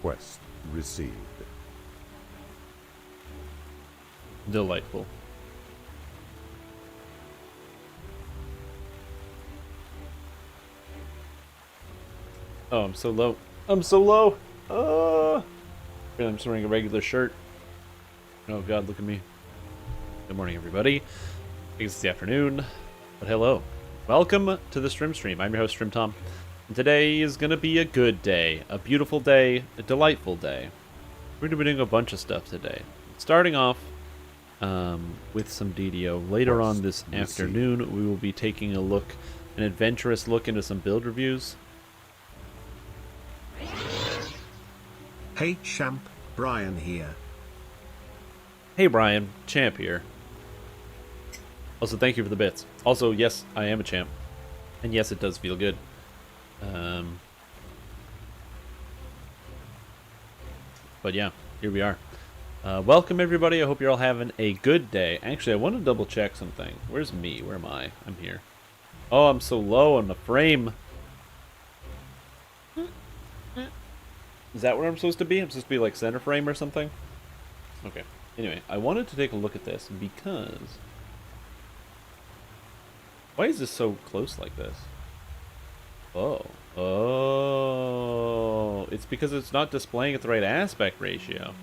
Quest received. Delightful. Oh, I'm so low. I'm so low. I'm just wearing a regular shirt. Oh God, look at me. Good morning, everybody. I guess it's the afternoon, but hello. Welcome to the Stream. I'm your host, Stream Tom. And today is gonna be a good day, a beautiful day, a delightful day. We're gonna be doing a bunch of stuff today. Starting off with some DDO. Later on this afternoon, we will be taking a look, an adventurous look into some build reviews. Hey champ, Brian here. Hey Brian, champ here. Also, thank you for the bits. Also, yes, I am a champ. And yes, it does feel good. But yeah, here we are. Welcome everybody, I hope you're all having a good day. Actually, I want to double check something. Where's me? Where am I? I'm here. Oh, I'm so low on the frame. Is that where I'm supposed to be? I'm supposed to be like center frame or something? Okay. Anyway, I wanted to take a look at this because... Why is this so close like this? Oh. Oh. It's because it's not displaying at the right aspect ratio.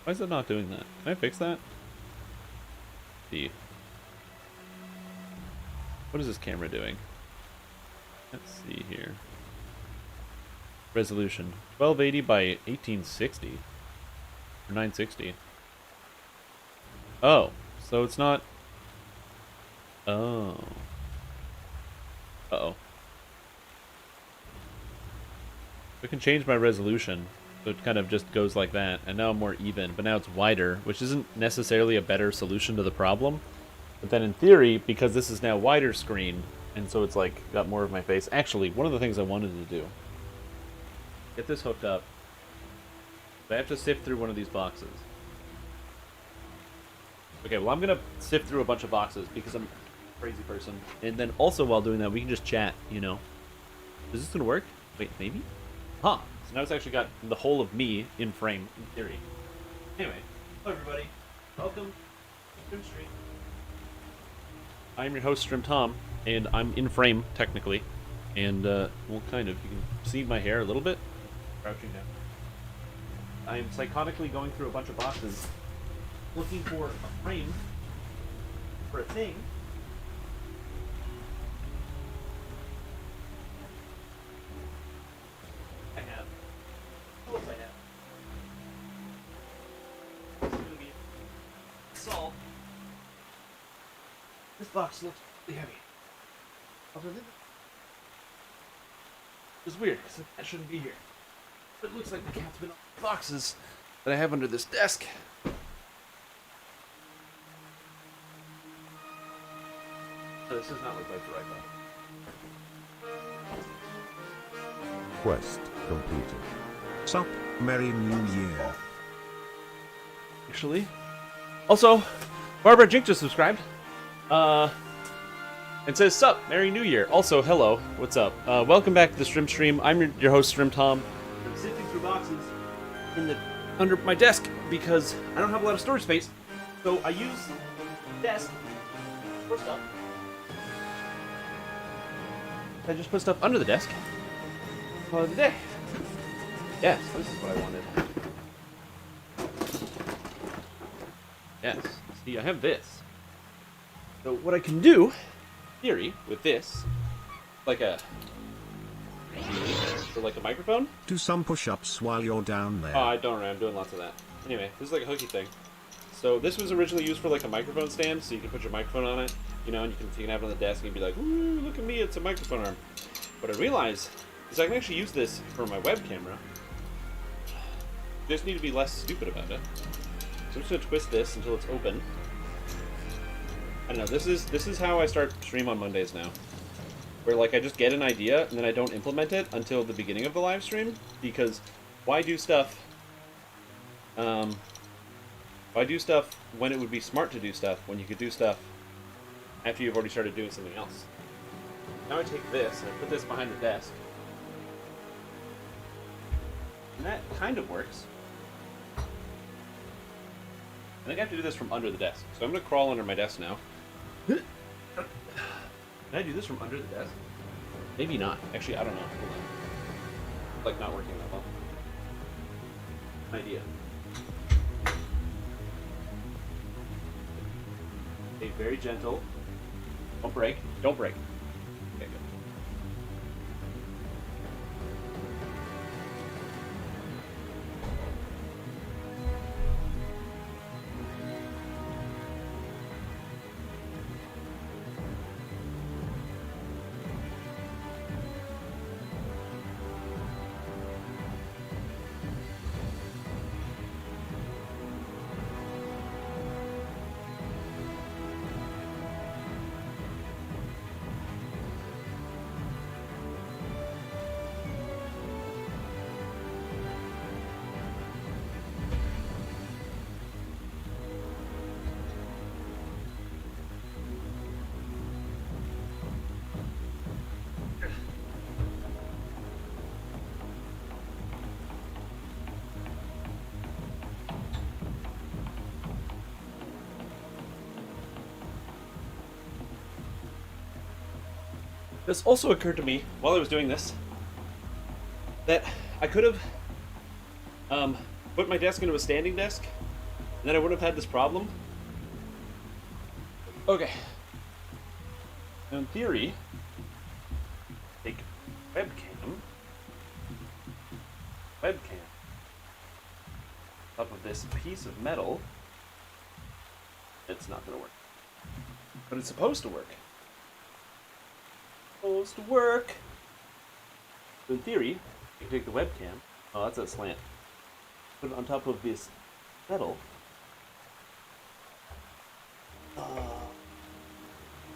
Why is it not doing that? Can I fix that? See. What is this camera doing? Let's see here. Resolution 1280 by 1860 or 960. Oh, so it's not. Oh. Uh-oh. I can change my resolution, so it kind of just goes like that, and now I'm more even, but now it's wider, which isn't necessarily a better solution to the problem. But then in theory, because this is now wider screen, and so it's like got more of my face. Actually, one of the things I wanted to do, get this hooked up. I have to sift through one of these boxes. Okay, well I'm gonna sift through a bunch of boxes because I'm a crazy person. And then also while doing that, we can just chat, you know. Is this gonna work? Wait, maybe? Huh. So now it's actually got the whole of me in frame, in theory. Anyway, hello everybody. Welcome to Stream. I'm your host, Stream Tom, and I'm in frame, technically. And, well, kind of. You can see my hair a little bit. Crouching down. I am psychotically going through a bunch of boxes, looking for a frame for a thing. I have. What else I have? It's gonna be solved. This box looks really heavy. Other than it's weird because that shouldn't be here. It looks like the cat's been on the boxes that I have under this desk. Oh, this does not look like the right button. Quest completed. Sup, Merry New Year. Actually. Also, Barbara Jink just subscribed. And says, sup, Merry New Year. Also, hello, what's up? Welcome back to the Stream. I'm your host, Stream Tom. I'm sifting through boxes under my desk because I don't have a lot of storage space. So I use the desk for stuff. I just put stuff under the desk. Call it a day. Yes, this is what I wanted. Yes, see, I have this. So what I can do, in theory, with this, like a microphone. Do some push-ups while you're down there. Oh, I don't know. I'm doing lots of that. Anyway, this is like a hooky thing. So this was originally used for like a microphone stand, so you can put your microphone on it, you know, and you can have it on the desk and be like, ooh, look at me, it's a microphone arm. What I realized is I can actually use this for my web camera. Just need to be less stupid about it. So I'm just gonna twist this until it's open. I don't know. This is how I start stream on Mondays now, where like I just get an idea and then I don't implement it until the beginning of the live stream, because why do stuff? Why do stuff when it would be smart to do stuff when you could do stuff after you've already started doing something else? Now I take this and I put this behind the desk. that kind of works. I think I have to do this from under the desk. So I'm going to crawl under my desk now. Can I do this from under the desk? Maybe not. Actually, I don't know. Hold on. It's like not working that well. Idea. Okay, very gentle. Don't break. Don't break. Okay, good. This also occurred to me while I was doing this that I could have put my desk into a standing desk, and then I wouldn't have had this problem. Okay. In theory, take webcam, top of this piece of metal. It's not going to work, but it's supposed to work. Supposed to work. So in theory, you can take the webcam. Oh, that's a slant. Put it on top of this metal.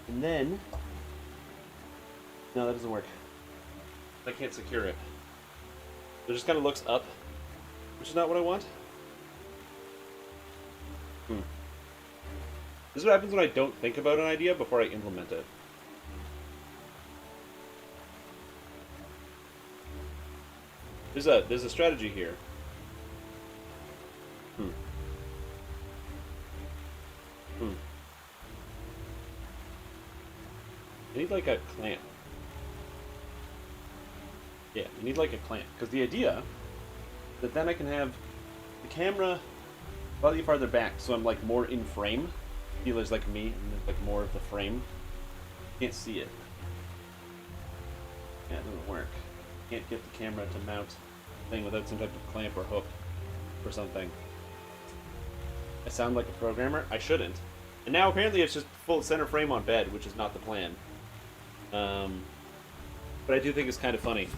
And then... No, that doesn't work. I can't secure it. It just kind of looks up, which is not what I want. This is what happens when I don't think about an idea before I implement it. There's a strategy here. I need like a clamp. Yeah, I need like a clamp. Because the idea that then I can have the camera slightly farther back so I'm like more in frame. Feelers like me, and there's like more of the frame. Can't see it. Yeah, it doesn't work. Can't get the camera to mount the thing without some type of clamp or hook or something. I sound like a programmer. I shouldn't. And now apparently it's just full center frame on bed, which is not the plan. But I do think it's kind of funny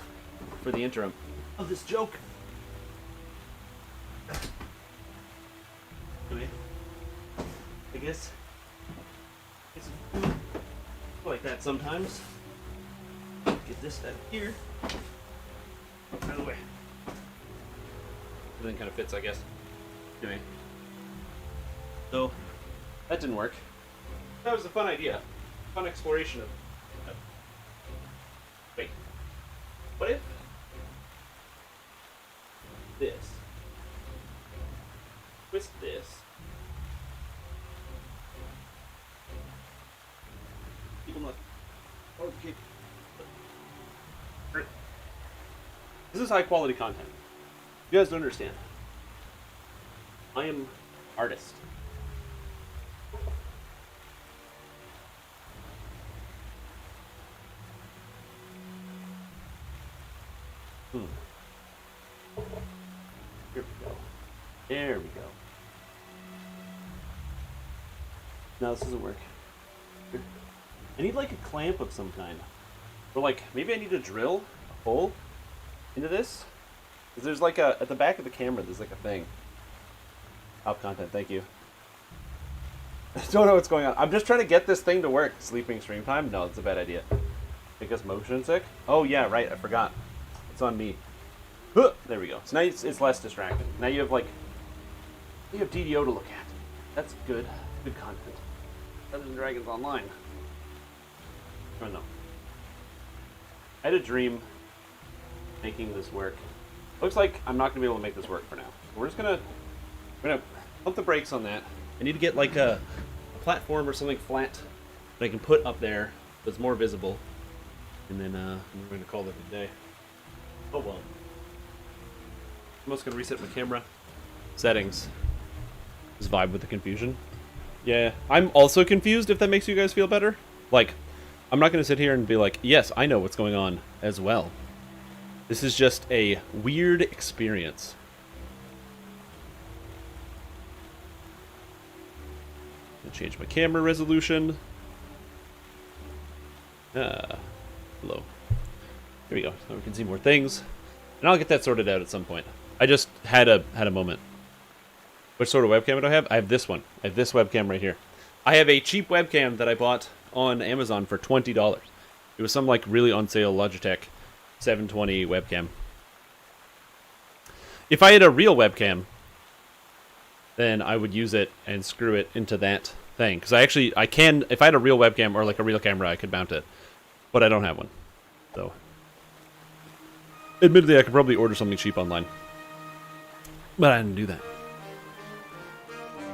for the interim of this joke. Anyway, I guess it's like that sometimes. Get this out of here. Out of the way. Everything kind of fits, I guess. Anyway. So, that didn't work. That was a fun idea. Fun exploration of... Wait. What if... this... twist this... people not... okay. This is high quality content. You guys don't understand. I am artist. Here we go. There we go. No, this doesn't work. Here. I need like a clamp of some kind. Or like, maybe I need to drill a hole into this. Because there's like a, at the back of the camera, there's like a thing. Top content, thank you. I don't know what's going on. I'm just trying to get this thing to work. Sleeping stream time? No, it's a bad idea. Make us motion sick? Oh yeah, right, I forgot. It's on me. Huh, there we go. So now it's less distracting. Now you have like, you have DDO to look at. That's good. Good content. Dungeons and Dragons Online. Oh no. I had a dream making this work. Looks like I'm not gonna be able to make this work for now. We're gonna pump the brakes on that. I need to get like a platform or something flat that I can put up there that's more visible, and then we're going to call it a day. Oh well. I'm also going to reset my camera settings. Just vibe with the confusion. Yeah, I'm also confused, if that makes you guys feel better. Like, I'm not going to sit here and be like, yes, I know what's going on as well. This is just a weird experience. Change my camera resolution. Hello. Here we go. Now we can see more things, and I'll get that sorted out at some point. I just had a moment. Which sort of webcam do I have? I have this one. I have this webcam right here. I have a cheap webcam that I bought on Amazon for $20. It was some like really on sale Logitech 720 webcam. If I had a real webcam, then I would use it and screw it into that thing. Because I can, if I had a real webcam or like a real camera, I could mount it. But I don't have one. So, admittedly, I could probably order something cheap online. But I didn't do that.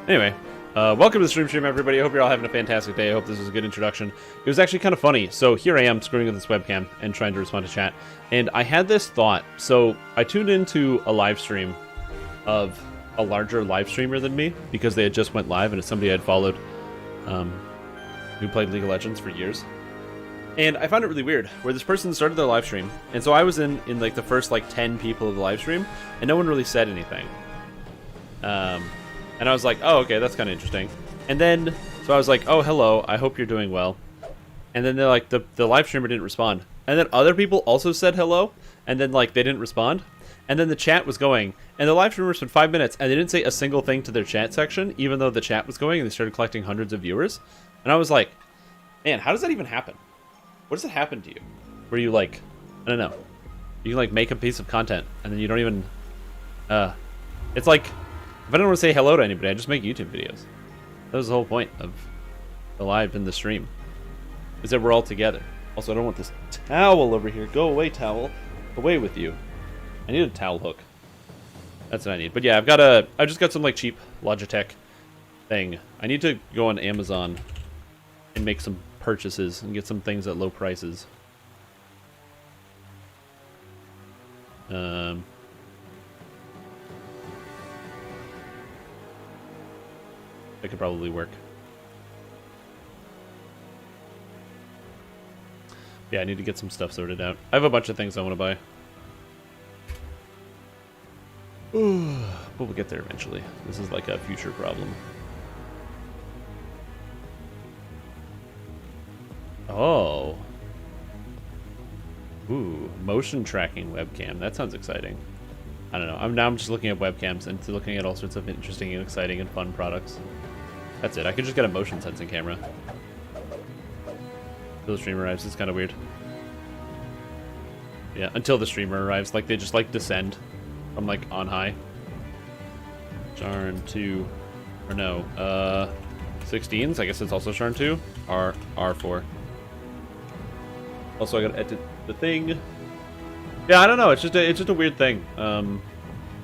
Anyway, welcome to the stream, everybody. I hope you're all having a fantastic day. I hope this was a good introduction. It was actually kind of funny. So here I am screwing with this webcam and trying to respond to chat. And I had this thought. So I tuned into a live stream of a larger live streamer than me because they had just went live, and it's somebody I had followed who played League of Legends for years. And I found it really weird where this person started their live stream, and so I was in like the first like 10 people of the live stream, and no one really said anything. And I was like, oh, okay, that's kind of interesting. And then, so I was like, oh, hello, I hope you're doing well. And then they're like, the live streamer didn't respond. And then other people also said hello, and then like they didn't respond. And then the chat was going, and the live streamer spent 5 minutes, and they didn't say a single thing to their chat section, even though the chat was going, and they started collecting hundreds of viewers. And I was like, man, how does that even happen? What does it happen to you? Where you like, I don't know, you can like make a piece of content, and then you don't even, it's like, if I don't want to say hello to anybody, I just make YouTube videos. That was the whole point of the live and the stream, is that we're all together. Also, I don't want this towel over here. Go away, towel. Away with you. I need a towel hook. That's what I need. But yeah, I just got some like cheap Logitech thing. I need to go on Amazon and make some purchases and get some things at low prices. That could probably work. Yeah, I need to get some stuff sorted out. I have a bunch of things I want to buy. But we'll get there eventually. This is like a future problem. Oh. Ooh, motion tracking webcam. That sounds exciting. I don't know. I'm just looking at webcams and looking at all sorts of interesting and exciting and fun products. That's it. I could just get a motion sensing camera. Until the stream arrives. It's kind of weird. Yeah, until the streamer arrives. Like, they just, like, descend from, like, on high. Sharn 2. Or no. 16s. I guess it's also Sharn 2. R4. Also, I gotta edit the thing. Yeah, I don't know. It's just a weird thing.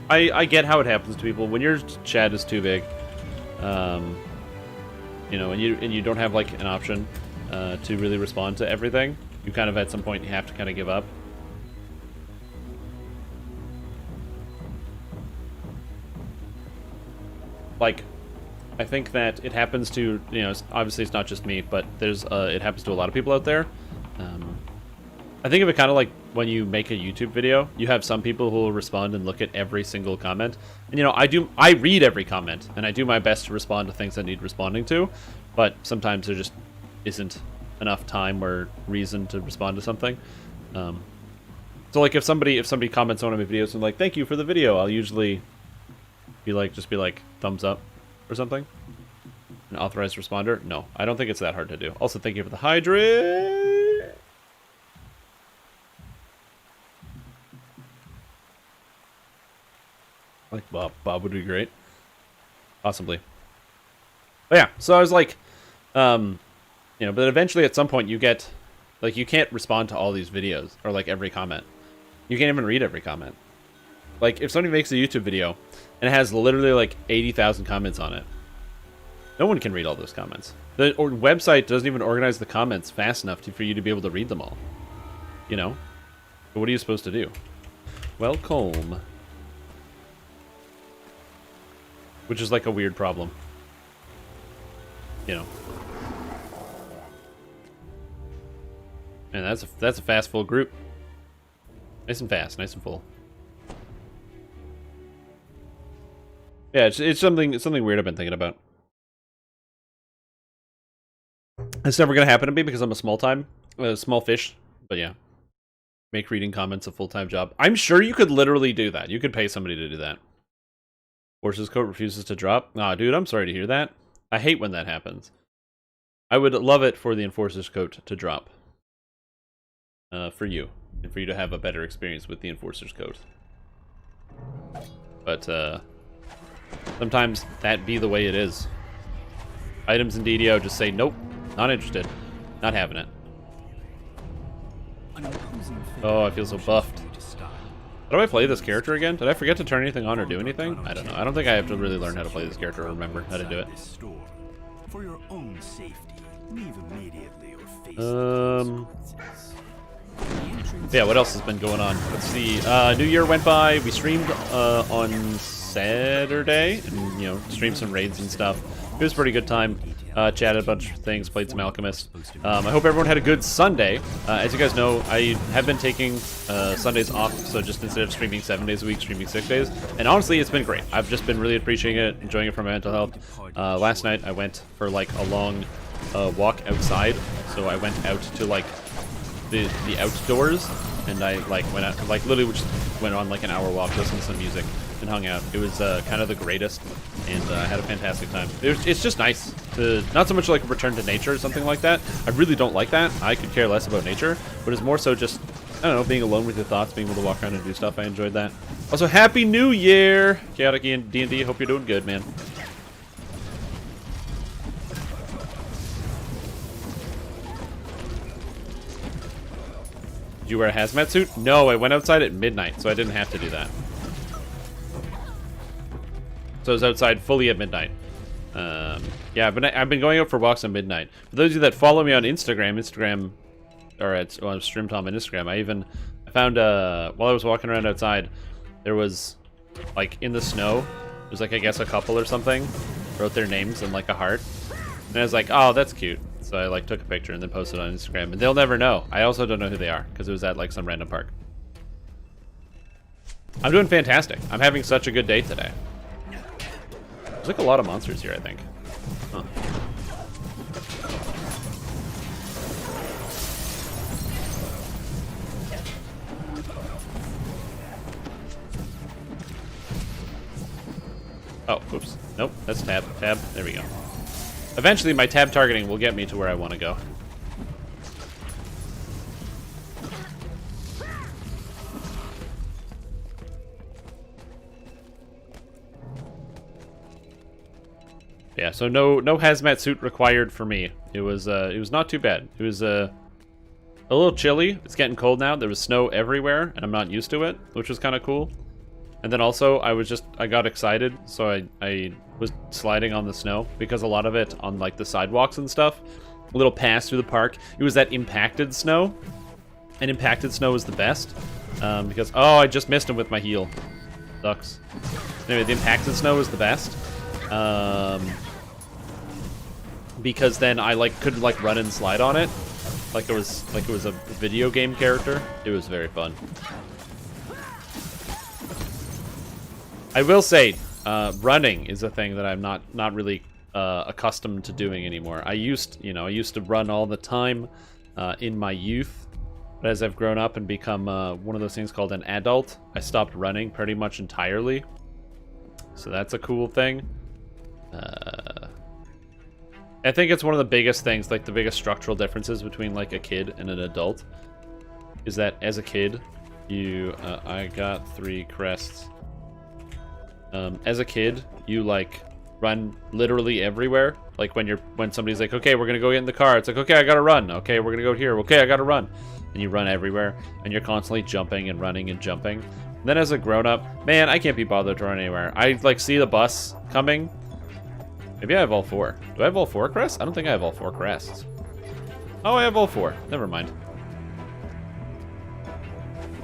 I get how it happens to people. When your chat is too big, you know, and you don't have, like, an option to really respond to everything, you kind of, at some point, you have to kind of give up. Like, I think that it happens to, you know, obviously it's not just me, but there's it happens to a lot of people out there. I think of it kind of like when you make a YouTube video, you have some people who will respond and look at every single comment. And, you know, I read every comment, and I do my best to respond to things that need responding to, but sometimes there just isn't enough time or reason to respond to something. So, like, if somebody comments on one of my videos and like, thank you for the video, I'll usually be like, thumbs up or something. An authorized responder? No, I don't think it's that hard to do. Also, thank you for the hydrate. Like Bob would be great. Possibly. But yeah, so I was like, you know, but eventually at some point you get, like, you can't respond to all these videos or like every comment. You can't even read every comment. Like, if somebody makes a YouTube video and it has literally like 80,000 comments on it, no one can read all those comments. The website doesn't even organize the comments fast enough for you to be able to read them all. You know? But what are you supposed to do? Welcome. Which is like a weird problem. You know. And that's a fast, full group. Nice and fast, nice and full. Yeah, it's something weird I've been thinking about. It's never gonna happen to me because I'm a small fish. But yeah, make reading comments a full-time job. I'm sure you could literally do that. You could pay somebody to do that. Forces code refuses to drop. Nah, dude, I'm sorry to hear that. I hate when that happens. I would love it for the Enforcer's Coat to drop. For you. And for you to have a better experience with the Enforcer's Coat. But, sometimes that be the way it is. Items in DDO just say, nope, not interested. Not having it. Oh, I feel so buffed. How do I play this character again? Did I forget to turn anything on or do anything? I don't know. I don't think I have to really learn how to play this character or remember how to do it. For your own safety, leave immediately or face yeah, what else has been going on? Let's see. New Year went by. We streamed on Saturday and, you know, streamed some raids and stuff. It was a pretty good time. Chatted a bunch of things, played some Alchemist. I hope everyone had a good Sunday. As you guys know, I have been taking Sundays off, so just instead of streaming 7 days a week, streaming 6 days. And honestly, it's been great. I've just been really appreciating it, enjoying it for my mental health. Last night, I went for like a long walk outside. So I went out to like the outdoors, and I like went out, like literally just went on like an hour walk, listened to some music, and hung out. It was kind of the greatest, and I had a fantastic time. It's just nice to not so much like return to nature or something like that. I really don't like that. I could care less about nature, but it's more so just, I don't know, being alone with your thoughts, being able to walk around and do stuff. I enjoyed that. Also, Happy New Year, Chaotic D&D. Hope you're doing good, man. Did you wear a hazmat suit? No, I went outside at midnight, so I didn't have to do that. So I was outside fully at midnight. Yeah, I've been going out for walks at midnight. For those of you that follow me on Instagram, or at StreamTom on Instagram, I found while I was walking around outside, there was like in the snow, there's like I guess a couple or something wrote their names in like a heart, and I was like, oh, that's cute. So I like took a picture and then posted it on Instagram, and they'll never know. I also don't know who they are because it was at like some random park. I'm doing fantastic. I'm having such a good day today. There's like a lot of monsters here, I think. Huh. Oh, oops. Nope, that's tab. Tab. There we go. Eventually, my tab targeting will get me to where I want to go. Yeah, so no hazmat suit required for me. It was not too bad. It was a little chilly. It's getting cold now. There was snow everywhere, and I'm not used to it, which was kind of cool. And then also, I got excited, so I was sliding on the snow because a lot of it on like the sidewalks and stuff, a little pass through the park. It was that impacted snow, and impacted snow is the best because I just missed him with my heel. Sucks. Anyway, the impacted snow is the best. Because then I could run and slide on it, like it was a video game character. It was very fun. I will say, running is a thing that I'm not really accustomed to doing anymore. I used to run all the time in my youth, but as I've grown up and become one of those things called an adult, I stopped running pretty much entirely. So that's a cool thing. I think it's one of the biggest things, like the biggest structural differences between like a kid and an adult, is that as a kid, I got 3 crests. As a kid, you like run literally everywhere. Like when somebody's like, okay, we're gonna go get in the car. It's like, okay, I gotta run. Okay, we're gonna go here. Okay, I gotta run. And you run everywhere, and you're constantly jumping and running and jumping. then as a grown-up, man, I can't be bothered to run anywhere. I, like, see the bus coming. Maybe I have all 4. Do I have all 4 crests? I don't think I have all 4 crests. Oh, I have all 4. Never mind.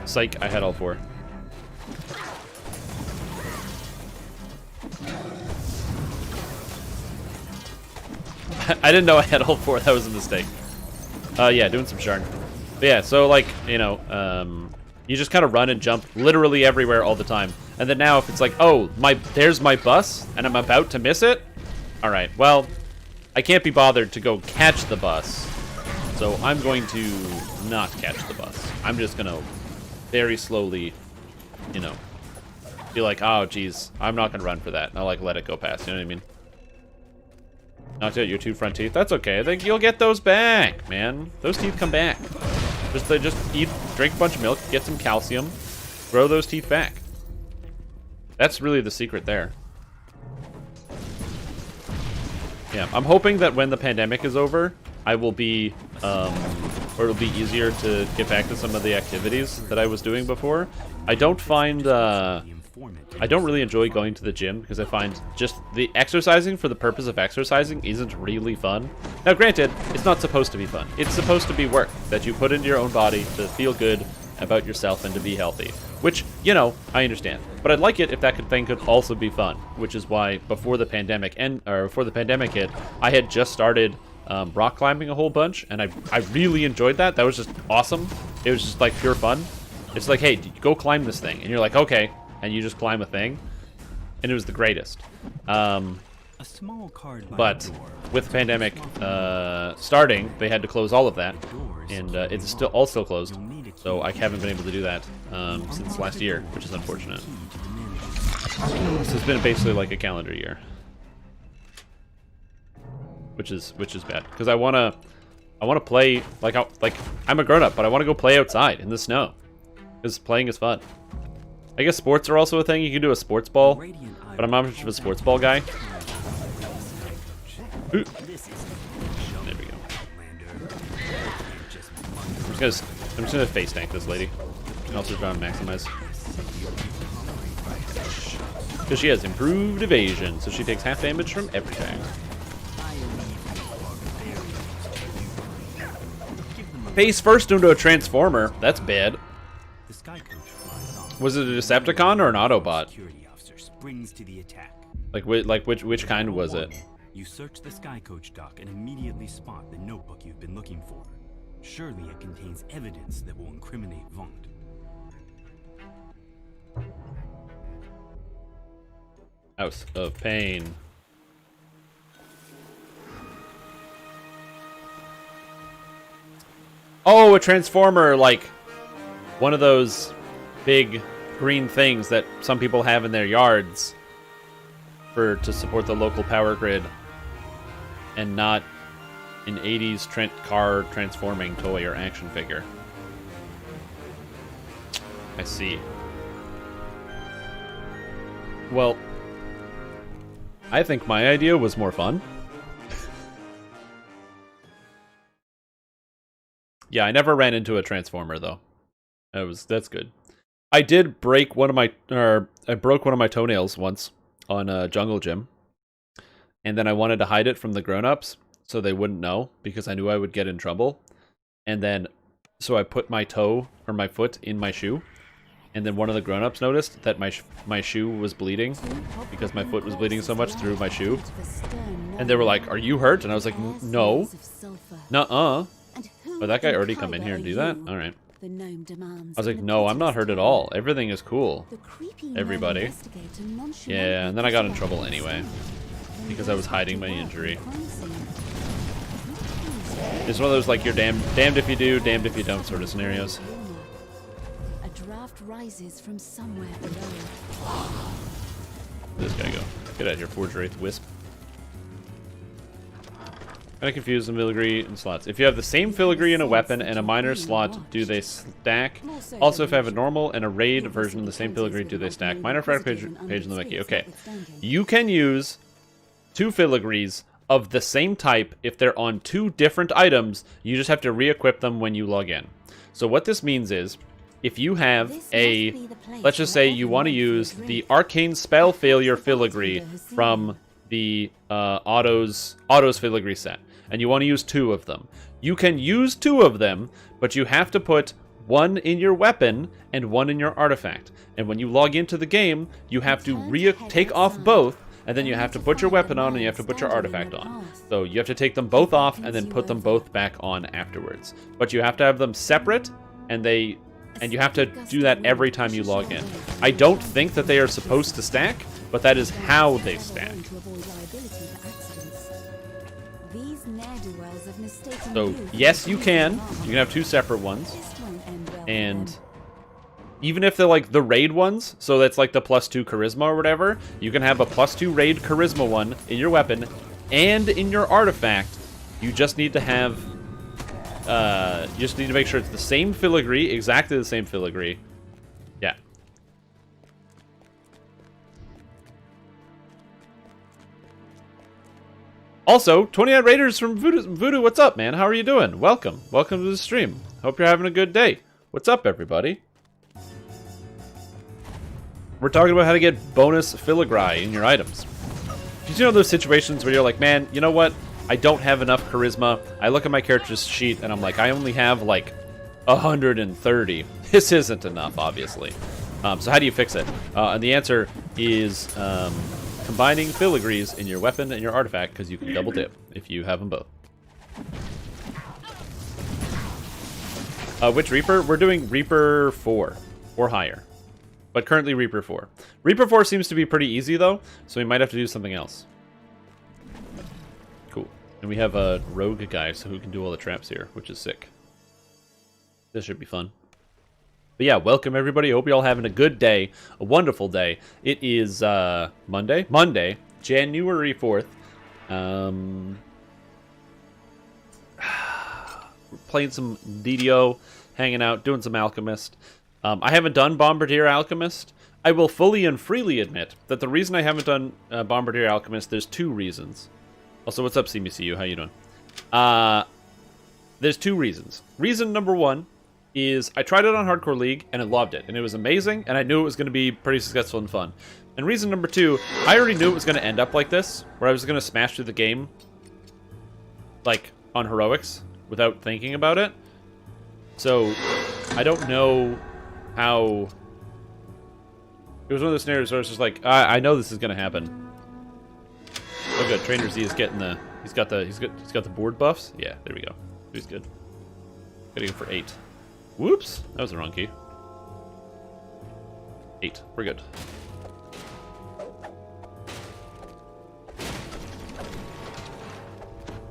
Psych, I had all 4. I didn't know I had all 4. That was a mistake. Yeah, doing some shard. But yeah, so like, you know, you just kind of run and jump literally everywhere all the time. And then now if it's like, oh, there's my bus and I'm about to miss it. All right, well, I can't be bothered to go catch the bus. So I'm going to not catch the bus. I'm just going to very slowly, you know, be like, oh, geez, I'm not going to run for that. And I'll like let it go past, you know what I mean? Knocked out your 2 front teeth. That's okay. I think you'll get those back, man. Those teeth come back. Just drink a bunch of milk, get some calcium, grow those teeth back. That's really the secret there. Yeah, I'm hoping that when the pandemic is over, I will be, or it'll be easier to get back to some of the activities that I was doing before. I don't find, I don't really enjoy going to the gym because I find just the exercising for the purpose of exercising isn't really fun. Now, granted, it's not supposed to be fun. It's supposed to be work that you put into your own body to feel good about yourself and to be healthy, which, you know, I understand. But I'd like it if that thing could also be fun, which is why before the pandemic hit, I had just started rock climbing a whole bunch, and I really enjoyed that. That was just awesome. It was just like pure fun. It's like, hey, go climb this thing, and you're like, okay. And you just climb a thing, and it was the greatest. A small card by But the door. with the pandemic starting, they had to close all of that, and it's still closed. So I haven't been able to do that since last year, which is unfortunate. So it's been basically like a calendar year, which is bad because I wanna play like I'm a grown up, but I want to go play outside in the snow because playing is fun. I guess sports are also a thing. You can do a sports ball, but I'm not much of a sports ball guy. Ooh. There we go. I'm just gonna face tank this lady. And also try and maximize. Because she has improved evasion, so she takes half damage from everything. Face first into a transformer. That's bad. The Sky Coach flies on. Was it a Decepticon or an Autobot? Security officer springs to the attack. Like which kind was it? You search the Sky Coach dock and immediately spot the notebook you've been looking for. Surely it contains evidence that will incriminate Vaughn. House of Pain. Oh, a transformer, like one of those big green things that some people have in their yards to support the local power grid, and not an 80s car transforming toy or action figure. I see. Well, I think my idea was more fun. Yeah, I never ran into a transformer though. That's good. I did break I broke one of my toenails once on a jungle gym. And then I wanted to hide it from the grown-ups so they wouldn't know because I knew I would get in trouble. And then so I put my toe or my foot in my shoe. And then one of the grown-ups noticed that my shoe was bleeding because my foot was bleeding so much through my shoe. And they were like, "Are you hurt?" And I was like, "No." Nuh-uh. Oh, that guy already come in here and do that? All right. I was like, "No, I'm not hurt at all. Everything is cool." Everybody. Yeah, and then I got in trouble anyway because I was hiding my injury. It's one of those like you're damned if you do, damned if you don't sort of scenarios. A draft rises from somewhere below. This guy go. Get out of here, Forge Wraith Wisp. Kind of confused the filigree and slots. If you have the same filigree in a weapon and a minor slot, do they stack? Also, if I have a normal and a raid version of the same filigree, do they stack? Minor fragment page in the wiki. Okay. You can use 2 filigrees of the same type if they're on 2 different items. You just have to re-equip them when you log in. So what this means is, if you have This must a, be the place let's just where say you want to everyone use should the drink. Arcane Spell Failure That's the Filigree bartender has seen from the Autos Filigree set, and you want to use 2 of them. You can use 2 of them, but you have to put 1 in your weapon and 1 in your artifact. And when you log into the game, you have to take off both, and then you have to put your weapon on and you have to put your artifact on. So you have to take them both off and then put them both back on afterwards. But you have to have them separate, and you have to do that every time you log in. I don't think that they are supposed to stack, but that is how they stack. So yes, you can. You can have 2 separate ones. And even if they're like the raid ones, so that's like the +2 charisma or whatever, you can have a +2 raid charisma one in your weapon and in your artifact. You just need to have, you just need to make sure it's the same filigree, exactly the same filigree. Yeah. Also, 29 Raiders from Voodoo, what's up, man? How are you doing? Welcome. Welcome to the stream. Hope you're having a good day. What's up, everybody? We're talking about how to get bonus filigree in your items. Did you know those situations where you're like, man, you know what? I don't have enough charisma. I look at my character's sheet and I'm like, I only have like 130. This isn't enough, obviously. So how do you fix it? And the answer is combining filigrees in your weapon and your artifact, because you can double dip if you have them both. Which Reaper? We're doing Reaper 4 or higher, but currently Reaper 4. Reaper 4 seems to be pretty easy though, so we might have to do something else. Cool. And we have a rogue guy, so who can do all the traps here, which is sick. This should be fun. But yeah, welcome everybody. Hope you're all having a good day, a wonderful day. It is Monday, January 4th. We're playing some DDO, hanging out, doing some Alchemist. I haven't done Bombardier Alchemist. I will fully and freely admit that the reason I haven't done Bombardier Alchemist, there's 2 reasons. Also, what's up, CBCU? How you doing? There's 2 reasons. Reason number 1 is I tried it on Hardcore League, and I loved it, and it was amazing, and I knew it was going to be pretty successful and fun. And reason number 2, I already knew it was going to end up like this, where I was going to smash through the game, like, on Heroics, without thinking about it. So, I don't know how... It was one of those scenarios where I was just like, I know this is going to happen. Oh good, Trainer Z is getting the... He's got the board buffs? Yeah, there we go. He's good. Gotta go for 8. Whoops! That was the wrong key. 8. We're good.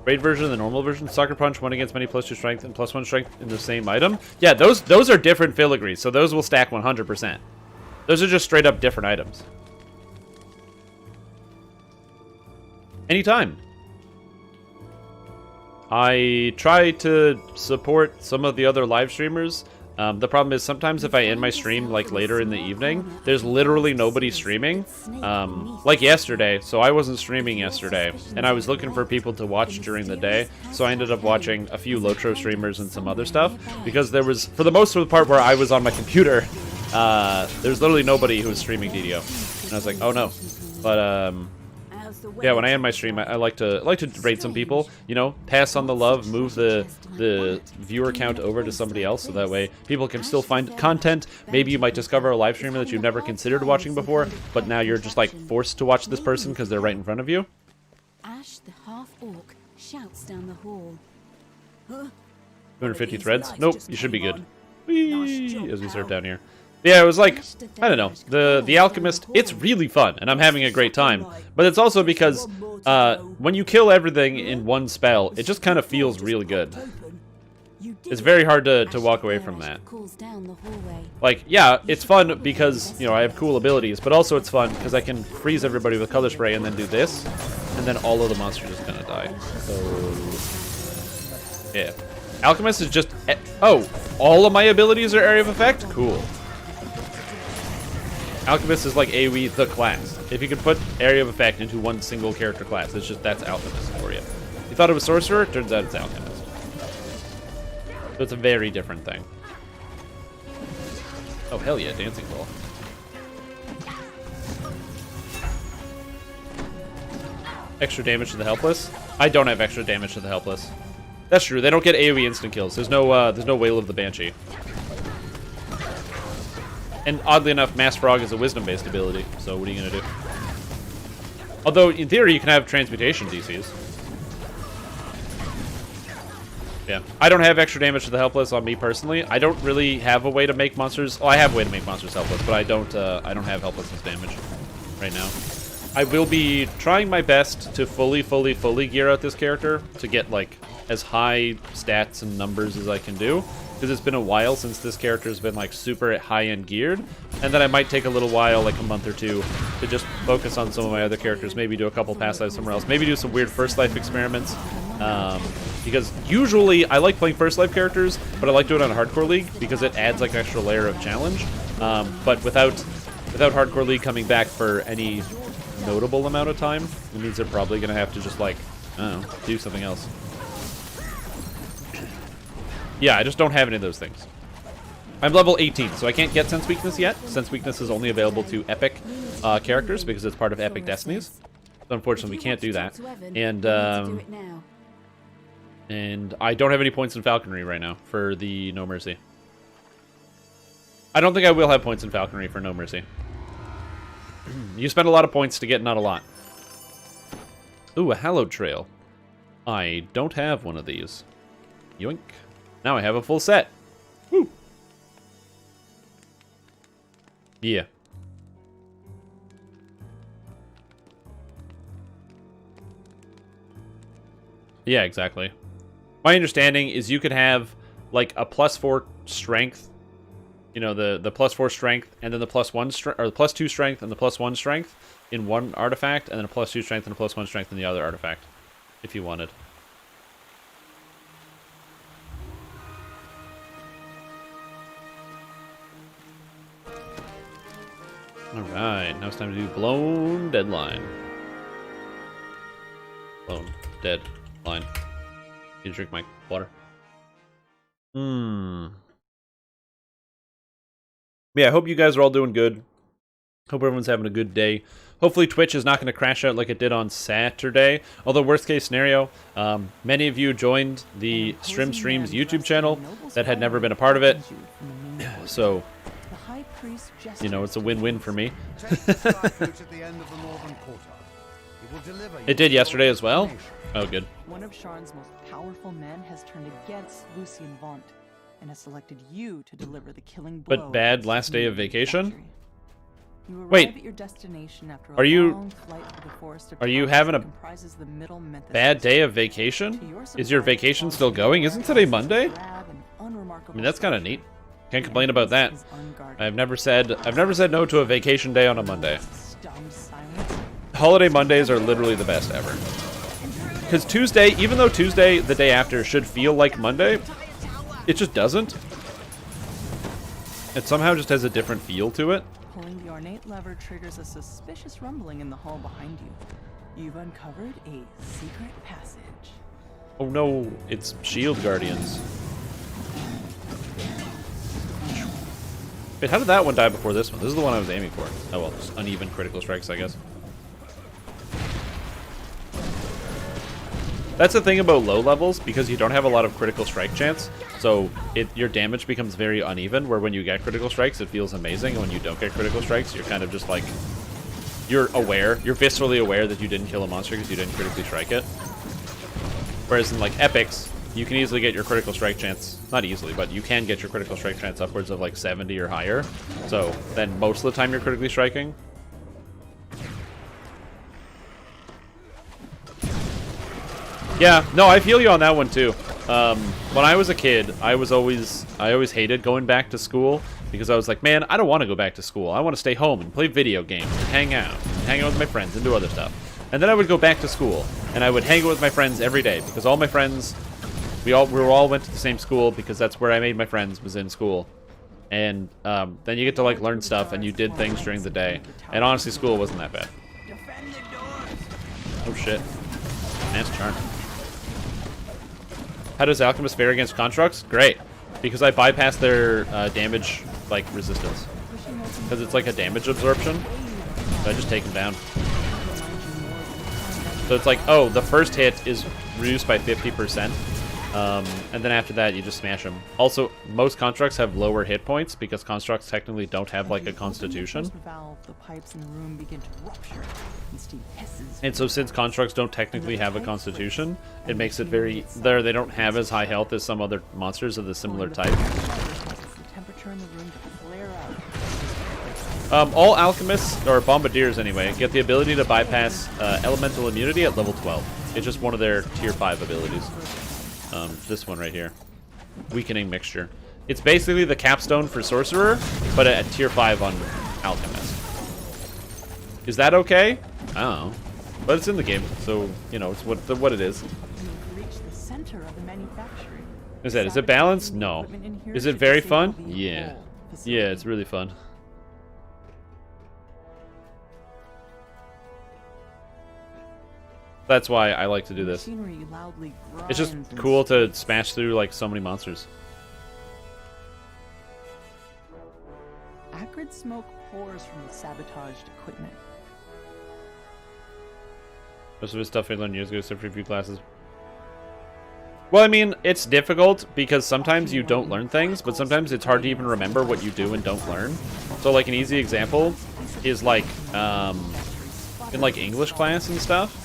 Raid version and the normal version. Sucker Punch, 1 against many, +2 strength, and +1 strength in the same item. Yeah, those are different filigrees, so those will stack 100%. Those are just straight up different items. Anytime. I try to support some of the other live streamers. The problem is sometimes if I end my stream like later in the evening, there's literally nobody streaming. Like yesterday, so I wasn't streaming yesterday, and I was looking for people to watch during the day, so I ended up watching a few Lotro streamers and some other stuff, because there was, for the most of the part where I was on my computer, there's literally nobody who was streaming DDO. And I was like, oh no. But, yeah, when I end my stream, I like to raid some people, you know, pass on the love, move the viewer count over to somebody else, so that way people can still find content. Maybe you might discover a live streamer that you've never considered watching before, but now you're just like forced to watch this person because they're right in front of you. Ash the half-orc shouts down the hall. 250 threads? Nope, you should be good. Whee! As we start down here. Yeah, it was like, I don't know, the Alchemist, it's really fun, and I'm having a great time. But it's also because when you kill everything in one spell, it just kind of feels really good. It's very hard to walk away from that. Like, yeah, it's fun because, you know, I have cool abilities, but also it's fun because I can freeze everybody with color spray and then do this, and then all of the monsters just kind of die. So, yeah. Alchemist is just, oh, all of my abilities are area of effect? Cool. Alchemist is like AoE the class. If you could put area of effect into one single character class, it's just, that's Alchemist for you. You thought it was Sorcerer? Turns out it's Alchemist. So it's a very different thing. Oh, hell yeah, Dancing Ball. Extra damage to the helpless? I don't have extra damage to the helpless. That's true, they don't get AoE instant kills. There's no Wail of the Banshee. And oddly enough, Mass Frog is a wisdom-based ability, so what are you gonna do? Although, in theory, you can have transmutation DCs. Yeah. I don't have extra damage to the helpless on me personally. I don't really have a way to make monsters... Oh, I have a way to make monsters helpless, but I don't have helplessness damage right now. I will be trying my best to fully gear out this character to get, like, as high stats and numbers as I can do. Because it's been a while since this character's been, like, super high-end geared. And then I might take a little while, like a month or two, to just focus on some of my other characters. Maybe do a couple past lives somewhere else. Maybe do some weird first life experiments. Because usually I like playing first life characters, but I like doing it on Hardcore League because it adds, like, an extra layer of challenge. But without Hardcore League coming back for any notable amount of time, it means they're probably going to have to just, like, I don't know, do something else. Yeah, I just don't have any of those things. I'm level 18, so I can't get Sense Weakness yet. Sense Weakness is only available to Epic characters because it's part of Epic Destinies. So unfortunately, we can't do that. And I don't have any points in Falconry right now for the No Mercy. I don't think I will have points in Falconry for No Mercy. You spend a lot of points to get not a lot. Ooh, a Hallowed Trail. I don't have one of these. Yoink. Now I have a full set. Woo! Yeah. Yeah, exactly. My understanding is you could have, like, a +4 strength, you know, the +4 strength, and then the +1 strength, or the +2 strength and the +1 strength in one artifact, and then a +2 strength and a +1 strength in the other artifact, if you wanted. Alright, now it's time to do Blown Deadline. Blown Deadline. Need to drink my water. Yeah, I hope you guys are all doing good. Hope everyone's having a good day. Hopefully Twitch is not going to crash out like it did on Saturday. Although, worst case scenario, many of you joined the Streams YouTube channel that had never been a part of it. So, you know, it's a win-win for me. It did yesterday as well? Oh, good. One of Sharn's most powerful men has turned against Lucien Vaunt and has selected you to deliver the killing blow. But bad last day of vacation? You Wait, at your destination after are a you long flight through the forest of having a the middle bad day of vacation? Is your vacation still going? Isn't today Monday? I mean, that's kind of neat. Can't complain about that. I've never said no to a vacation day on a Monday. Holiday Mondays are literally the best ever. Because Tuesday, even though Tuesday, the day after, should feel like Monday, it just doesn't. It somehow just has a different feel to it. Pulling the ornate lever triggers a suspicious rumbling in the hall behind you. You've uncovered a secret passage. Oh no, it's Shield Guardians. Wait, how did that one die before this one? This is the one I was aiming for. Oh well, just uneven critical strikes, I guess. That's the thing about low levels, because you don't have a lot of critical strike chance, so your damage becomes very uneven, where when you get critical strikes, it feels amazing, and when you don't get critical strikes, you're kind of just like, you're viscerally aware that you didn't kill a monster because you didn't critically strike it. Whereas in, like, epics, you can easily get your critical strike chance, not easily, but you can get your critical strike chance upwards of, like, 70 or higher, so then most of the time you're critically striking. Yeah, no, I feel you on that one too. When I was a kid, I always hated going back to school because I was like, man, I don't want to go back to school. I want to stay home and play video games and hang out with my friends and do other stuff. And then I would go back to school and I would hang out with my friends every day because all my friends, we all went to the same school because that's where I made my friends, was in school. And then you get to like learn stuff and you did things during the day. And honestly, school wasn't that bad. Oh shit, nice charm. How does Alchemist fare against constructs? Great, because I bypass their damage like resistance. Because it's like a damage absorption. So I just take him down. So it's like, oh, the first hit is reduced by 50%. And then after that, you just smash them. Also, most constructs have lower hit points because constructs technically don't have like a constitution. And so since constructs don't technically have a constitution, it makes it very... They don't have as high health as some other monsters of the similar type. All alchemists, or bombardiers anyway, get the ability to bypass elemental immunity at level 12. It's just one of their tier 5 abilities. This one right here. Weakening mixture. It's basically the capstone for sorcerer, but at tier 5 on alchemist. Is that okay? I don't know. But it's in the game, so, you know, it's what it is. Is it balanced? No. Is it very fun? Yeah. Yeah, it's really fun. That's why I like to do this. It's just cool to smash through like so many monsters. Acrid smoke pours from the sabotaged equipment. Most of his stuff I learned years ago, except for a few classes. Well, I mean, it's difficult because sometimes you don't learn things, but sometimes it's hard to even remember what you do and don't learn. So like an easy example is like in like English class and stuff.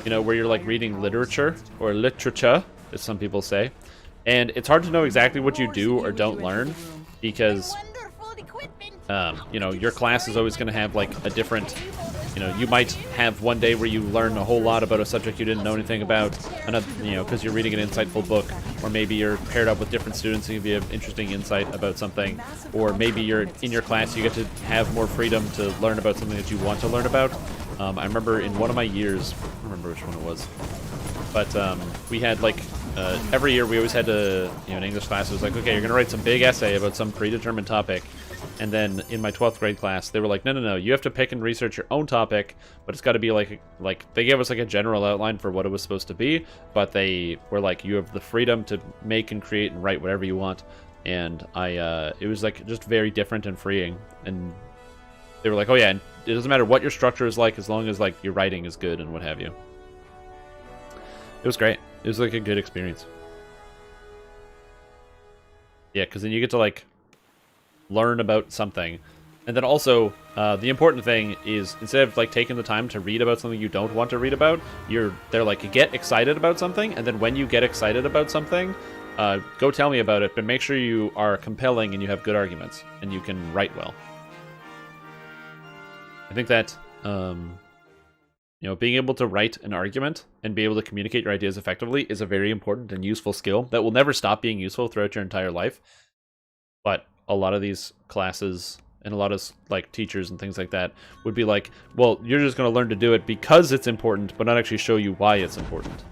You know, where you're like reading literature, or literature, as some people say. And it's hard to know exactly what you do or don't learn, because, you know, your class is always going to have like a different, you know, you might have one day where you learn a whole lot about a subject you didn't know anything about, another, you know, because you're reading an insightful book, or maybe you're paired up with different students and you have interesting insight about something, or maybe you're in your class, you get to have more freedom to learn about something that you want to learn about. I remember in one of my years, I don't remember which one it was, but we had like, every year we always had to, you know, in English class, it was like, okay, you're going to write some big essay about some predetermined topic. And then in my 12th grade class, they were like, no, you have to pick and research your own topic, but it's got to be like, they gave us like a general outline for what it was supposed to be, but they were like, you have the freedom to make and create and write whatever you want. And it was like just very different and freeing. And they were like, oh yeah, and it doesn't matter what your structure is like, as long as like your writing is good and what have you. It was great. It was like a good experience. Yeah, because then you get to like learn about something. And then also, the important thing is, instead of like taking the time to read about something you don't want to read about, they're like, get excited about something, and then when you get excited about something, go tell me about it, but make sure you are compelling and you have good arguments, and you can write well. I think that, you know, being able to write an argument and be able to communicate your ideas effectively is a very important and useful skill that will never stop being useful throughout your entire life. But a lot of these classes and a lot of like teachers and things like that would be like, well, you're just going to learn to do it because it's important, but not actually show you why it's important.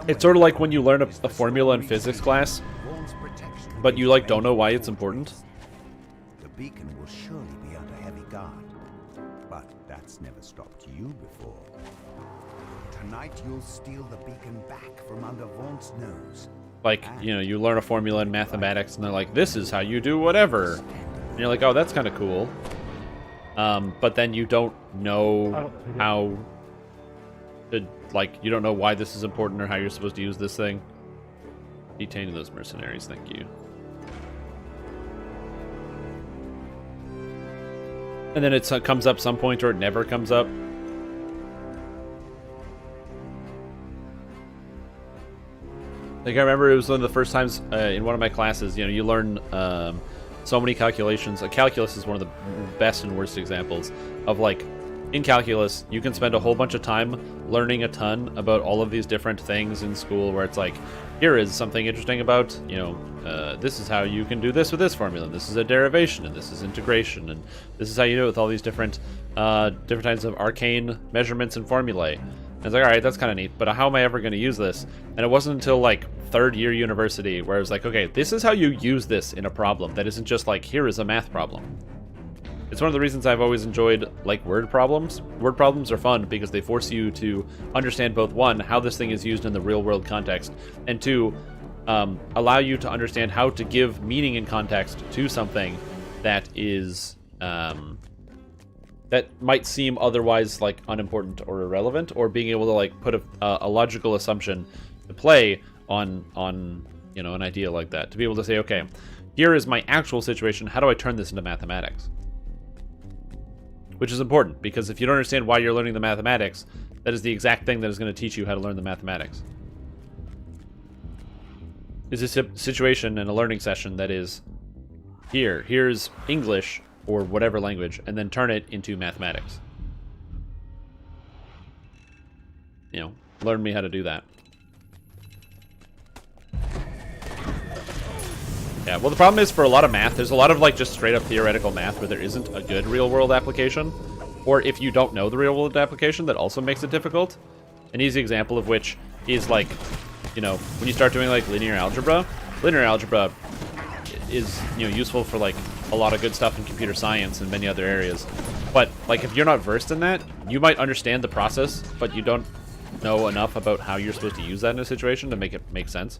It's sort of like when you learn a formula in physics class, but you like don't know why it's important. The beacon will surely be under heavy guard, but that's never stopped you before. Tonight you'll steal the beacon back from under Vaunt's nose. Like, you know, you learn a formula in mathematics and they're like, this is how you do whatever. And you're like, oh, that's kind of cool. But then you don't know how to, like, you don't know why this is important or how you're supposed to use this thing. Detaining those mercenaries, thank you. And then it comes up some point or it never comes up. Like, I remember it was one of the first times in one of my classes, you know, you learn so many calculations. Calculus is one of the best and worst examples of, like, in calculus, you can spend a whole bunch of time learning a ton about all of these different things in school where it's like, here is something interesting about, you know, this is how you can do this with this formula, and this is a derivation, and this is integration, and this is how you do it with all these different types of arcane measurements and formulae. And it's like, all right, that's kind of neat, but how am I ever going to use this? And it wasn't until, like, third year university where I was like, okay, this is how you use this in a problem that isn't just like, here is a math problem. It's one of the reasons I've always enjoyed, like, word problems. Word problems are fun because they force you to understand both, one, how this thing is used in the real-world context, and two, allow you to understand how to give meaning and context to something that is, that might seem otherwise, like, unimportant or irrelevant, or being able to, like, put a logical assumption to play on, you know, an idea like that. To be able to say, okay, here is my actual situation, how do I turn this into mathematics? Which is important, because if you don't understand why you're learning the mathematics, that is the exact thing that is going to teach you how to learn the mathematics. Is this a situation in a learning session that is, here's English, or whatever language, and then turn it into mathematics. You know, learn me how to do that. Yeah, well, the problem is for a lot of math, there's a lot of, like, just straight up theoretical math where there isn't a good real-world application. Or if you don't know the real-world application, that also makes it difficult. An easy example of which is, like, you know, when you start doing, like, linear algebra is, you know, useful for, like, a lot of good stuff in computer science and many other areas. But, like, if you're not versed in that, you might understand the process, but you don't know enough about how you're supposed to use that in a situation to make it make sense.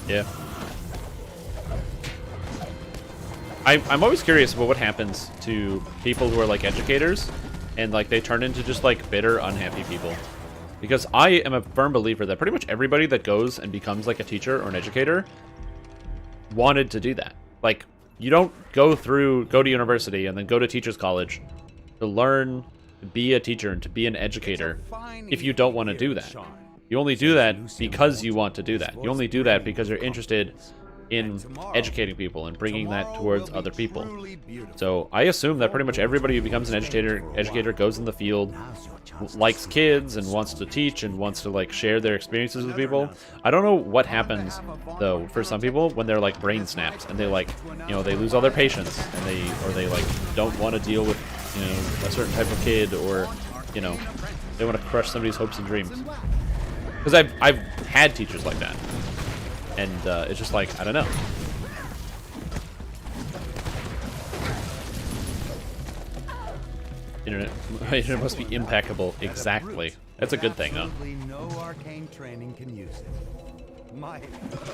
Yeah. I'm always curious about what happens to people who are, like, educators, and, like, they turn into just, like, bitter, unhappy people. Because I am a firm believer that pretty much everybody that goes and becomes, like, a teacher or an educator wanted to do that. Like, you don't go to university and then go to teacher's college to learn to be a teacher and to be an educator if you don't want to do that. You only do that because you want to do that. You only do that because you're interested in educating people and bringing that towards other people. So I assume that pretty much everybody who becomes an educator goes in the field, likes kids and wants to teach and wants to, like, share their experiences with people. I don't know what happens though for some people when they're, like, brain snaps and they, like, you know, they lose all their patience and they like don't want to deal with, you know, a certain type of kid, or, you know, they want to crush somebody's hopes and dreams. Because I've had teachers like that, and it's just like, I don't know. Internet must be impeccable. Exactly. That's a good thing, though. No arcane training can use it. My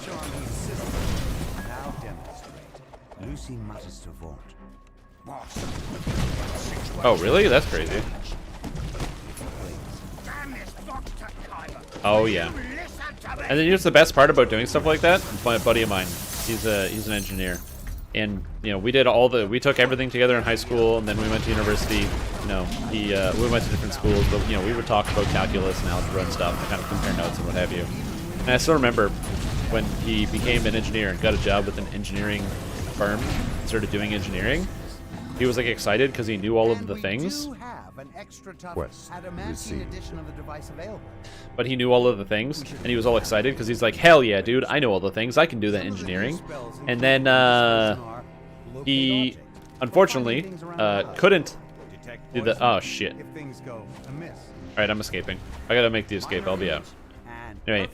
charming sister now demonstrate. Lucy mutters to vaunt. Oh, really? That's crazy. Oh, yeah. And then, you know what's the best part about doing stuff like that? My buddy of mine, he's an engineer. And, you know, we took everything together in high school, and then we went to university. You know, we went to different schools, but, you know, we would talk about calculus and algebra and stuff, and kind of compare notes and what have you. And I still remember when he became an engineer and got a job with an engineering firm, started doing engineering. He was, like, excited because he knew all of the things. Quest received. But he knew all of the things, and he was all excited because he's like, hell yeah, dude, I know all the things. I can do that engineering. And then he, unfortunately, couldn't do the... Oh, shit. Alright, I'm escaping. I gotta make the escape. I'll be out. Anyway,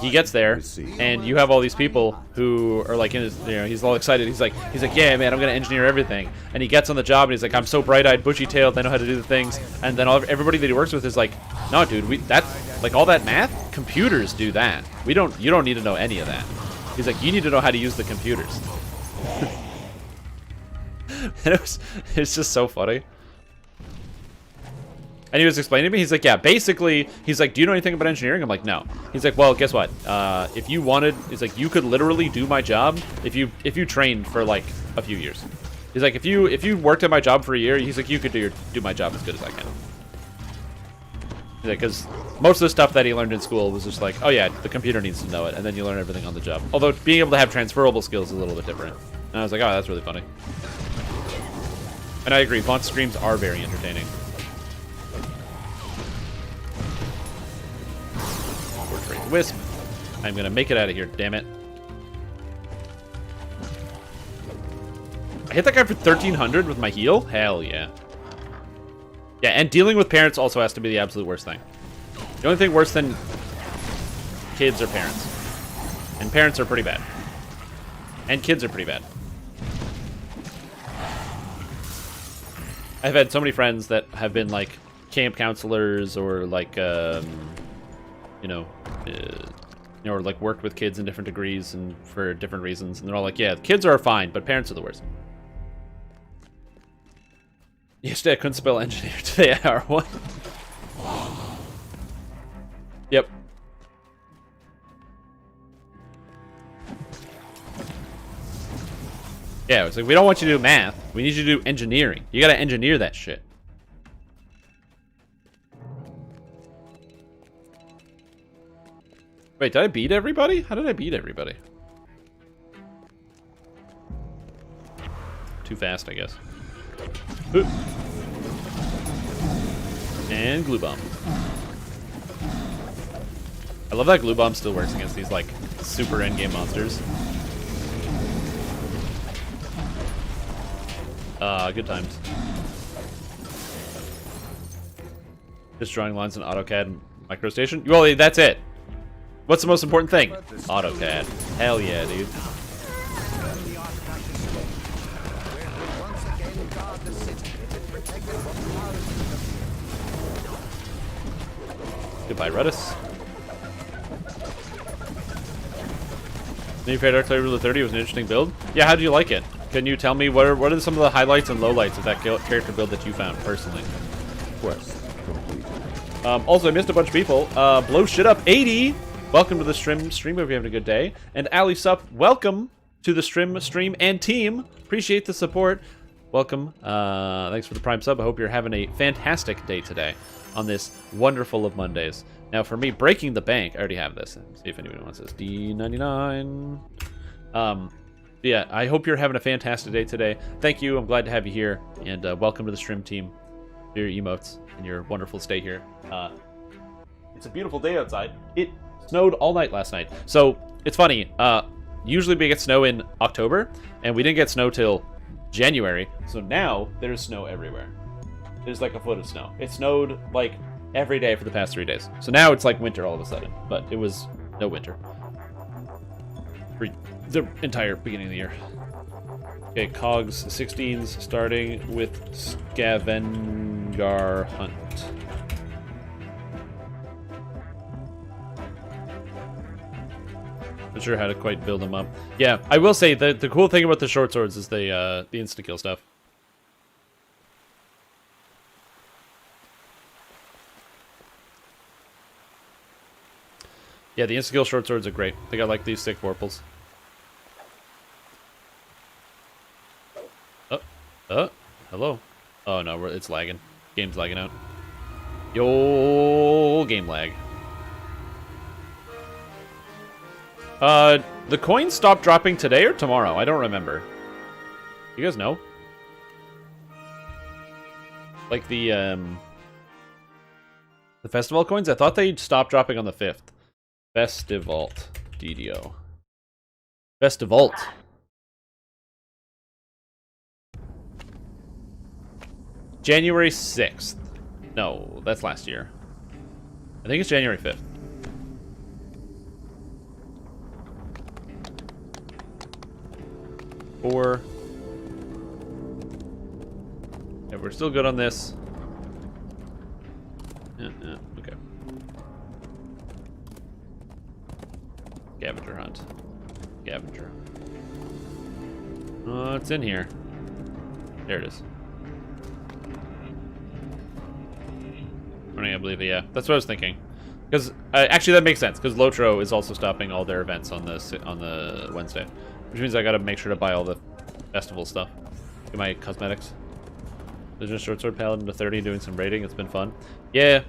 he gets there, and you have all these people who are, like, in his, you know, he's all excited. He's like, yeah, man, I'm gonna engineer everything. And he gets on the job, and he's like, I'm so bright-eyed, bushy-tailed, I know how to do the things. And then everybody that he works with is like, no, dude, that's like all that math. Computers do that. You don't need to know any of that. He's like, you need to know how to use the computers. And it's just so funny. And he was explaining to me, he's like, yeah, basically, he's like, do you know anything about engineering? I'm like, no. He's like, well, guess what? If you wanted, he's like, you could literally do my job if you trained for, like, a few years. He's like, if you worked at my job for a year, he's like, you could do my job as good as I can. He's like, because most of the stuff that he learned in school was just like, oh yeah, the computer needs to know it, and then you learn everything on the job. Although being able to have transferable skills is a little bit different. And I was like, oh, that's really funny. And I agree, Vaunt's streams are very entertaining. Wisp. I'm gonna make it out of here, damn it. I hit that guy for 1,300 with my heal? Hell yeah. Yeah, and dealing with parents also has to be the absolute worst thing. The only thing worse than kids are parents. And parents are pretty bad. And kids are pretty bad. I've had so many friends that have been like camp counselors or like, you know, or like worked with kids in different degrees and for different reasons. And they're all like, yeah, kids are fine, but parents are the worst. Yesterday I couldn't spell engineer. Today I are one. Yep. Yeah, it's like, we don't want you to do math. We need you to do engineering. You gotta engineer that shit. Wait, did I beat everybody? How did I beat everybody? Too fast, I guess. Ooh. And glue bomb. I love that glue bomb still works against these, like, super endgame monsters. Good times. Just drawing lines in AutoCAD and MicroStation? Well, that's it. What's the most important thing? AutoCAD. Hell yeah, dude. Goodbye, Ruddus. New Dark Flavor Rule 30 was an interesting build. Yeah, how did you like it? Can you tell me what are some of the highlights and lowlights of that character build that you found personally? Quest complete. Also, I missed a bunch of people. Blow Shit Up 80. Welcome to the stream. Hope you're having a good day. And Ali Sup, welcome to the stream and team. Appreciate the support. Welcome. Thanks for the Prime sub. I hope you're having a fantastic day today on this wonderful of Mondays. Now, for me, breaking the bank, I already have this. Let's see if anyone wants this. D99. Yeah, I hope you're having a fantastic day today. Thank you. I'm glad to have you here. And welcome to the stream team. Your emotes and your wonderful stay here. It's a beautiful day outside. It snowed all night last night. So, it's funny. Usually we get snow in October, and we didn't get snow till January. So now, there's snow everywhere. There's like a foot of snow. It snowed like every day for the past 3 days. So now it's like winter all of a sudden. But it was no winter for the entire beginning of the year. Okay, Cogs 16s starting with Scavenger Hunt. Not sure how to quite build them up. Yeah, I will say that the cool thing about the short swords is the insta-kill stuff. Yeah, the insta-kill short swords are great. They got like these sick vorpals. Hello. Oh no, it's lagging. Game's lagging out. Yo, game lag. The coins stopped dropping today or tomorrow? I don't remember. You guys know? Like the festival coins? I thought they stopped dropping on the 5th. Festivalt. DDO. Festivalt. January 6th. No, that's last year. I think it's January 5th. Four. Yeah, we're still good on this. Okay. Scavenger hunt. Scavenger. Oh, it's in here. There it is. I believe it, yeah. That's what I was thinking. Because actually, that makes sense. Because Lotro is also stopping all their events on the Wednesday, which means I gotta make sure to buy all the festival stuff. Get my cosmetics. There's a short sword paladin to 30 doing some raiding. It's been fun. Yeah,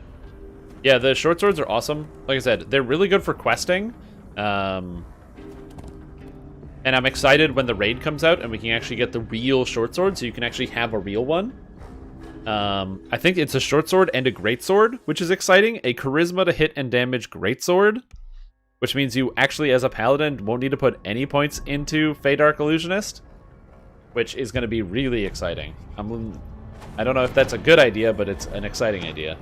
yeah. The short swords are awesome. Like I said, they're really good for questing. And I'm excited when the raid comes out and we can actually get the real short sword, so you can actually have a real one. I think it's a short sword and a great sword, which is exciting. A charisma to hit and damage great sword, which means you actually, as a paladin, won't need to put any points into Feydark Illusionist, which is going to be really exciting. I don't know if that's a good idea, but it's an exciting idea.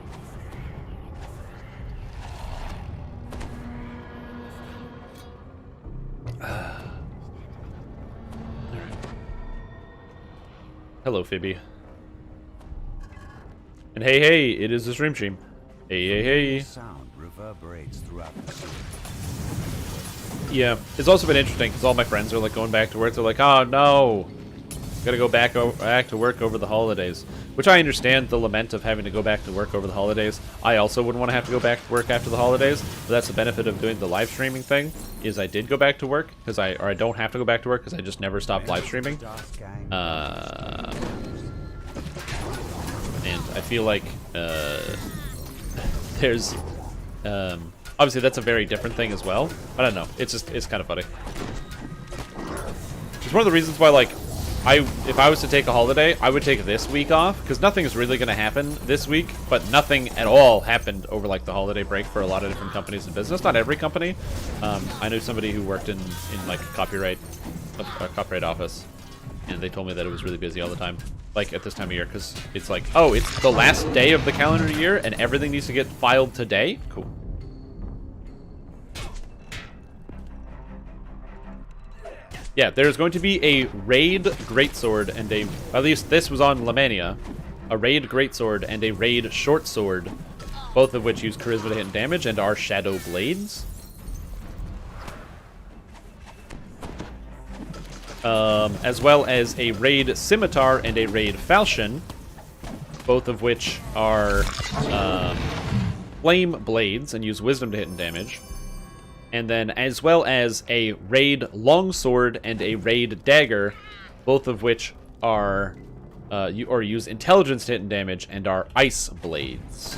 Hello, Phoebe. And hey, it is the stream. Hey. Sound reverberates throughout the city. Yeah, it's also been interesting because all my friends are like going back to work. They're like, oh no, gotta go back to work over the holidays. Which I understand the lament of having to go back to work over the holidays. I also wouldn't want to have to go back to work after the holidays. But that's the benefit of doing the live streaming thing. Is I did go back to work because I don't have to go back to work because I just never stopped live streaming. And I feel like there's obviously that's a very different thing as well. I don't know. It's kind of funny. It's one of the reasons why like if I was to take a holiday, I would take this week off because nothing is really going to happen this week, but nothing at all happened over like the holiday break for a lot of different companies and business. Not every company. I knew somebody who worked in like a copyright office, and they told me that it was really busy all the time, like at this time of year, because it's like, oh, it's the last day of the calendar year and everything needs to get filed today. Cool. Yeah, there's going to be a raid greatsword and at least this was on Lamania, a raid greatsword and a raid short sword, both of which use charisma to hit and damage and are shadow blades. As well as a raid scimitar and a raid falchion, both of which are flame blades and use wisdom to hit and damage. And then as well as a raid longsword and a raid dagger, both of which are use intelligence to hit and damage and are ice blades.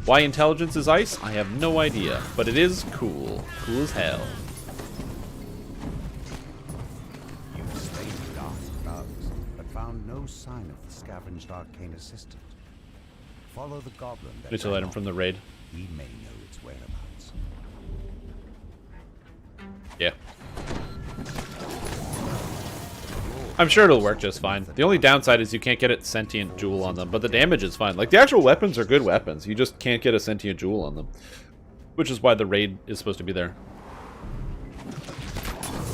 Why intelligence is ice? I have no idea, but it is cool. Cool as hell. You slayed dark bugs, but found no sign of the scavenged arcane assistant. Follow the goblin. Neutral item from the raid. He may know its whereabouts. Yeah. I'm sure it'll work just fine. The only downside is you can't get a sentient jewel on them, but the damage is fine. Like, the actual weapons are good weapons. You just can't get a sentient jewel on them. Which is why the raid is supposed to be there.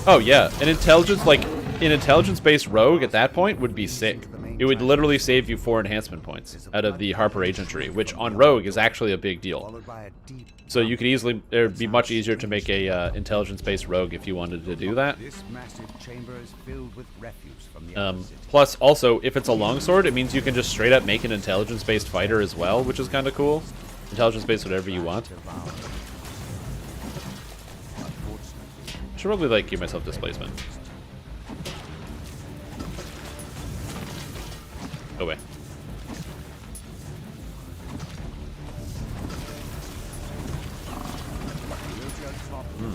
Oh, yeah. An intelligence-based rogue at that point would be sick. It would literally save you 4 enhancement points out of the Harper Agentry, which on rogue is actually a big deal. So you could easily, it would be much easier to make a intelligence-based rogue if you wanted to do that. This massive chamber is filled with refuse from the Plus, also, if it's a longsword, it means you can just straight up make an intelligence-based fighter as well, which is kind of cool. Intelligence-based whatever you want. I should probably, like, give myself displacement. Away.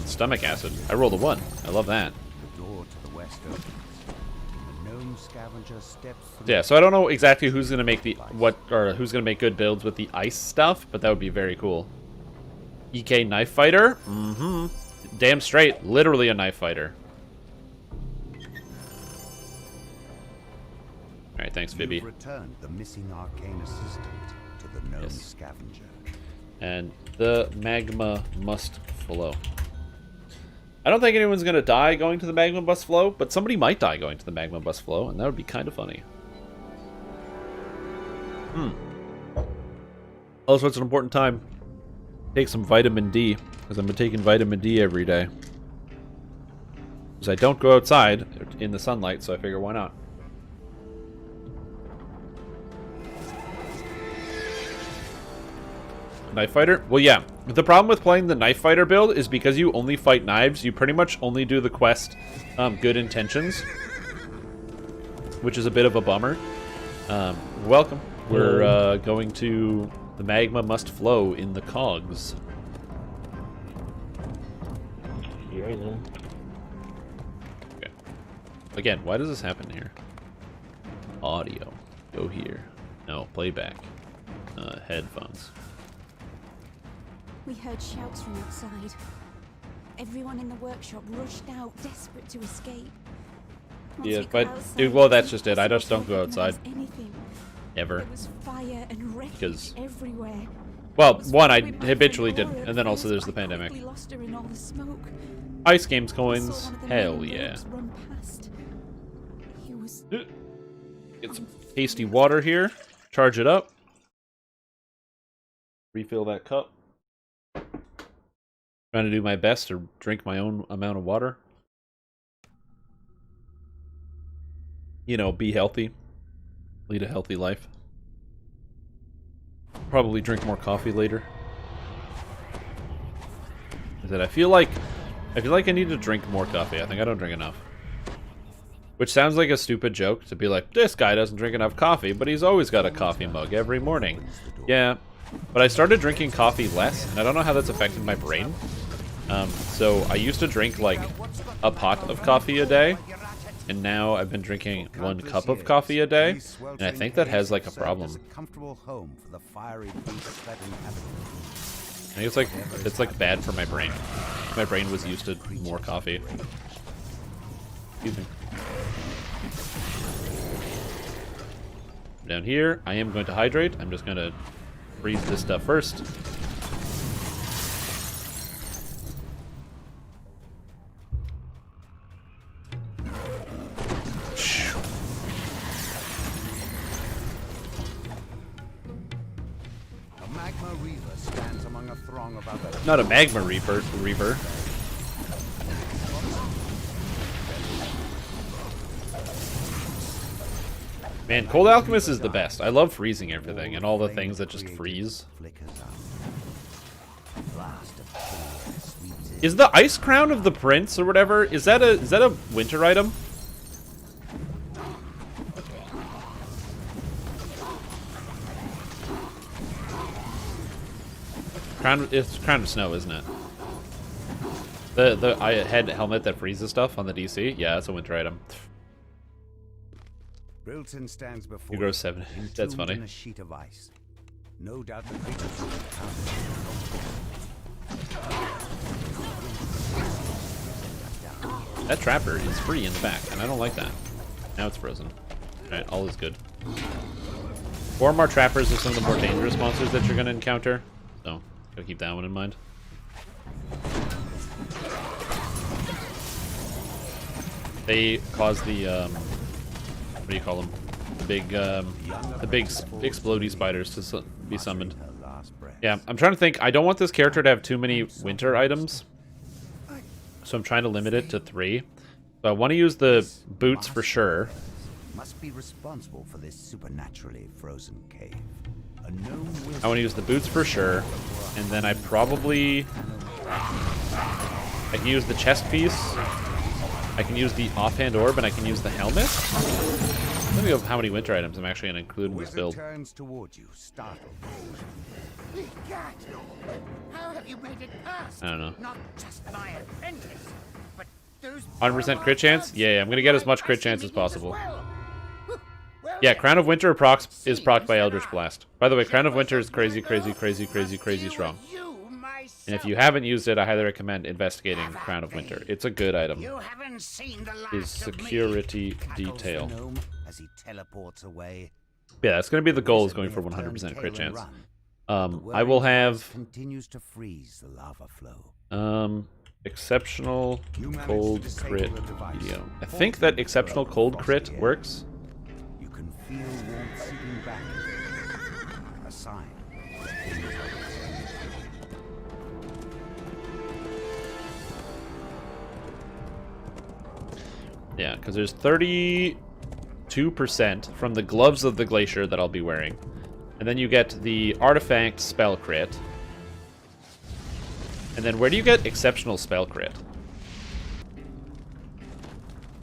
Stomach acid. I rolled a 1. I love that. The door to the west opens. The gnome scavenger steps through. Yeah, so I don't know exactly who's gonna make who's gonna make good builds with the ice stuff, but that would be very cool. EK knife fighter? Mm-hmm. Damn straight. Literally a knife fighter. Alright, thanks, Phoebe. You've returned the missing arcane assistant to the gnome scavenger. And the magma must flow. I don't think anyone's gonna die going to the magma must flow, but somebody might die going to the magma must flow, and that would be kind of funny. Also, it's an important time. Take some vitamin D, because I've been taking vitamin D every day. Because I don't go outside in the sunlight, so I figure why not. Knife fighter? Well, yeah. The problem with playing the knife fighter build is because you only fight knives, you pretty much only do the quest Good Intentions, which is a bit of a bummer. Welcome. We're going to the magma must flow in the cogs. Okay. Again, why does this happen here? Audio. Go here. No, playback. Headphones. We heard shouts from outside. Everyone in the workshop rushed out, desperate to escape. Once Yeah, we got but outside, well, that's it just was it. I just don't impossible go to outside recognize anything. ever. There was fire and wreckage Because- everywhere. Well, It was one, I probably my habitually friend didn't, Laura and then at also there's first, the but I pandemic. quickly lost her in all the smoke. Ice Games I saw coins, one of the hell main yeah. rogues run past. He was Get some tasty water here. Charge it up. Refill that cup. Trying to do my best to drink my own amount of water. You know, be healthy. Lead a healthy life. Probably drink more coffee later. I feel like I need to drink more coffee. I think I don't drink enough. Which sounds like a stupid joke to be like, this guy doesn't drink enough coffee, but he's always got a coffee mug every morning. Yeah, but I started drinking coffee less, and I don't know how that's affected my brain. So I used to drink like a pot of coffee a day, and now I've been drinking 1 cup of coffee a day, and I think that has like a problem. I think it's like bad for my brain. My brain was used to more coffee. Excuse me. Down here, I am going to hydrate. I'm just going to freeze this stuff first. Not a magma reaper. Man, Cold Alchemist is the best. I love freezing everything and all the things that just freeze. Is the Ice Crown of the Prince or whatever? Is that a winter item? It's Crown of Snow, isn't it? The head helmet that freezes stuff on the DC? Yeah, it's a winter item. Brilton stands before You grow 7. That's funny. in a sheet of ice. No doubt the creatures will come. That trapper is free in the back, and I don't like that. Now it's frozen. Alright, all is good. 4 more trappers are some of the more dangerous monsters that you're going to encounter. So, gotta keep that one in mind. They cause the, what do you call them? The big explodey spiders to be summoned. Yeah, I'm trying to think. I don't want this character to have too many winter items, so I'm trying to limit it to 3. So I want to use the boots for sure. Must be responsible for this supernaturally frozen cave. I want to use the boots for sure, and then I can use the chest piece. I can use the offhand orb, and I can use the helmet. Let me go how many winter items I'm actually going to include in this build. Turns toward you, startled. How have you made it past? I don't know. Not just my apprentice, but those 100% crit chance? Yeah, I'm going to get as much crit chance as possible. Well, Yeah, Crown of Winter is procced by Eldritch Blast. By the way, Crown of Winter is crazy strong. And if you haven't used it, I highly recommend investigating Crown of Winter. It's a good item. you haven't seen the last His of me. security detail. Gnome as he teleports away. Yeah, that's going to be the goal, is going for 100% crit chance. I will have continues to freeze the lava flow. exceptional cold crit video. I think that exceptional cold crit works. You can feel warmth seeping back. A sign. Yeah, because there's 32% from the gloves of the glacier that I'll be wearing. And then you get the artifact spell crit. And then where do you get exceptional spell crit?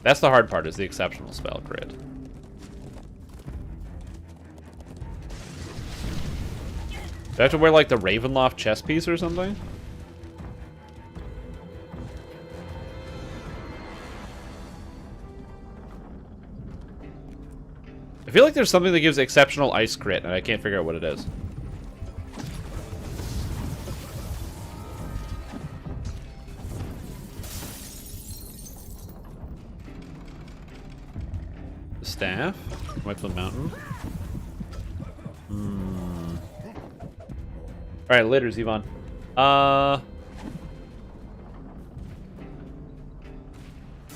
That's the hard part, is the exceptional spell crit. Do I have to wear like the Ravenloft chest piece or something? I feel like there's something that gives exceptional ice crit, and I can't figure out what it is. The staff? Whitefield Mountain? Alright, later, Zevon.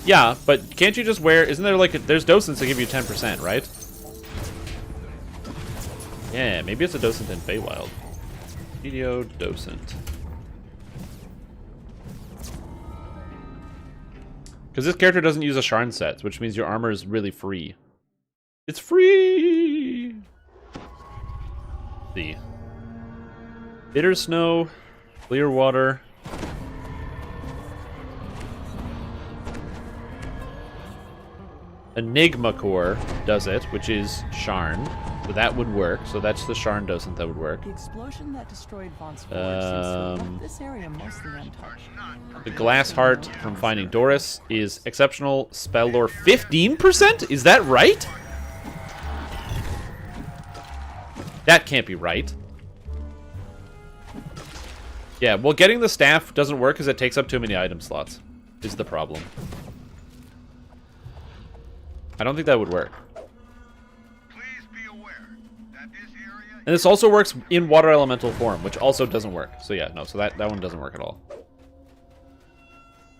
Yeah, but can't you just wear... Isn't there like... there's docents that give you 10%, right? Yeah, maybe it's a docent in Feywild. Video docent. Because this character doesn't use a Sharn set, which means your armor is really free. It's free! Let's see. Bitter snow, clear water. Enigma Core does it, which is Sharn. So that would work. So that's the Sharn docent that would work. The explosion that destroyed Vaughn's forge seems to have left this area mostly untouched. The Glass Heart from Finding Doris is exceptional spell lore 15%? Is that right? That can't be right. Yeah, well, getting the staff doesn't work because it takes up too many item slots, is the problem. I don't think that would work. Please be aware that this area And this also works in water elemental form, which also doesn't work. So yeah, no, so that one doesn't work at all.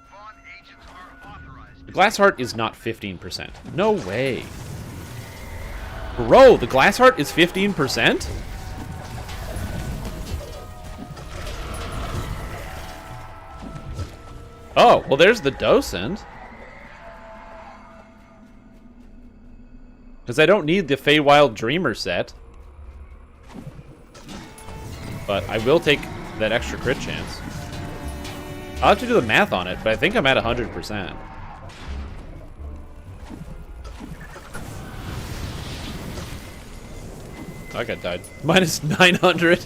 Vaughn agents are authorized. The Glass Heart is not 15%. No way. Bro, the Glass Heart is 15%? Oh, well there's the docent. Because I don't need the Feywild Dreamer set. But I will take that extra crit chance. I'll have to do the math on it, but I think I'm at 100%. I got died. Minus 900.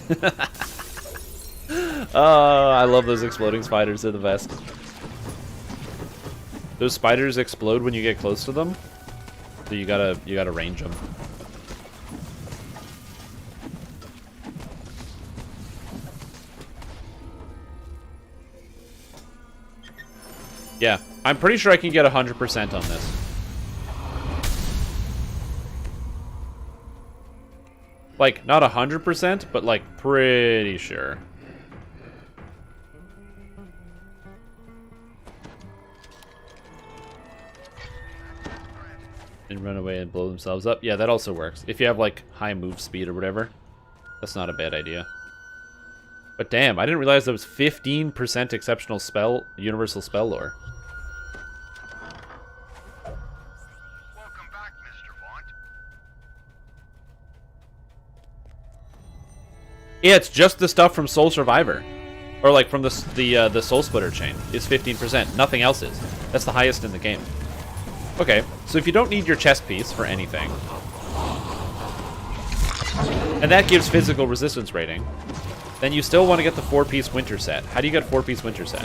Oh, I love those exploding spiders. They're the best. Those spiders explode when you get close to them. So you gotta range them. Yeah, I'm pretty sure I can get 100% on this. Like, not 100%, but like pretty sure. And run away and blow themselves up. Yeah, that also works. If you have, like, high move speed or whatever. That's not a bad idea. But damn, I didn't realize there was 15% exceptional spell, universal spell lore. Welcome back, Mr. Vaughn. Yeah, it's just the stuff from Soul Survivor. Or, like, from the Soul Splitter chain. Is 15%. Nothing else is. That's the highest in the game. Okay, so if you don't need your chest piece for anything, and that gives physical resistance rating, then you still want to get the 4-piece winter set. How do you get 4-piece winter set?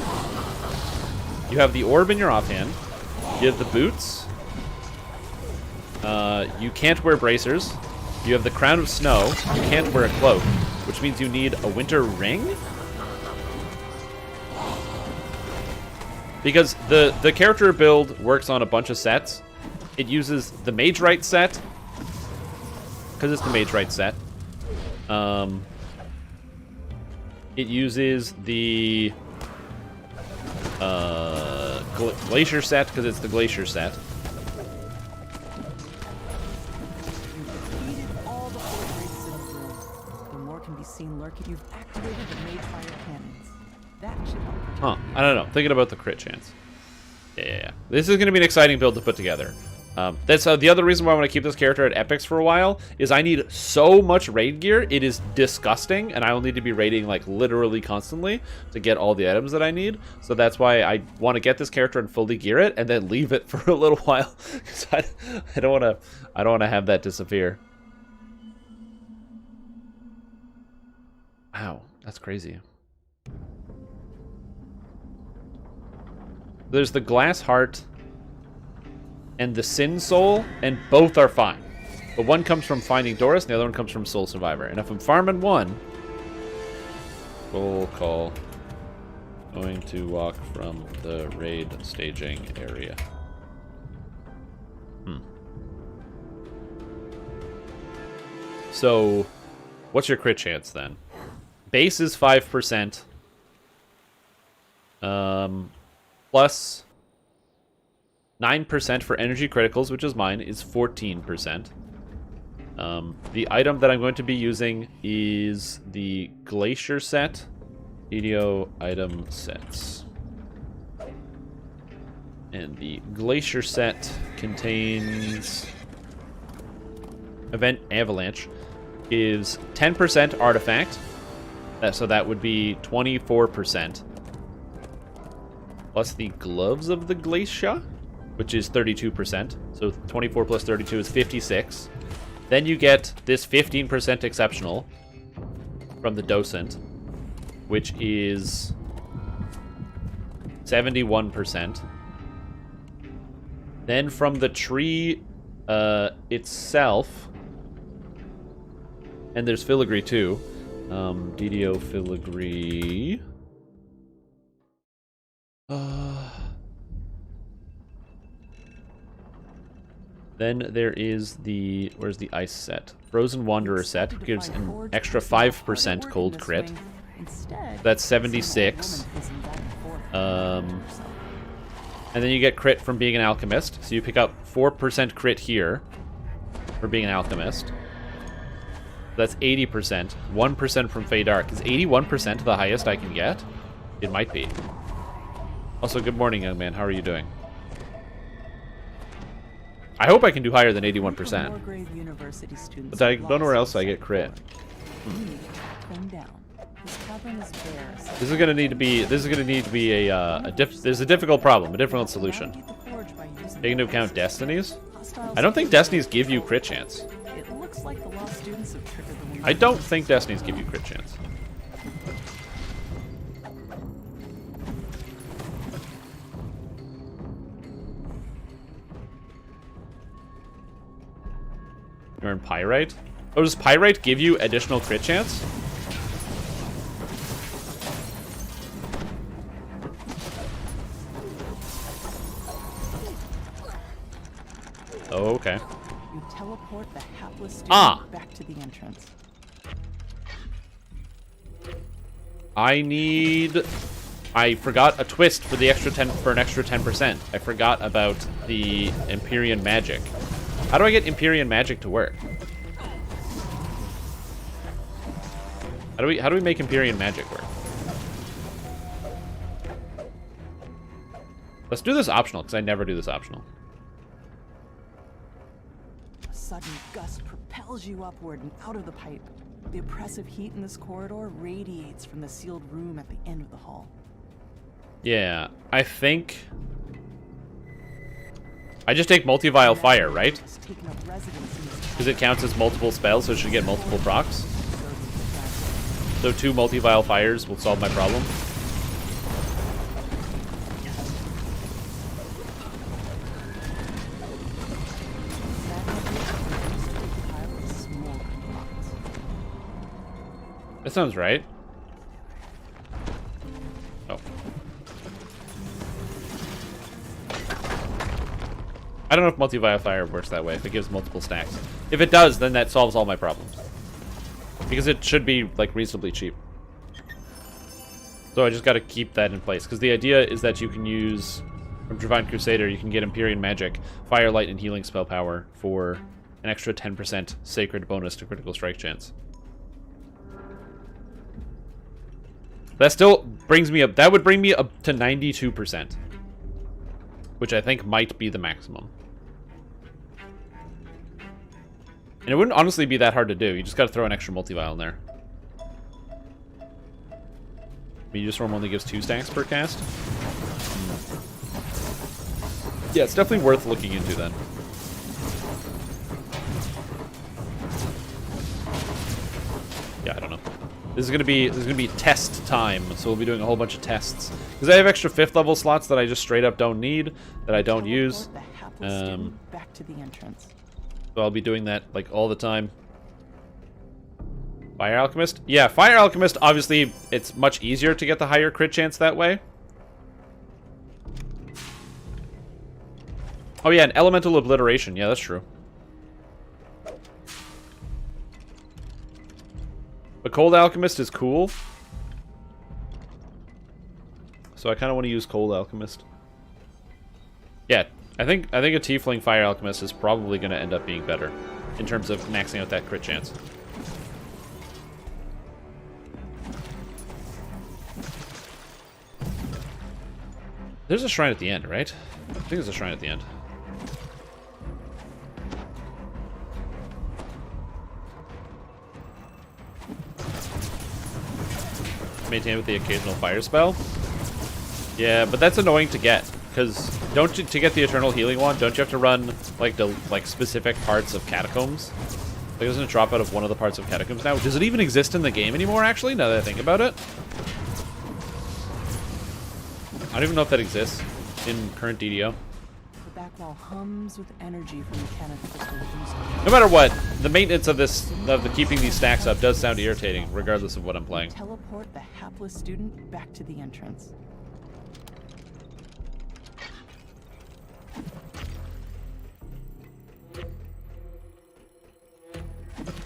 You have the orb in your offhand, you have the boots, you can't wear bracers, you have the crown of snow, you can't wear a cloak, which means you need a winter ring? Because the character build works on a bunch of sets. It uses the Mage Rite set, because it's the Mage Rite set. It uses the Glacier set, because it's the Glacier set. You've defeated all the forge races in the world. The more can be seen lurking. You've activated the Mage Fire cannons. That should help. Huh. I don't know. Thinking about the crit chance. Yeah. This is going to be an exciting build to put together. That's the other reason why I want to keep this character at epics for a while, is I need so much raid gear. It is disgusting, and I will need to be raiding, like, literally constantly to get all the items that I need. So that's why I want to get this character and fully gear it, and then leave it for a little while, because I don't want to have that disappear. Wow, that's crazy. There's the Glass Heart and the Sin Soul, and both are fine. But one comes from Finding Doris, and the other one comes from Soul Survivor. And if I'm farming one, full call. Going to walk from the raid staging area. So, what's your crit chance then? Base is 5%. Plus 9% for energy criticals, which is mine, is 14%. The item that I'm going to be using is the Glacier set. Video item sets. And the Glacier set contains Event Avalanche. Gives 10% artifact. So that would be 24%. Plus the Gloves of the Glacier, which is 32%. So 24 plus 32 is 56. Then you get this 15% exceptional from the Docent, which is 71%. Then from the tree itself, and there's filigree too. DDO filigree. Then there is the, where's the ice set? Frozen Wanderer set gives an extra 5% cold crit. That's 76. And then you get crit from being an alchemist. So you pick up 4% crit here for being an alchemist. That's 80%. 1% from Fey Dark. Is 81% the highest I can get? It might be. Also, good morning, young man. How are you doing? I hope I can do higher than 81%. But I don't know where else I get crit. This is gonna need to be. This is gonna need to be there's a difficult problem, a difficult solution. Taking into account destinies. I don't think destinies give you crit chance. I don't think destinies give you crit chance. You're in Pyrite? Oh, does Pyrite give you additional crit chance? Oh, okay. You teleport the hapless student back to the entrance. I forgot a twist for the extra 10 for an extra 10%. I forgot about the Empyrean magic. How do I get Empyrean magic to work? How do we make Empyrean magic work? Let's do this optional, because I never do this optional. A sudden gust propels you upward and out of the pipe. The oppressive heat in this corridor radiates from the sealed room at the end of the hall. Yeah, I think I just take multi-vial fire, right? Because it counts as multiple spells, so it should get multiple procs. So 2 multi-vial fires will solve my problem. That sounds right. Oh. I don't know if multi-vial fire works that way, if it gives multiple stacks. If it does, then that solves all my problems. Because it should be, like, reasonably cheap. So I just gotta keep that in place. Because the idea is that you can use, from Divine Crusader, you can get Empyrean Magic, Fire, Light, and Healing spell power for an extra 10% Sacred bonus to critical strike chance. That still brings me up, that would bring me up to 92%. Which I think might be the maximum. And it wouldn't honestly be that hard to do. You just gotta throw an extra multi-vial in there. Meteor Storm only gives 2 stacks per cast. Yeah, it's definitely worth looking into then. Yeah, I don't know. This is gonna be test time, so we'll be doing a whole bunch of tests. Because I have extra 5th level slots that I just straight up don't need, that I don't use. Back to the entrance. So I'll be doing that like all the time. Fire Alchemist? Yeah, Fire Alchemist, obviously, it's much easier to get the higher crit chance that way. Oh yeah, an Elemental Obliteration. Yeah, that's true. But Cold Alchemist is cool. So I kind of want to use Cold Alchemist. Yeah, I think a Tiefling Fire Alchemist is probably going to end up being better. in terms of maxing out that crit chance. There's a shrine at the end, right? I think there's a shrine at the end. Maintain with the occasional fire spell. Yeah, but that's annoying to get, because don't you, to get the eternal healing wand, don't you have to run like the specific parts of catacombs? Like, doesn't it drop out of one of the parts of catacombs now? Does it even exist in the game anymore? Actually, now that I think about it, I don't even know if that exists in current DDO. The back wall hums with energy from mechanical crystal boost. No matter what, the maintenance of this, of the keeping these stacks up, does sound irritating, regardless of what I'm playing. Teleport the hapless student back to the entrance.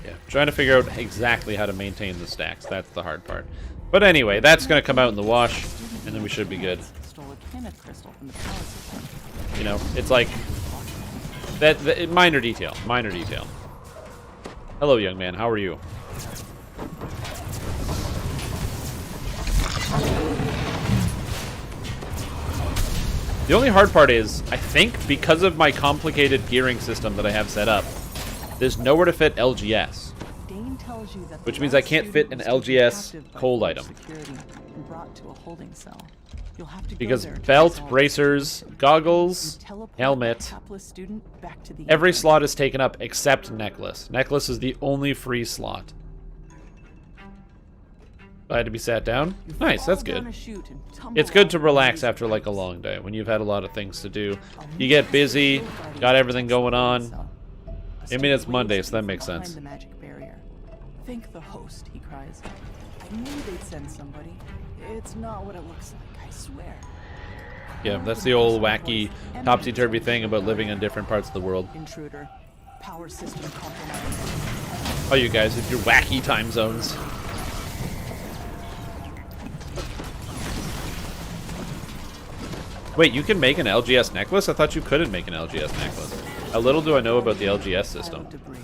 Yeah, trying to figure out exactly how to maintain the stacks. That's the hard part. But anyway, that's going to come out in the wash, and then we should be good. Stole a Kenneth crystal from the power system. You know, it's like that minor detail, minor detail. Hello, young man. How are you? The only hard part is, I think, because of my complicated gearing system that I have set up, there's nowhere to fit LGS. Dane tells you that Which means I can't fit an LGS cold item. And brought to a holding cell. You'll have to Because go there to belt, resolve bracers, goggles, and teleport helmet, the hapless student back to the every entrance. slot is taken up except necklace. Necklace is the only free slot. Glad to be sat down. Nice, that's Fall down good. a chute and tumble It's good out to of relax the after like a maze. long day, when you've had a lot of things to do. You get busy, got everything going on. I mean, it's Monday, so that makes Behind sense. the magic barrier. Thank the host, he cries. I knew they'd send somebody. It's not what it looks like, I swear. Yeah, that's the old wacky topsy-turvy thing about living in different parts of the world. Intruder. Power system compromised. Oh, you guys with your wacky time zones. Wait, you can make an LGS necklace? I thought you couldn't make an LGS necklace. How little do I know about the LGS system? Debris.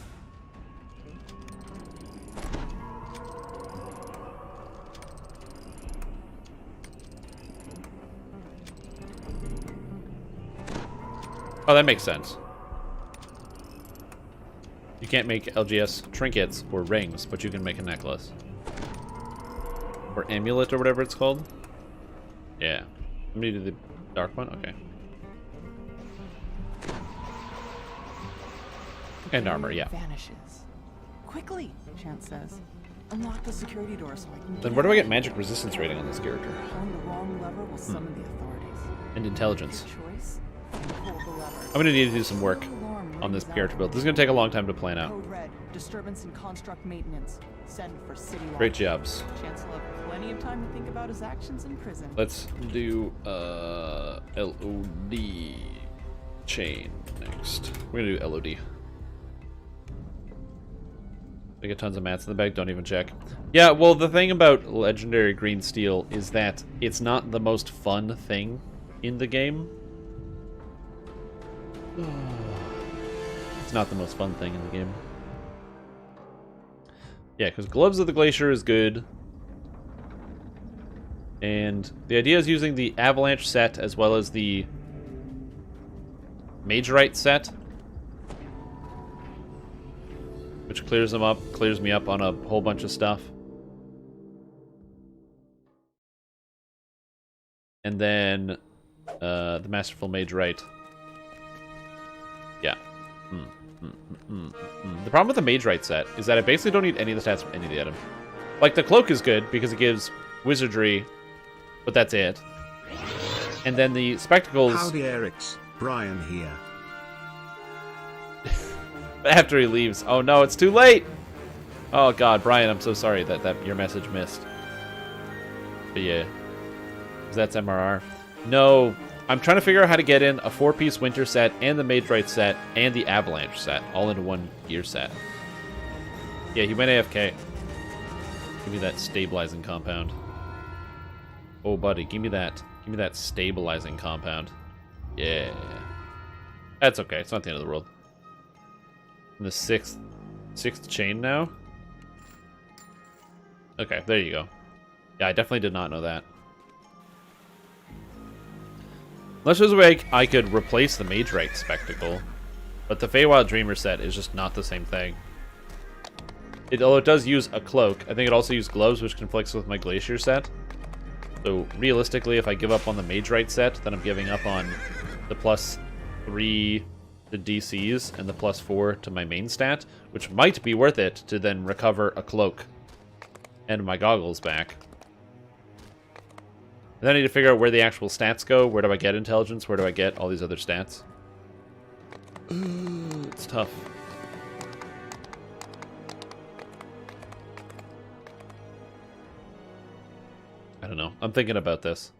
Oh, that makes sense. You can't make LGS trinkets or rings, but you can make a necklace. Or amulet or whatever it's called. Yeah. Let me do the dark one? Okay. And armor, yeah. Vanishes. Quickly, Chance says. Unlock the security door so I can Then where do I get magic resistance rating on this character? Pulling the wrong lever will summon the authorities. And intelligence. Choice? Pull the lever. I'm gonna need to do some work on this character build. This is gonna take a long time to plan out. Code red. Disturbance and construct maintenance. Send for city watch. Great jobs. Chance will have plenty of time to think about his actions in prison. Let's do LOD chain next. We're gonna do LOD. I get tons of mats in the bag, don't even check. Yeah, well, the thing about Legendary Green Steel is that it's not the most fun thing in the game. It's not the most fun thing in the game. Yeah, because Gloves of the Glacier is good. And the idea is using the Avalanche set as well as the Majorite set, which clears me up on a whole bunch of stuff. And then the Masterful Majorite. Yeah. The problem with the Majorite set is that I basically don't need any of the stats from any of the items. Like, the Cloak is good because it gives Wizardry, but that's it. And then the Spectacles... Howdy, Erics. Brian here. After he leaves. Oh no, it's too late! Oh god, Brian, I'm so sorry that your message missed. But yeah. That's MRR. No, I'm trying to figure out how to get in a 4-piece winter set and the Majorite set and the Avalanche set all into one gear set. Yeah, he went AFK. Give me that stabilizing compound. Oh buddy, give me that stabilizing compound. Yeah. That's okay, it's not the end of the world. in the sixth chain now. Okay, there you go. Yeah, I definitely did not know that. Unless there's a way I could replace the Mage Rite Spectacle. But the Feywild Dreamer set is just not the same thing. Although it does use a cloak, I think it also uses gloves, which conflicts with my Glacier set. So realistically, if I give up on the Mage Rite set, then I'm giving up on the +3 to DCs and the +4 to my main stat, which might be worth it to then recover a cloak and my goggles back. And then I need to figure out where the actual stats go. Where do I get intelligence? Where do I get all these other stats? It's tough. I don't know. I'm thinking about this.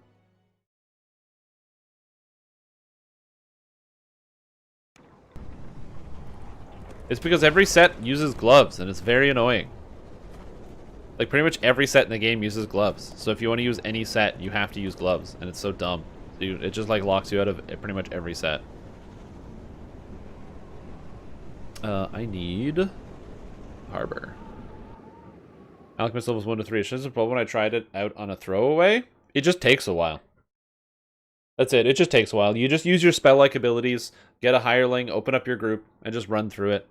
It's because every set uses gloves, and it's very annoying. Like, pretty much every set in the game uses gloves. So if you want to use any set, you have to use gloves, and it's so dumb. It just, like, locks you out of pretty much every set. I need Harbor. Alchemist levels 1 to 3. It's just a problem when I tried it out on a throwaway. It just takes a while. That's it. It just takes a while. You just use your spell-like abilities, get a hireling, open up your group, and just run through it.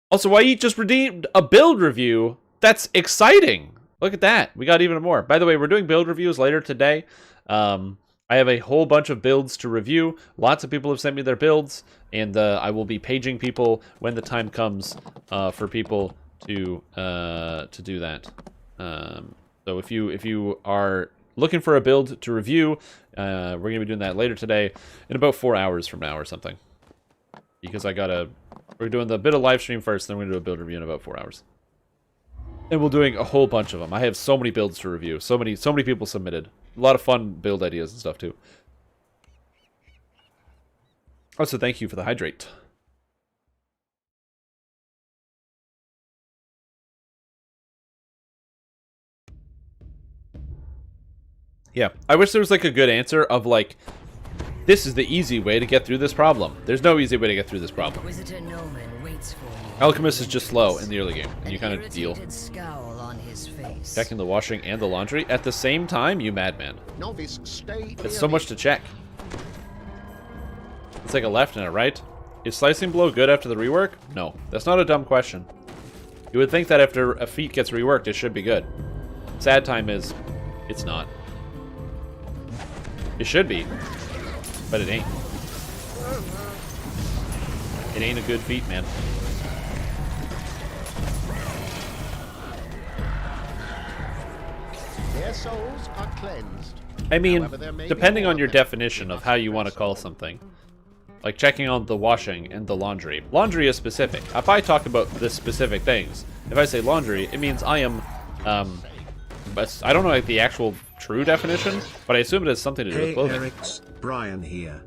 Also, why just redeemed a build review? That's exciting. Look at that. We got even more. By the way, we're doing build reviews later today. I have a whole bunch of builds to review. Lots of people have sent me their builds, and I will be paging people when the time comes for people to do that. So if you are looking for a build to review, we're gonna be doing that later today, in about 4 hours from now or something. Because we're doing the bit of live stream first, then we're gonna do a build review in about 4 hours. And we're doing a whole bunch of them. I have so many builds to review. So many people submitted. A lot of fun build ideas and stuff too. Also, thank you for the hydrate. Yeah, I wish there was like a good answer of like, this is the easy way to get through this problem. There's no easy way to get through this problem. Alchemist is just slow in the early game, and you kind of deal. Checking the washing and the laundry at the same time, you madman. It's so much to check. It's like a left and a right. Is slicing blow good after the rework? No, that's not a dumb question. You would think that after a feat gets reworked, it should be good. Sad time is, it's not. It should be, but it ain't. It ain't a good feat, man. Their souls are cleansed. I mean, depending on your definition of how you want to call something. Like checking on the washing and the laundry. Laundry is specific. If I talk about the specific things, if I say laundry, it means I am, but I don't know like the actual true definition, but I assume it has something to do with clothing. Eric's, Brian here.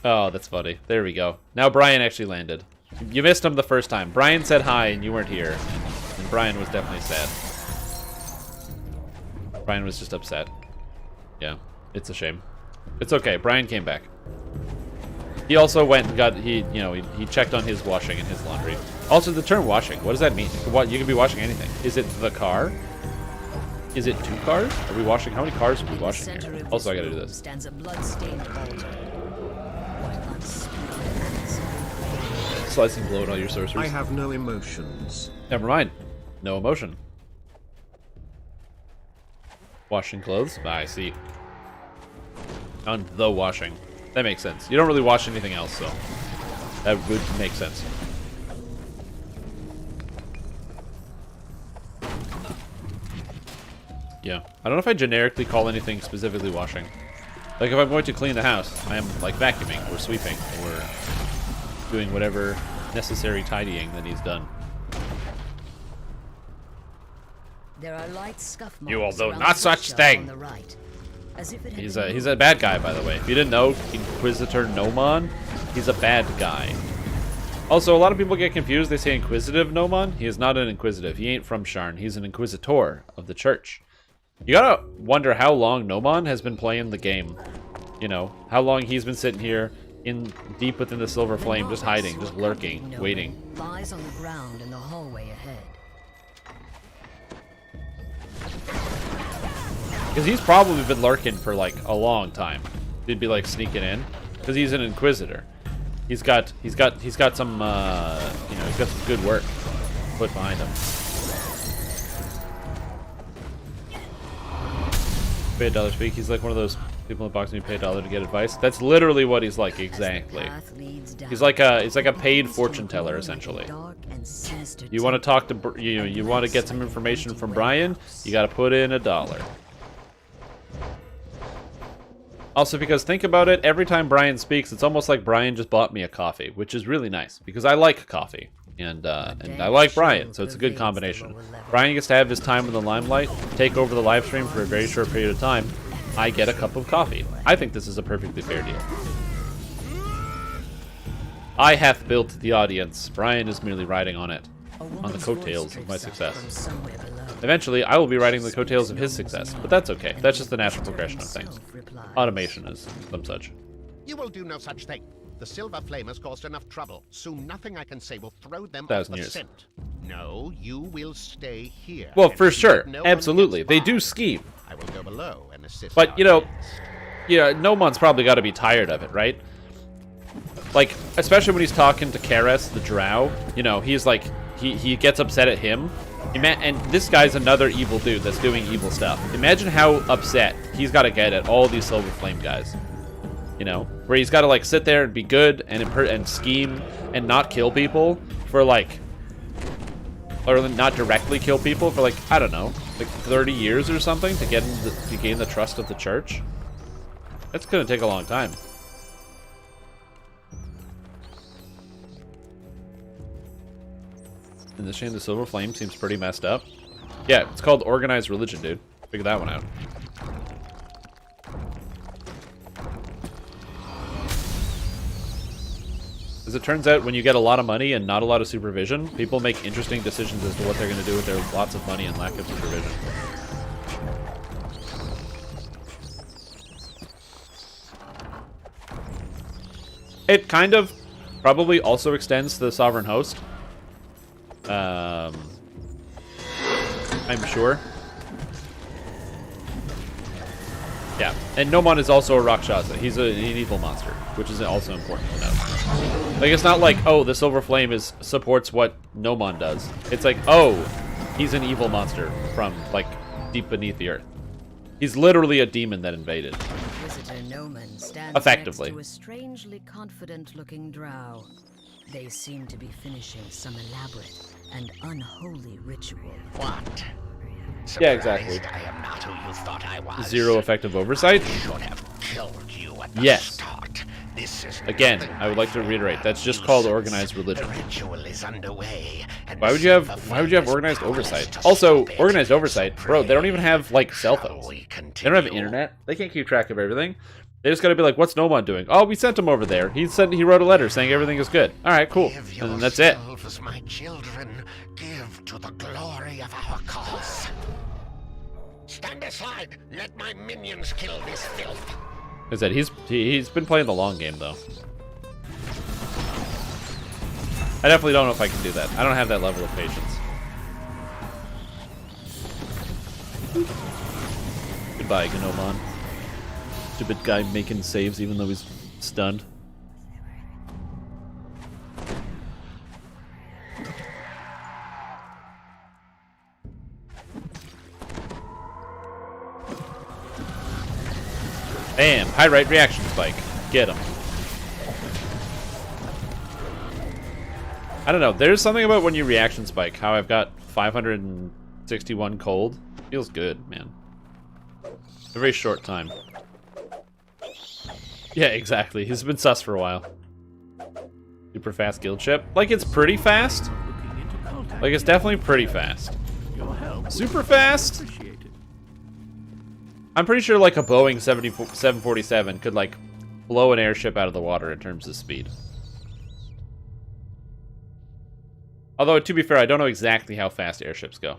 Oh, that's funny. There we go. Now Brian actually landed. You missed him the first time. Brian said hi and you weren't here. And Brian was definitely sad. Brian was just upset. Yeah, it's a shame. It's okay. Brian came back. He also went and got, he checked on his washing and his laundry. Also, the term washing, what does that mean? You can be washing anything. Is it the car? Is it 2 cars? Are we washing? How many cars are we washing here? Also, I gotta do this. Stands a blood-stained altar. Slicing blow at all your sorcerers. I have no emotions. Never mind. No emotion. Washing clothes? Ah, I see. On the washing. That makes sense. You don't really wash anything else, so that would make sense. Yeah. I don't know if I generically call anything specifically washing. Like if I'm going to clean the house, I am like vacuuming or sweeping or doing whatever necessary tidying that needs done. There are light scuff marks You will do around not the such bookshelf thing. on the right, as if it had He's been a bad guy, by the way. If you didn't know, Inquisitor Nomon, he's a bad guy. Also, a lot of people get confused. They say Inquisitive Nomon. He is not an Inquisitive. He ain't from Sharn. He's an Inquisitor of the Church. You gotta wonder how long Nomon has been playing the game. You know, how long he's been sitting here in deep within the Silver Flame, just hiding, just lurking, waiting. Lies on the ground in the hallway ahead. Because he's probably been lurking for like a long time. He'd be like sneaking in, because he's an Inquisitor. He's got some you know, he's got some good work put behind him. Pay $1 speak. He's like one of those people in boxing who pay $1 to get advice. That's literally what he's like, exactly. He's like a paid fortune teller, essentially. You want to talk to you want to get some information from Brian, you got to put in $1. Also, because think about it, every time Brian speaks, it's almost like Brian just bought me a coffee, which is really nice because I like coffee and I like Brian, so it's a good combination. Brian gets to have his time in the limelight, take over the live stream for a very short period of time. I get a cup of coffee. I think this is a perfectly fair deal. I hath built the audience. Brian is merely riding on it, on the coatails of my success. Eventually, I will be riding the coattails of his success, but that's okay. That's just the natural progression of things. Automation is some such. You will do no such thing. The Silver Flame has caused enough trouble. Soon nothing I can say will throw them off the scent. No, you will stay here. Well, for sure. Absolutely. They do scheme. I will go below and assist. But, you know, yeah, Nomon's probably got to be tired of it, right? Like, especially when he's talking to Karis, the drow, you know, he's like, he gets upset at him. And this guy's another evil dude that's doing evil stuff. Imagine how upset he's got to get at all these Silver Flame guys. You know, where he's got to like sit there and be good and scheme and not kill people for like, or not directly kill people for like, I don't know, like 30 years or something to gain the trust of the church. That's gonna take a long time. And the shame the Silver Flame seems pretty messed up. Yeah, it's called organized religion, dude. Figure that one out. As it turns out, when you get a lot of money and not a lot of supervision, people make interesting decisions as to what they're going to do with their lots of money and lack of supervision. It kind of probably also extends to the Sovereign Host. I'm sure. Yeah, and Nomon is also a Rakshasa. He's an evil monster, which is also important to note. Like, it's not like, oh, the Silver Flame supports what Nomon does. It's like, oh, he's an evil monster from, like, deep beneath the earth. He's literally a demon that invaded. Visitor Noman stands effectively. Next to a strangely confident-looking drow. They seem to be finishing some elaborate and unholy ritual. What? Yeah, exactly. I am not who you thought I was. Zero effective oversight? I should have killed you at the yes. start. This is again, I would like to reiterate, that's just called organized religion. The ritual is underway. Why would you have organized oversight? Also, organized oversight, bro, they don't even have like cell phones. They don't have internet. They can't keep track of everything. They just gotta be like, what's Nomon doing? Oh, we sent him over there. He wrote a letter saying everything is good. Alright, cool. And then that's it. My children, give to the glory of our cause. Stand aside. Let my minions kill this filth. I said he's been playing the long game though. I definitely don't know if I can do that. I don't have that level of patience. Goodbye, Gnomon. Stupid guy making saves even though he's stunned. Bam! High right reaction spike. Get him. I don't know. There's something about when you reaction spike, how I've got 561 cold. Feels good, man. A very short time. Yeah, exactly. He's been sus for a while. Super fast guild ship. Like, it's pretty fast. Like, it's definitely pretty fast. Super fast? I'm pretty sure, like, a Boeing 747 could, like, blow an airship out of the water in terms of speed. Although, to be fair, I don't know exactly how fast airships go.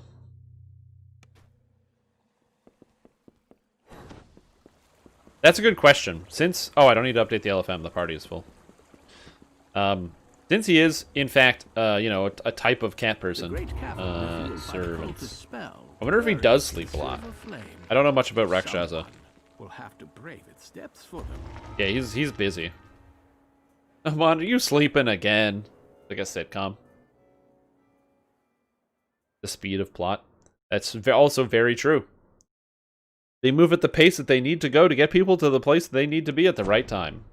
That's a good question. Since... Oh, I don't need to update the LFM. The party is full. Since he is, in fact, you know, a type of cat person. Servants. I wonder if he does sleep a lot. I don't know much about Rakshasa. We'll have to brave its depths for them. Yeah, he's busy. Come on, are you sleeping again? Like a sitcom. The speed of plot. That's also very true. They move at the pace that they need to go to get people to the place they need to be at the right time.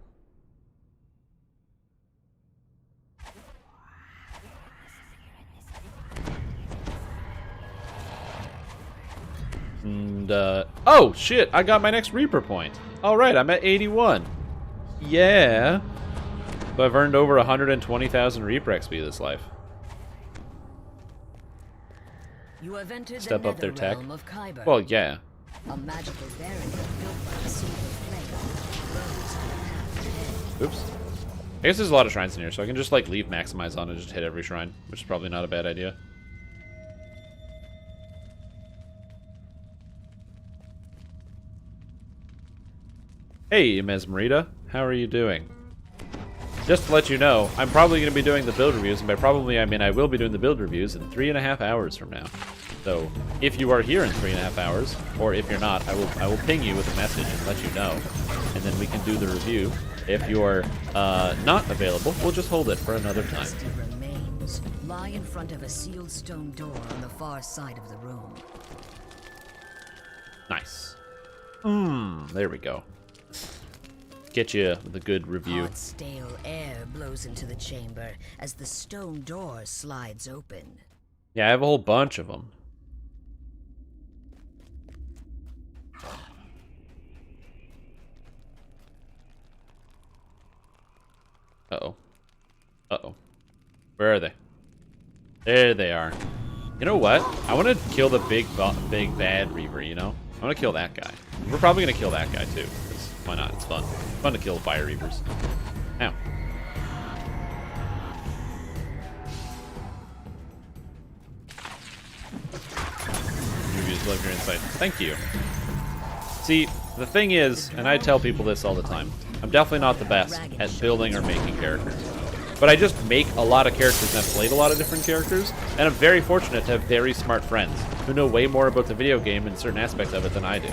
And, oh, shit, I got my next Reaper point. Alright, I'm at 81. Yeah. So I've earned over 120,000 Reaper XP this life. You have entered Step the up their tech. Of Kyber. Well, yeah. A magical barrier built by the silver flame. Oops. I guess there's a lot of shrines in here, so I can just, like, leave Maximize on and just hit every shrine, which is probably not a bad idea. Hey, Mesmerita. How are you doing? Just to let you know, I'm probably going to be doing the build reviews, and by probably I mean I will be doing the build reviews in 3.5 hours from now. So, if you are here in 3.5 hours, or if you're not, I will ping you with a message and let you know, and then we can do the review. If you're not available, we'll just hold it for another time. Remains lie in front of a sealed stone door on the far side of the room. Nice. There we go. Get you the good review. Hot, stale air blows into the chamber as the stone door slides open. Yeah, I have a whole bunch of them. Uh-oh. Uh-oh. Where are they? There they are. You know what? I want to kill the big bad Reaver, you know? I want to kill that guy. We're probably going to kill that guy, too. Why not? It's fun. It's fun to kill fire reavers. Ow. Reviews, love your insight. Thank you. See, the thing is, and I tell people this all the time, I'm definitely not the best at building or making characters. But I just make a lot of characters and I've played a lot of different characters, and I'm very fortunate to have very smart friends who know way more about the video game and certain aspects of it than I do.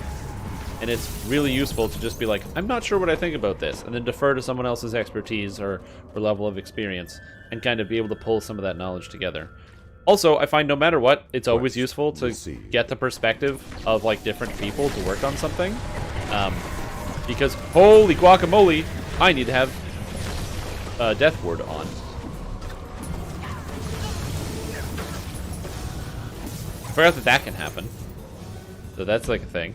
And it's really useful to just be like, I'm not sure what I think about this, and then defer to someone else's expertise or level of experience, and kind of be able to pull some of that knowledge together. Also, I find no matter what, it's always useful to get the perspective of like different people to work on something. Because, holy guacamole, I need to have Death Ward on. I forgot that that can happen. So that's like a thing.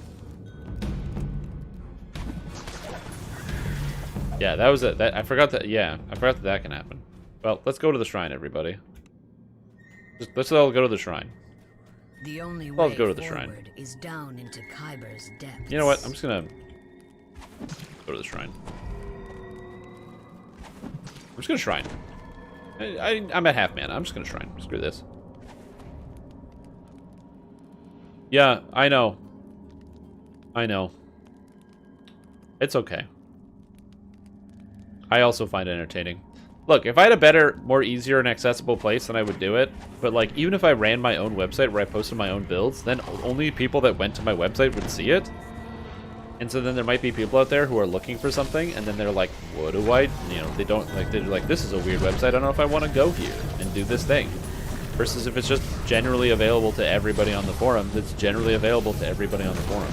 Yeah, that was it. I forgot that. Yeah, I forgot that that can happen. Well, let's go to the shrine, everybody. Let's all go to the shrine. The only Let's way go to the shrine. is down into Kyber's depths. You know what? I'm just gonna go to the shrine. I'm just gonna shrine. I'm at half mana. I'm just gonna shrine. Screw this. Yeah, I know. I know. It's okay. I also find it entertaining. Look, if I had a better, more easier and accessible place, then I would do it. But like, even if I ran my own website where I posted my own builds, then only people that went to my website would see it. And so then there might be people out there who are looking for something, and then they're like, what do I, you know, they don't, like, they're like, this is a weird website, I don't know if I want to go here and do this thing. Versus if it's just generally available to everybody on the forum, that's generally available to everybody on the forum.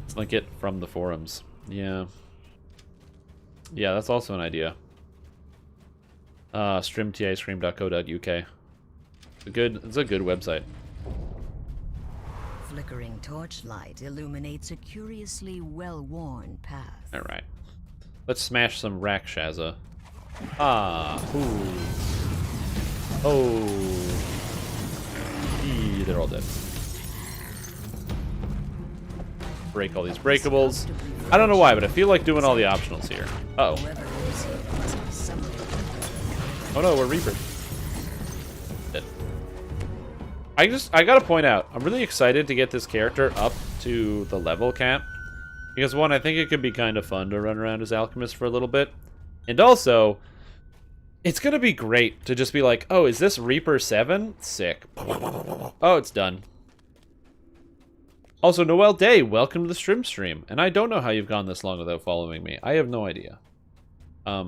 Let's link it from the forums. Yeah. Yeah, that's also an idea. Streamticecream.co.uk. It's a good website. Flickering torchlight illuminates a curiously well-worn path. Alright. Let's smash some Rakshasa. Ah. Ooh. Oh. Eee, they're all dead. Break all these breakables. I don't know why, but I feel like doing all the optionals here. Uh-oh. Oh no, we're Reaper. Dead. I gotta point out, I'm really excited to get this character up to the level cap. Because one, I think it could be kind of fun to run around as Alchemist for a little bit. And also, it's gonna be great to just be like, oh, is this Reaper 7? Sick. Oh, it's done. Also, Noel Day, welcome to the stream. And I don't know how you've gone this long without following me. I have no idea. I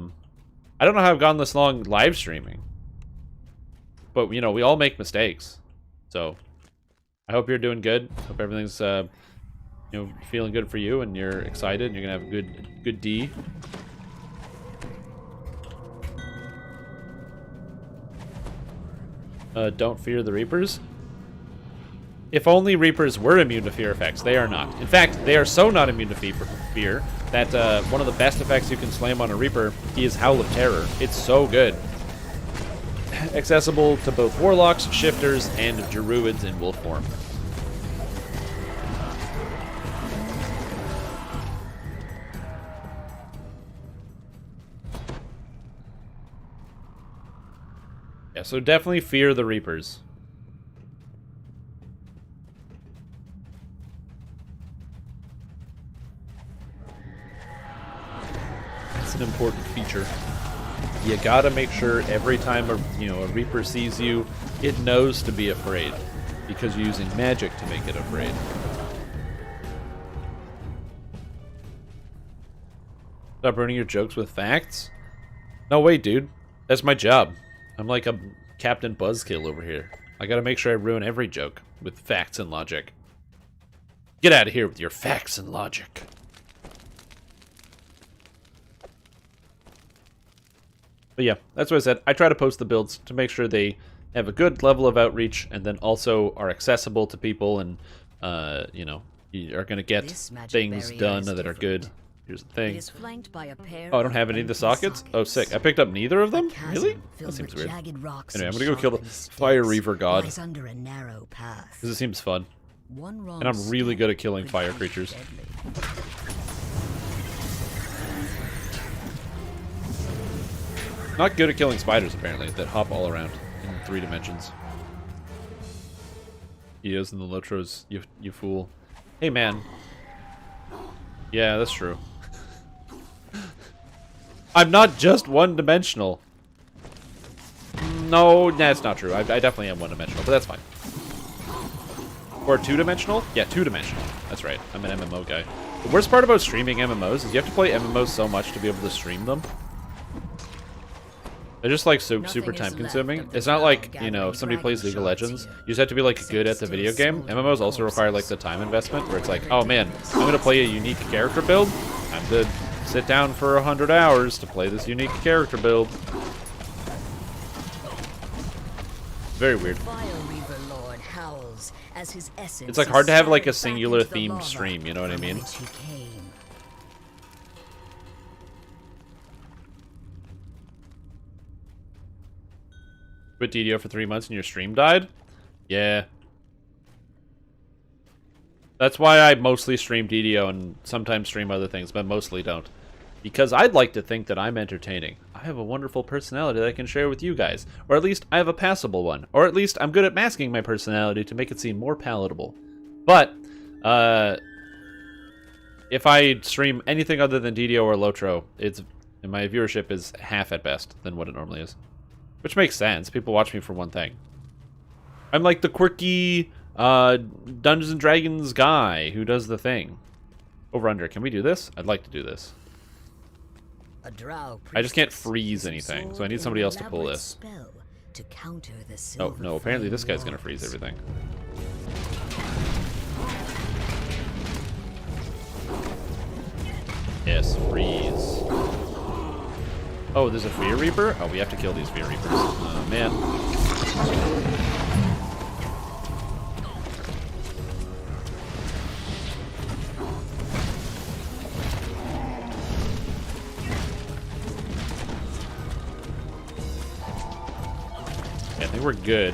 don't know how I've gone this long live streaming. But, you know, we all make mistakes. So, I hope you're doing good. Hope everything's, you know, feeling good for you and you're excited and you're gonna have a good D. Don't fear the Reapers. If only Reapers were immune to fear effects, they are not. In fact, they are so not immune to fear that one of the best effects you can slam on a Reaper is Howl of Terror. It's so good. Accessible to both Warlocks, Shifters, and Druids in wolf form. Yeah, so definitely fear the Reapers. It's an important feature. You gotta make sure every time a Reaper sees you, it knows to be afraid, because you're using magic to make it afraid. Stop ruining your jokes with facts? No, wait, dude. That's my job. I'm like a Captain Buzzkill over here. I gotta make sure I ruin every joke with facts and logic. Get out of here with your facts and logic. But yeah, that's what I said. I try to post the builds to make sure they have a good level of outreach and then also are accessible to people and, you know, you are going to get things done that are good. Here's the thing. Oh, I don't have any of the sockets? Oh, sick. I picked up neither of them? Really? That seems weird. Anyway, I'm going to go kill the Fire Reaver God. Because it seems fun. And I'm really good at killing fire creatures. Not good at killing spiders, apparently, that hop all around in 3 dimensions. He is in the Lotros, you fool. Hey, man. Yeah, that's true. I'm not just one-dimensional. No, that's not true. I definitely am one-dimensional, but that's fine. Or 2-dimensional? Yeah, 2-dimensional. That's right. I'm an MMO guy. The worst part about streaming MMOs is you have to play MMOs so much to be able to stream them. They're just like super time consuming. It's not like, you know, somebody plays League of Legends. You just have to be like good at the video game. MMOs also require like the time investment where it's like, oh man, I'm gonna play a unique character build. I'm to sit down for 100 hours to play this unique character build. Very weird. It's like hard to have like a singular themed stream, you know what I mean? Quit DDO for 3 months and your stream died? Yeah. That's why I mostly stream DDO and sometimes stream other things, but mostly don't. Because I'd like to think that I'm entertaining. I have a wonderful personality that I can share with you guys. Or at least I have a passable one. Or at least I'm good at masking my personality to make it seem more palatable. But, if I stream anything other than DDO or Lotro, my viewership is half at best than what it normally is. Which makes sense. People watch me for one thing. I'm like the quirky Dungeons and Dragons guy who does the thing. Over under. Can we do this? I'd like to do this. I just can't freeze anything, so I need somebody else to pull this. Oh, no. Apparently this guy's going to freeze everything. Yes, freeze. Oh, there's a Fear Reaper? Oh, we have to kill these Fear Reapers. Oh, man. Yeah, I think we're good.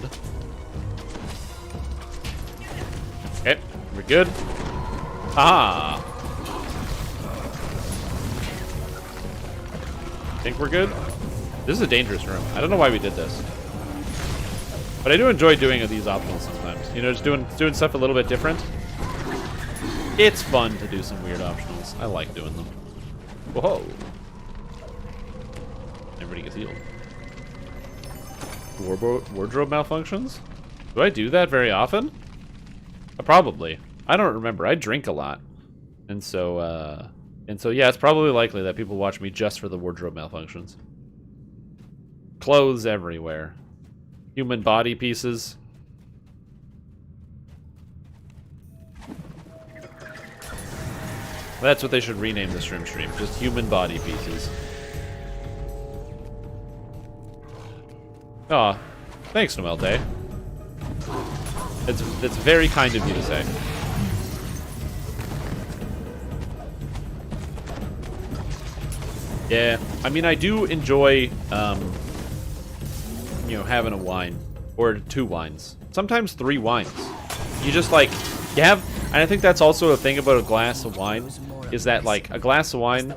Okay, we're good. Ah! Think we're good? This is a dangerous room. I don't know why we did this. But I do enjoy doing these optionals sometimes. You know, just doing stuff a little bit different. It's fun to do some weird optionals. I like doing them. Whoa. Everybody gets healed. Wardrobe malfunctions? Do I do that very often? Probably. I don't remember. I drink a lot. And so yeah, it's probably likely that people watch me just for the wardrobe malfunctions. Clothes everywhere. Human body pieces. That's what they should rename the stream. Just human body pieces. Aw, thanks, Noel Day. It's very kind of you to say. Yeah, I mean, I do enjoy, you know, having a wine. Or 2 wines. Sometimes 3 wines. You just, like, you have... And I think that's also a thing about a glass of wine, is that, like, a glass of wine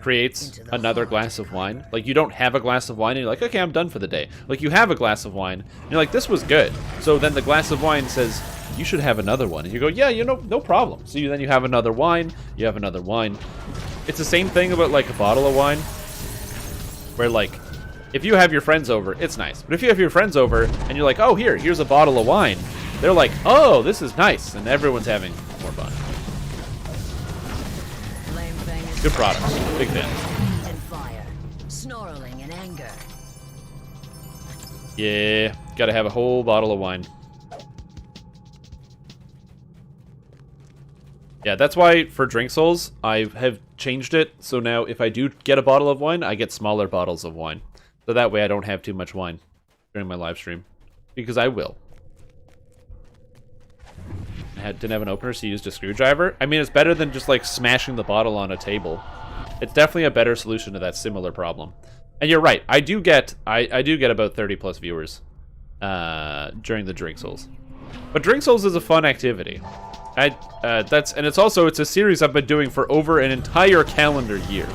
creates another glass of wine. Like, you don't have a glass of wine, and you're like, okay, I'm done for the day. Like, you have a glass of wine, and you're like, this was good. So then the glass of wine says, you should have another one. And you go, yeah, you know, no problem. So then you have another wine, you have another wine. It's the same thing about, like, a bottle of wine, where, like, if you have your friends over, it's nice. But if you have your friends over, and you're like, oh, here's a bottle of wine, they're like, oh, this is nice, and everyone's having more fun. Good product. Big fan. And fire, snarling in anger. Yeah, gotta have a whole bottle of wine. Yeah, that's why for Drink Souls, I have changed it. So now if I do get a bottle of wine, I get smaller bottles of wine. So that way I don't have too much wine during my live stream. Because I will. Didn't have an opener, so used a screwdriver. I mean, it's better than just, like, smashing the bottle on a table. It's definitely a better solution to that similar problem. And you're right, I do get about 30 plus viewers during the Drink Souls. But Drink Souls is a fun activity. And it's a series I've been doing for over an entire calendar year.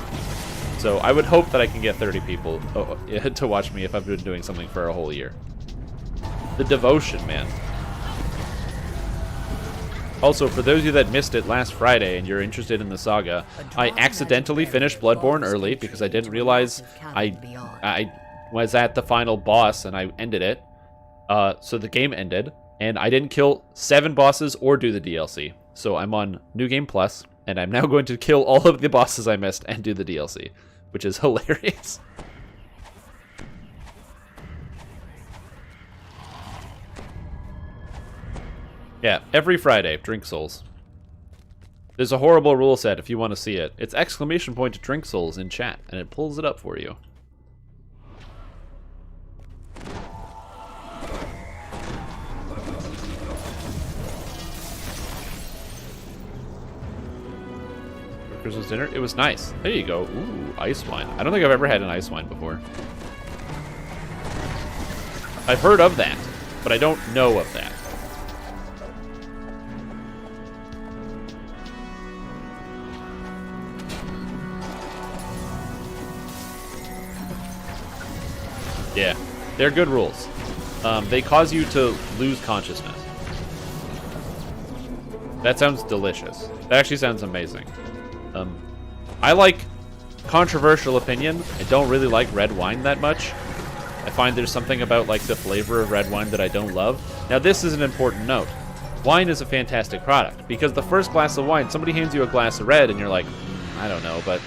So I would hope that I can get 30 people to watch me if I've been doing something for a whole year. The devotion, man. Also, for those of you that missed it last Friday and you're interested in the saga, I accidentally finished Bloodborne early because I didn't realize I was at the final boss and I ended it. So the game ended, and I didn't kill 7 bosses or do the DLC. So I'm on New Game Plus, and I'm now going to kill all of the bosses I missed and do the DLC, which is hilarious. Yeah, every Friday, Drink Souls. There's a horrible rule set if you want to see it. It's !Drink Souls in chat, and it pulls it up for you. For Christmas dinner? It was nice. There you go. Ooh, ice wine. I don't think I've ever had an ice wine before. I've heard of that, but I don't know of that. Yeah, they're good rules. They cause you to lose consciousness. That sounds delicious. That actually sounds amazing. I like controversial opinion. I don't really like red wine that much. I find there's something about like the flavor of red wine that I don't love. Now this is an important note. Wine is a fantastic product because the first glass of wine, somebody hands you a glass of red and you're like, I don't know, but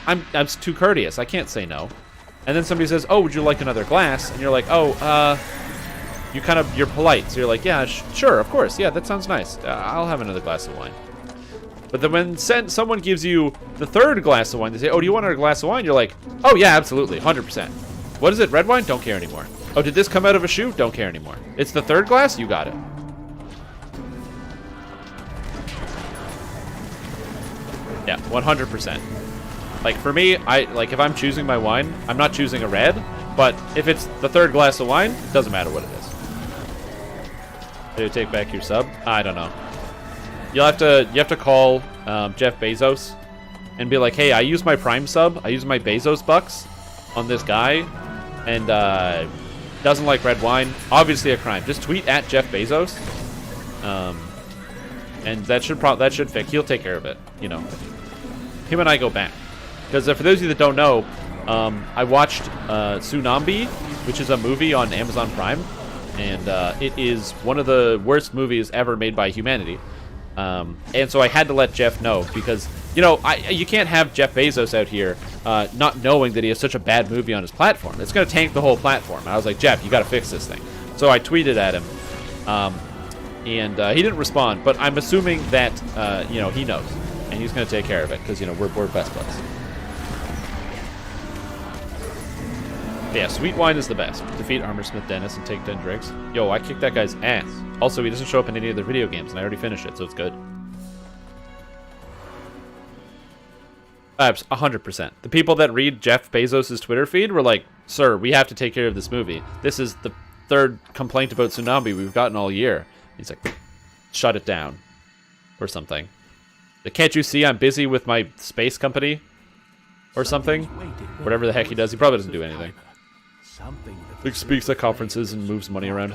I'm too courteous. I can't say no. And then somebody says, oh, would you like another glass? And you're like, oh, you're polite. So you're like, yeah, sure, of course. Yeah, that sounds nice. I'll have another glass of wine. But then when someone gives you the third glass of wine, they say, oh, do you want another glass of wine? You're like, oh, yeah, absolutely, 100%. What is it, red wine? Don't care anymore. Oh, did this come out of a shoe? Don't care anymore. It's the third glass? You got it. Yeah, 100%. Like, for me, if I'm choosing my wine, I'm not choosing a red, but if it's the third glass of wine, it doesn't matter what it is. Do you take back your sub? I don't know. You have to call Jeff Bezos and be like, hey, I use my Prime sub, I use my Bezos bucks on this guy, and doesn't like red wine. Obviously a crime. Just tweet at Jeff Bezos. And that should fix. He'll take care of it. You know, him and I go back. Because for those of you that don't know, I watched Tsunami, which is a movie on Amazon Prime, and it is one of the worst movies ever made by humanity. And so I had to let Jeff know because, you know, you can't have Jeff Bezos out here not knowing that he has such a bad movie on his platform. It's going to tank the whole platform. And I was like, Jeff, you got to fix this thing. So I tweeted at him, and he didn't respond. But I'm assuming that, you know, he knows, and he's going to take care of it because, you know, we're best buds. Yeah, sweet wine is the best. Defeat Armorsmith Dennis and take 10 drinks. Yo, I kicked that guy's ass. Also, he doesn't show up in any of the video games, and I already finished it, so it's good. Vibes, 100%. The people that read Jeff Bezos' Twitter feed were like, sir, we have to take care of this movie. This is the third complaint about Tsunami we've gotten all year. He's like, shut it down. Or something. Can't you see I'm busy with my space company? Or something? Whatever the heck he does, he probably doesn't do anything. He speaks at conferences and moves money around.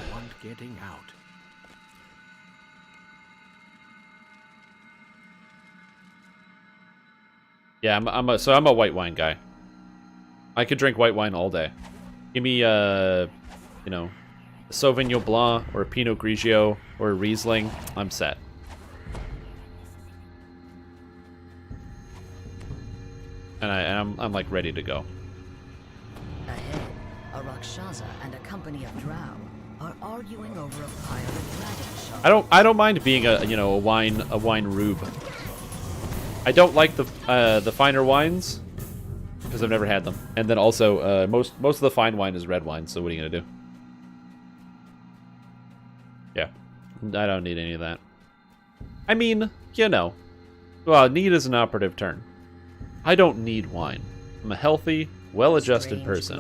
Yeah, I'm a white wine guy. I could drink white wine all day. Give me you know, a Sauvignon Blanc or a Pinot Grigio or a Riesling. I'm set. And I'm like ready to go. Ahead, a Rakshasa and a company of drow are arguing over a pile of dragon shards. I don't mind being a wine rube. I don't like the finer wines because I've never had them. And then also most of the fine wine is red wine, so what are you gonna do? Yeah. I don't need any of that. I mean, you know. Well, need is an operative term. I don't need wine. I'm a healthy, well-adjusted person.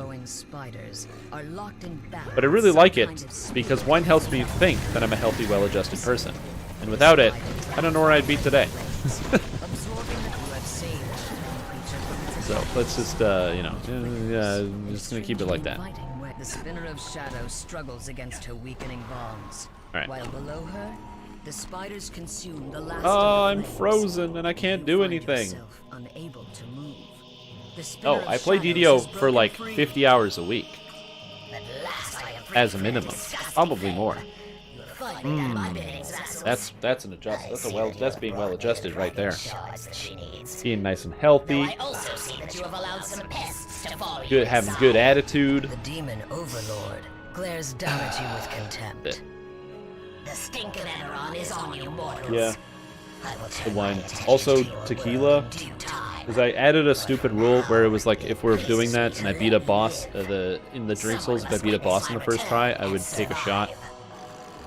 But I really like it because wine helps me think that I'm a healthy, well-adjusted person. And without it, I don't know where I'd be today. So let's just, you know, just gonna keep it like that. The spinner of shadow struggles against her weakening bonds. Right. While below her, the spiders consume the last Oh, of the I'm flames. frozen and I can't do anything. Unable to move. The spinner Oh, of I play shadows DDO is for broken like free. 50 hours a week. As a minimum. Probably more. That's an adjustment. That's being well adjusted right there. Being nice and healthy. Good, having good attitude. The demon overlord glares down at you with contempt. The stink of Eberron is on you, mortals. Yeah. The wine. Also, tequila. Because I added a stupid rule where it was like, if we're doing that and I beat a boss, in the drink souls, if I beat a boss in the first try, I would take a shot.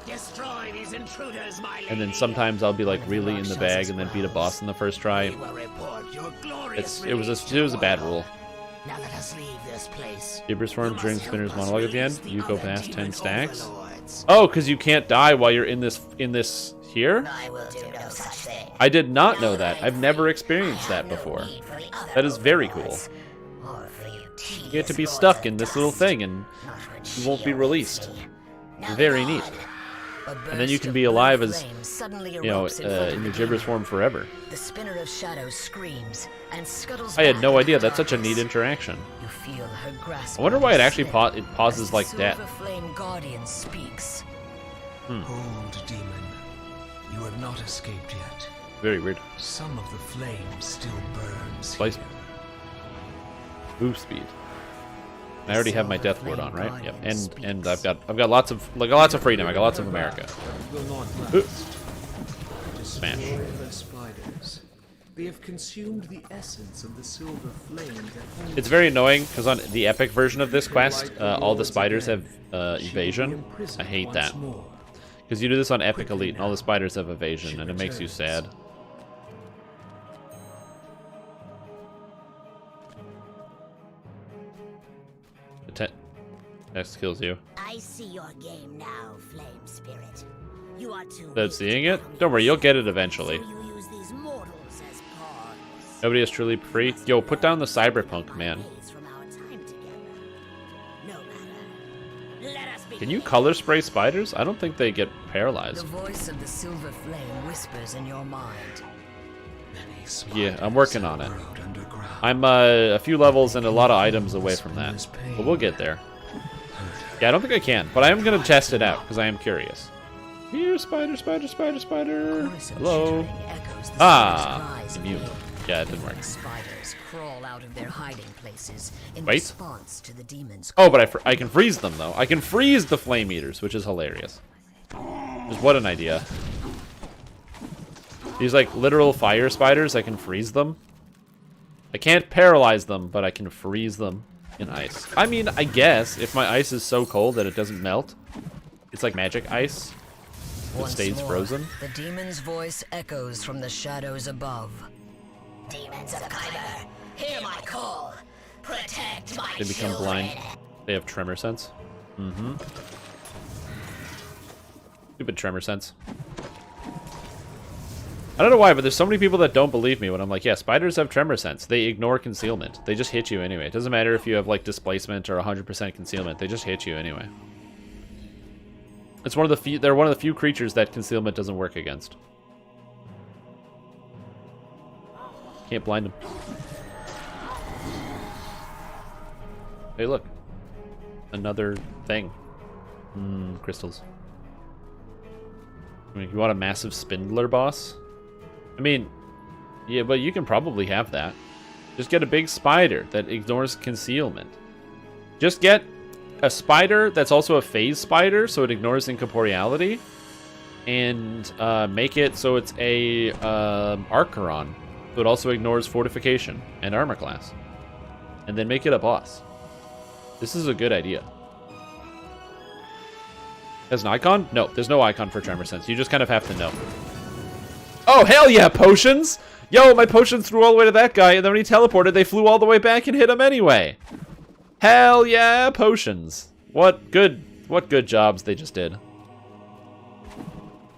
Destroy these intruders, my lady. And then sometimes I'll be like really in the bag and then beat a boss in the first try. It was a bad rule. Now let us leave this place. Gibbers form during Spinner's monologue at the end. You go past 10 stacks. Oh, because you can't die while you're in this here? I will do no such thing. I did not know that. I've never experienced that before. That is very cool. You get to be stuck in this little thing and you won't be released. Very neat. And then you can be alive as, you know, in your Gibbers form forever. The spinner of shadows screams and scuttles I had no back idea. into That's such a darkness. neat interaction. You feel her grasp I wonder on why it your actually sled it pauses as like the that. Silver Flame Guardian speaks. Old demon, you have not escaped yet. Very weird. Some of the flame still burns. Slice. Move speed. I already have my Death Ward on, right? Yep. And I've got lots of freedom. I got lots of America. Will not Ooh. last. Smash. Destroy the spiders. They have consumed the essence of the silver flame that holds. It's very annoying because on the epic version of this quest, all the spiders have evasion. I hate that. Because you do this on Epic Elite and all the spiders have evasion and it makes you sad. Next kills you. I see your game now, Flame Spirit. You are too That's seeing it? Don't worry, you'll get it eventually. you use these mortals as pawns. Nobody is truly free. Yo, put down the cyberpunk, man. From our time together. No matter. Can you color spray spiders? I don't think they get The paralyzed. voice of the silver flame whispers in your mind. Yeah, I'm working on it. I'm a few levels and a lot of items away from that. But we'll get there. Yeah, I don't think I can, but I am going to test it out because I am curious. Here, spider, spider, spider, spider. Hello. Ah, immune. Yeah, it didn't work. Spiders crawl out of their hiding places in Wait. response to the demons. Oh, but I can freeze them, though. I can freeze the flame eaters, which is hilarious. Just what an idea. These, like, literal fire spiders, I can freeze them. I can't paralyze them, but I can freeze them in ice. I mean, I guess, if my ice is so cold that it doesn't melt, it's like magic ice. It Once stays more, frozen. The demon's voice echoes from the shadows above. Demons of Kyber, hear my call. Protect my They become children. blind. They have tremor sense. Mm-hmm. Stupid tremor sense. I don't know why, but there's so many people that don't believe me when I'm like, yeah, spiders have tremor sense. They ignore concealment. They just hit you anyway. It doesn't matter if you have, like, displacement or 100% concealment. They just hit you anyway. It's one of the few, they're one of the few creatures that concealment doesn't work against. Can't blind them. Hey, look. Another thing. Crystals. I mean, you want a massive spindler boss? I mean, yeah, but you can probably have that. Just get a big spider that ignores concealment. Just get a spider that's also a phase spider, so it ignores incorporeality. And make it so it's a Archeron. So it also ignores fortification and armor class. And then make it a boss. This is a good idea. Has an icon? No, there's no icon for Tremor Sense. You just kind of have to know. Oh, hell yeah, potions! Yo, my potions threw all the way to that guy, and then when he teleported, they flew all the way back and hit him anyway. Hell yeah, potions. What good jobs they just did.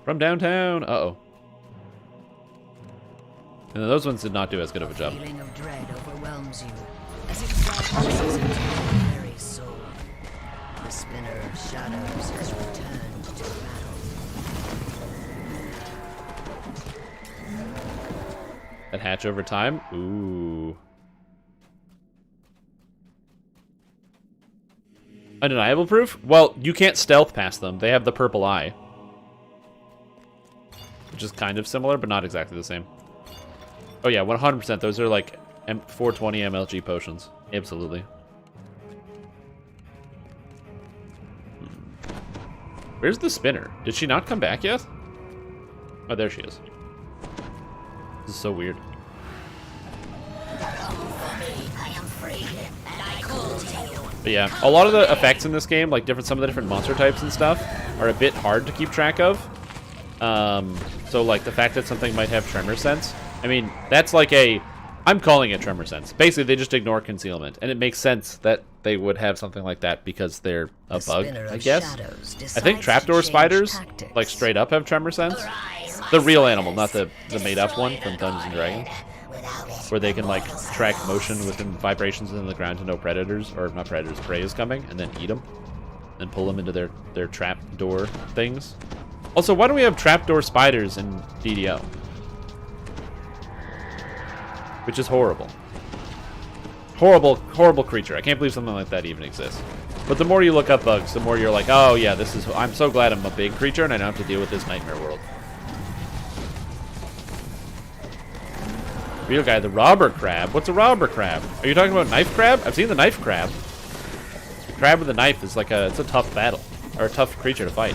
From downtown. Uh-oh. And those ones did not do as good of a job. A feeling of dread overwhelms you as it vanishes into your very soul. The spinner of shadows has returned to battle. That hatch over time? Ooh. Undeniable proof? Well, you can't stealth past them. They have the purple eye. Which is kind of similar, but not exactly the same. Oh yeah, 100%. Those are like 420 MLG potions. Absolutely. Where's the spinner? Did she not come back yet? Oh, there she is. This is so weird. But yeah, a lot of the effects in this game, like some of the different monster types and stuff, are a bit hard to keep track of. So like the fact that something might have tremor sense, I mean, that's like I'm calling it tremor sense. Basically, they just ignore concealment, and it makes sense that they would have something like that because they're a bug, I guess. I think trapdoor spiders, like straight up have tremor sense. The real animal, not the made-up one from Dungeons and Dragons, where they can like track motion within vibrations in the ground to know predators, or not predators, prey is coming, and then eat them, and pull them into their trapdoor things. Also, why don't we have trapdoor spiders in DDO? Which is horrible. Horrible, horrible creature. I can't believe something like that even exists. But the more you look up bugs, the more you're like, oh yeah, I'm so glad I'm a big creature and I don't have to deal with this nightmare world. Real guy, the robber crab? What's a robber crab? Are you talking about knife crab? I've seen the knife crab. The crab with a knife is like it's a tough battle. Or a tough creature to fight.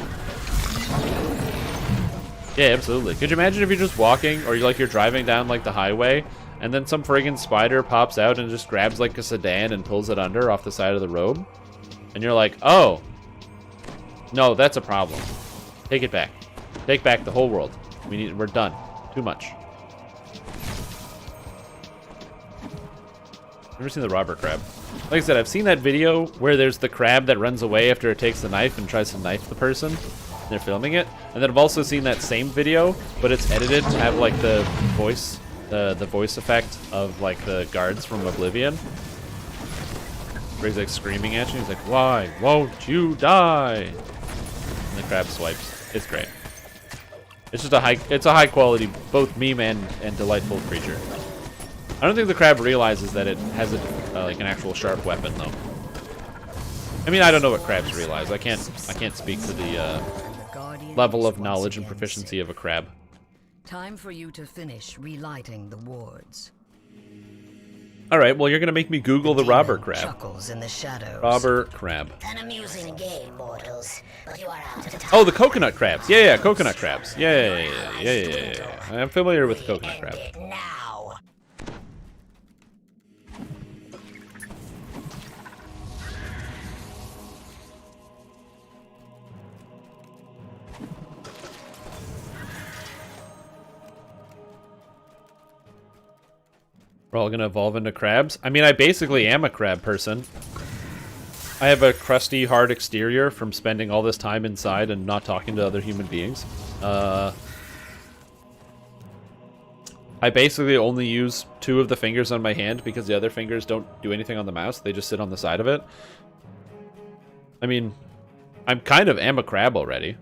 Yeah, absolutely. Could you imagine if you're just walking, or you're driving down like the highway, and then some friggin' spider pops out and just grabs like a sedan and pulls it under off the side of the road? And you're like, oh. No, that's a problem. Take it back. Take back the whole world. We're done. Too much. Never seen the robber crab. Like I said, I've seen that video where there's the crab that runs away after it takes the knife and tries to knife the person. They're filming it. And then I've also seen that same video, but it's edited to have like the voice effect of like the guards from Oblivion. Where he's like screaming at you. He's like, "Why won't you die?" And the crab swipes. It's great. It's just a high quality, both meme and delightful creature. I don't think the crab realizes that it has like an actual sharp weapon though. I mean, I don't know what crabs realize. I can't speak to the level of knowledge and proficiency of a crab. Time for you to finish relighting the wards. All right, well, you're gonna make me Google the robber crab. Chuckles in the shadows. Robber crab. An amusing game, mortals, but you are out of time. Oh, the coconut crabs. Yeah, coconut crabs. Yeah. I'm familiar with the coconut crab. Now. We're all gonna evolve into crabs. I mean, I basically am a crab person. I have a crusty, hard exterior from spending all this time inside and not talking to other human beings. I basically only use 2 of the fingers on my hand because the other fingers don't do anything on the mouse. They just sit on the side of it. I mean, I'm kind of am a crab already.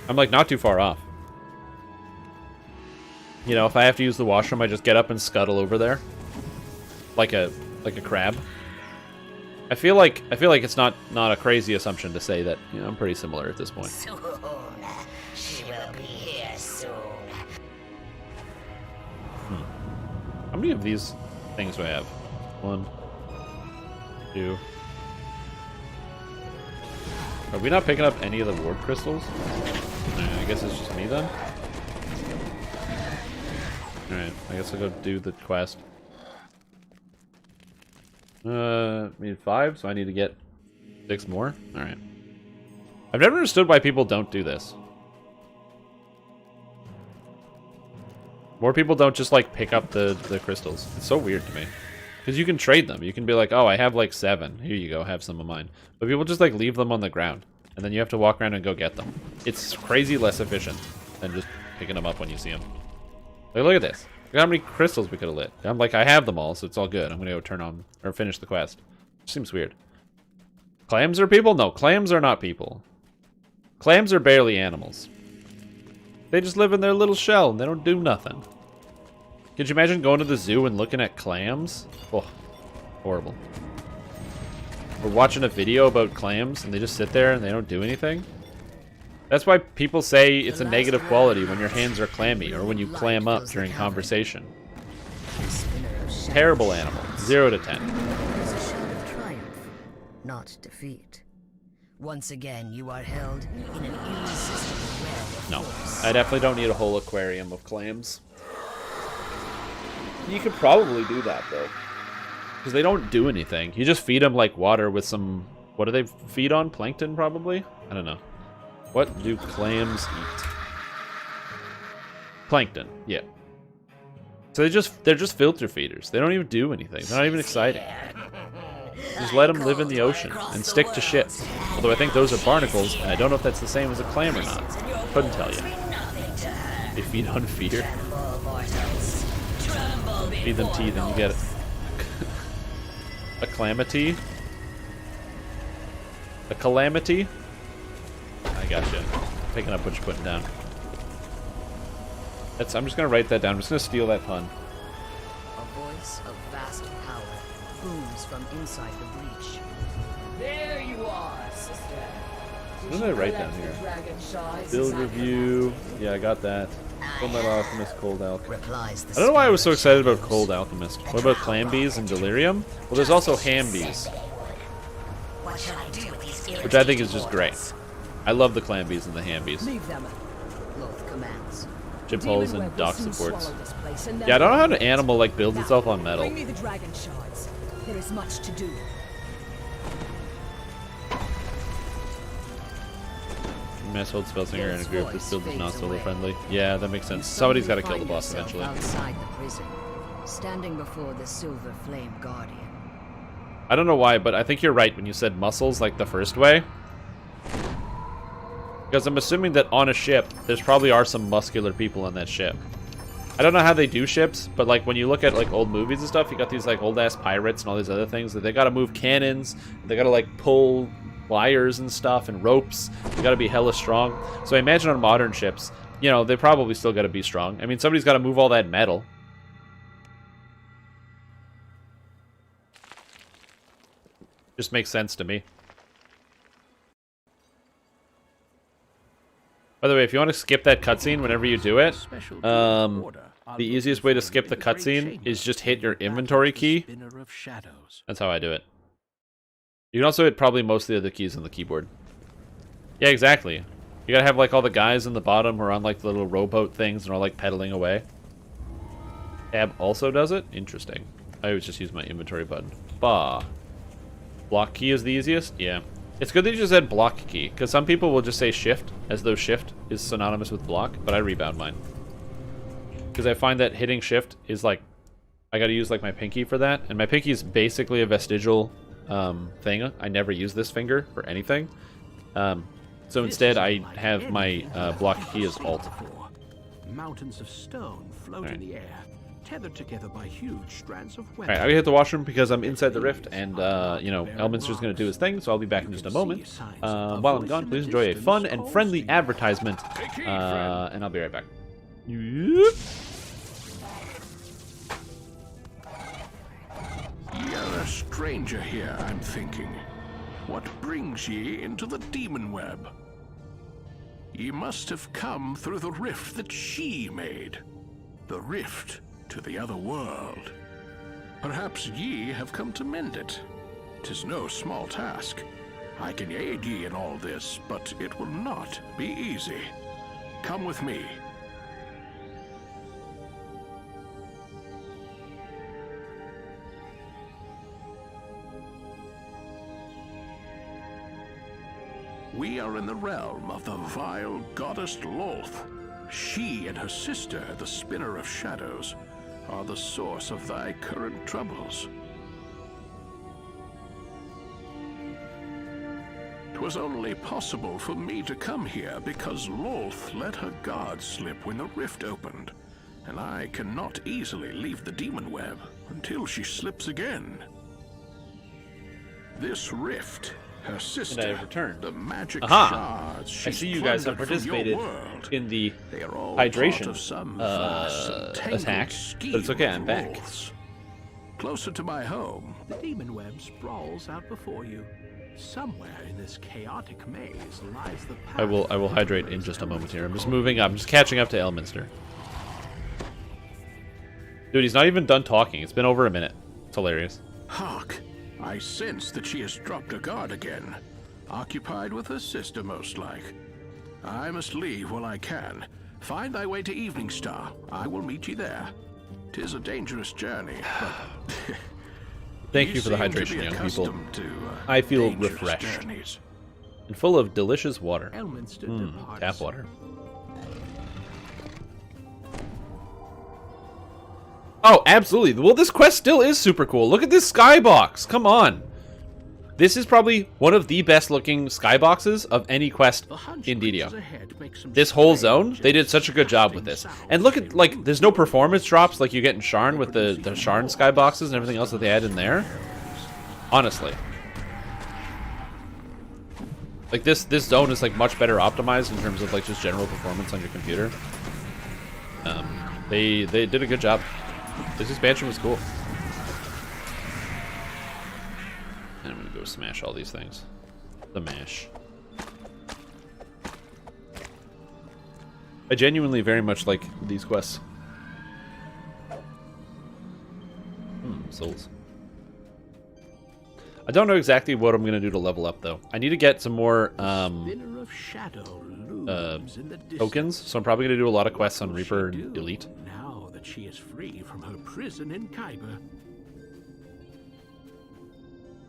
I'm like not too far off. You know, if I have to use the washroom, I just get up and scuttle over there, like a crab. I feel like it's not a crazy assumption to say that, you know, I'm pretty similar at this point. Soon. She will be here soon. How many of these things do I have? 1, 2. Are we not picking up any of the ward crystals? I guess it's just me then. Alright, I guess I'll go do the quest. I need 5, so I need to get 6 more? Alright. I've never understood why people don't do this. More people don't just, like, pick up the crystals. It's so weird to me. Because you can trade them. You can be like, oh, I have, like, 7. Here you go, have some of mine. But people just, like, leave them on the ground. And then you have to walk around and go get them. It's crazy less efficient than just picking them up when you see them. Like, look at this. Look at how many crystals we could have lit. I'm like, I have them all, so it's all good. I'm gonna go turn on, or finish the quest. Seems weird. Clams are people? No, clams are not people. Clams are barely animals. They just live in their little shell, and they don't do nothing. Could you imagine going to the zoo and looking at clams? Oh, horrible. Or watching a video about clams, and they just sit there and they don't do anything? That's why people say it's a negative quality when your hands are clammy or when you clam up during conversation. Terrible animal. 0 to 10. It's a shout of triumph, not defeat. Once again, you are held in an irresistible web of No, force. I definitely don't need a whole aquarium of clams. You could probably do that though, because they don't do anything. You just feed them like water with some. What do they feed on? Plankton, probably. I don't know. What do clams eat? Plankton, yeah. So they're just filter feeders. They don't even do anything. They're not even exciting. Just let them live in the ocean and stick to shit. Although I think those are barnacles, and I don't know if that's the same as a clam or not. Couldn't tell you. They feed on feeder. Feed them teeth and you get a calamity. A calamity. I gotcha. Picking up what you're putting down. I'm just gonna write that down. I'm just gonna steal that pun. A voice of vast power booms from inside the breach. There you are, sister. What did I write down here? Build review. Yeah, I got that. Full Metal Alchemist, Cold Alchemist. I don't know why I was so excited about Cold Alchemist. What about Clambees and Delirium? Well, there's also Hambees, which I think is just great. I love the Clambees and the Hambees. Chip holes and dock supports. Yeah, I don't know how an animal like builds itself on metal. Bring me the dragon shards. There is much to do. Mass hold Spellsinger in a group. This build is not solo friendly. Yeah, that makes sense. Somebody's got to kill the boss eventually. Outside the prison, standing before the Silver Flame Guardian. I don't know why, but I think you're right when you said muscles like the first way. Because I'm assuming that on a ship, there's probably are some muscular people on that ship. I don't know how they do ships, but like when you look at like old movies and stuff, you got these like old ass pirates and all these other things that they got to move cannons, they got to like pull wires and stuff and ropes. They got to be hella strong. So I imagine on modern ships, you know, they probably still got to be strong. I mean, somebody's got to move all that metal. Just makes sense to me. By the way, if you want to skip that cutscene whenever you do it, the easiest way to skip the cutscene is just hit your inventory key. That's how I do it. You can also hit probably most of the other keys on the keyboard. Yeah, exactly. You gotta have like all the guys in the bottom who are on like the little rowboat things and are like pedaling away. Tab also does it? Interesting. I always just use my inventory button. Bah. Block key is the easiest? Yeah. It's good that you just said block key, because some people will just say shift, as though shift is synonymous with block, but I rebound mine. Because I find that hitting shift is like, I gotta use like my pinky for that, and my pinky is basically a vestigial thing. I never use this finger for anything. So instead I have my block key as alt. Mountains of stone float in the air, tethered together by huge strands of web. Alright, I gotta hit the washroom because I'm inside the rift, and you know, Elminster's gonna do his thing, so I'll be back in just a moment. While I'm gone, please enjoy a fun and friendly advertisement, and I'll be right back. Yep. You're a stranger here, I'm thinking. What brings ye into the demon web? Ye must have come through the rift that she made. The rift to the other world. Perhaps ye have come to mend it. 'Tis no small task. I can aid ye in all this, but it will not be easy. Come with me. We are in the realm of the vile goddess Lolth. She and her sister, the Spinner of Shadows, are the source of thy current troubles. 'Twas only possible for me to come here because Lolth let her guard slip when the rift opened, and I cannot easily leave the demon web until she slips again. This rift, her sister, And I have returned. the magic Aha! shards I see you guys have participated in the hydration attack, but it's okay, I'm back. Closer to my home, the demon web sprawls out before you. Somewhere in this chaotic maze lies the path. I will hydrate in just a moment here. I'm just moving up. I'm just catching up to Elminster. Dude, he's not even done talking. It's been over a minute. It's hilarious. Hark! I sense that she has dropped her guard again. Occupied with her sister, most like. I must leave while I can. Find thy way to Evening Star. I will meet you there. 'Tis a dangerous journey, but... Thank you for the hydration, young people. I feel refreshed. And full of delicious water. Tap water. Oh, absolutely. Well, this quest still is super cool. Look at this skybox. Come on. This is probably one of the best looking skyboxes of any quest in DDO. This whole zone, they did such a good job with this. And look at, like, there's no performance drops like you get in Sharn with the Sharn skyboxes and everything else that they had in there. Honestly. Like, this zone is, like, much better optimized in terms of, like, just general performance on your computer. They did a good job. This expansion was cool. And I'm gonna go smash all these things. The mash. I genuinely very much like these quests. Souls. I don't know exactly what I'm gonna do to level up though. I need to get some more tokens, so I'm probably gonna do a lot of quests on Reaper and Elite. Now that she is free from her prison in Kyber.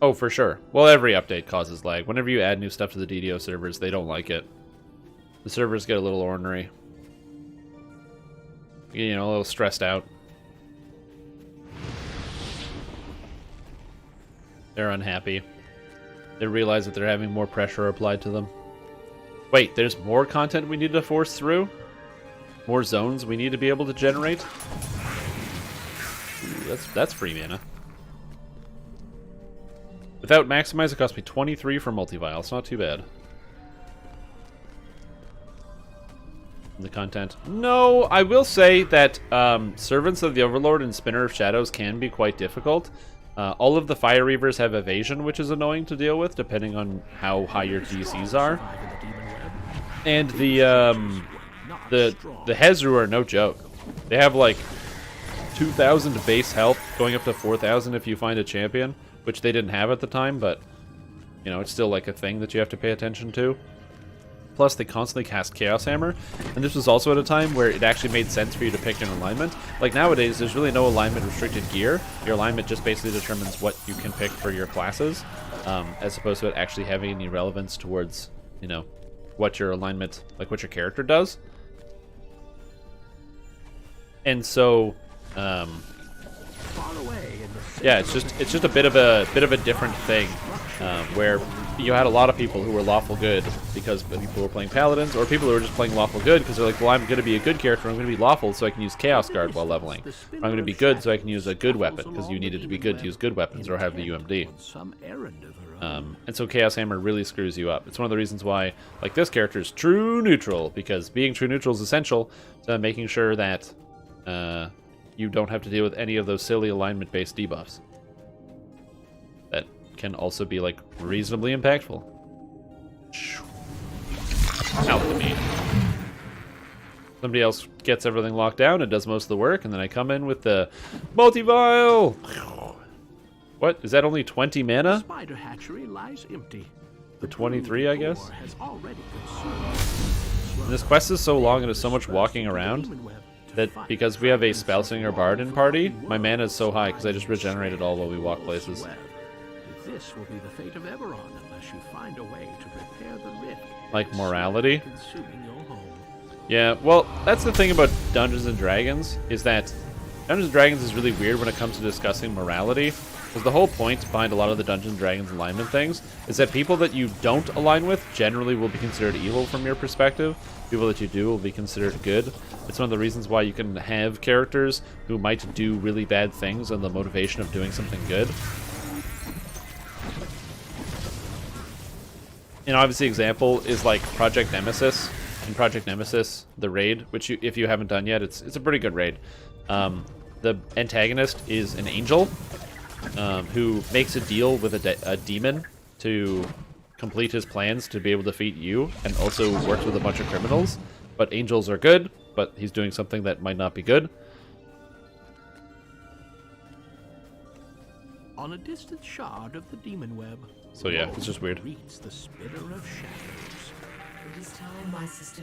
Oh, for sure. Well, every update causes lag. Whenever you add new stuff to the DDO servers, they don't like it. The servers get a little ornery. You know, a little stressed out. They're unhappy. They realize that they're having more pressure applied to them. Wait, there's more content we need to force through? more zones we need to be able to generate. Ooh, that's free mana. Without maximize, it cost me 23 for multi-vial. It's not too bad. The content. No, I will say that Servants of the Overlord and Spinner of Shadows can be quite difficult. All of the Fire Reavers have evasion, which is annoying to deal with, depending on how high your DCs are. And the Hezru are no joke. They have like 2,000 base health, going up to 4,000 if you find a champion, which they didn't have at the time, but you know, it's still like a thing that you have to pay attention to. Plus, they constantly cast Chaos Hammer, and this was also at a time where it actually made sense for you to pick an alignment. Like nowadays, there's really no alignment restricted gear. Your alignment just basically determines what you can pick for your classes, as opposed to it actually having any relevance towards, you know, what your alignment, like what your character does. And so, yeah, it's just a bit of a different thing, where you had a lot of people who were lawful good because people were playing paladins, or people who were just playing lawful good because they're like, well, I'm going to be a good character, I'm going to be lawful so I can use Chaos Guard while leveling. Or I'm going to be good so I can use a good weapon, because you needed to be good to use good weapons or have the UMD. And so Chaos Hammer really screws you up. It's one of the reasons why, like, this character is true neutral, because being true neutral is essential to making sure that you don't have to deal with any of those silly alignment-based debuffs that can also be, like, reasonably impactful. Alchemy. Somebody else gets everything locked down and does most of the work, and then I come in with the multi-vial. What? Is that only 20 mana? Spider hatchery lies empty. For 23, I guess? And this quest is so long and there's so much walking around that because we have a Spellsinger Bard in party, my mana is so high because I just regenerated all while we walk places. This will be the fate of Eberron unless you find a way to repair the rift. Like morality? Yeah, well, that's the thing about Dungeons & Dragons, is that Dungeons & Dragons is really weird when it comes to discussing morality, because the whole point behind a lot of the Dungeons & Dragons alignment things is that people that you don't align with generally will be considered evil from your perspective. People that you do will be considered good. It's one of the reasons why you can have characters who might do really bad things on the motivation of doing something good. An obvious example is like Project Nemesis. In Project Nemesis, the raid, which if you haven't done yet, it's a pretty good raid. The antagonist is an angel who makes a deal with a demon to complete his plans to be able to defeat you, and also works with a bunch of criminals. But angels are good, but he's doing something that might not be good. On a distant shard of the demon web. So yeah, it's just weird. The spinner of shadows. It is time, my sister.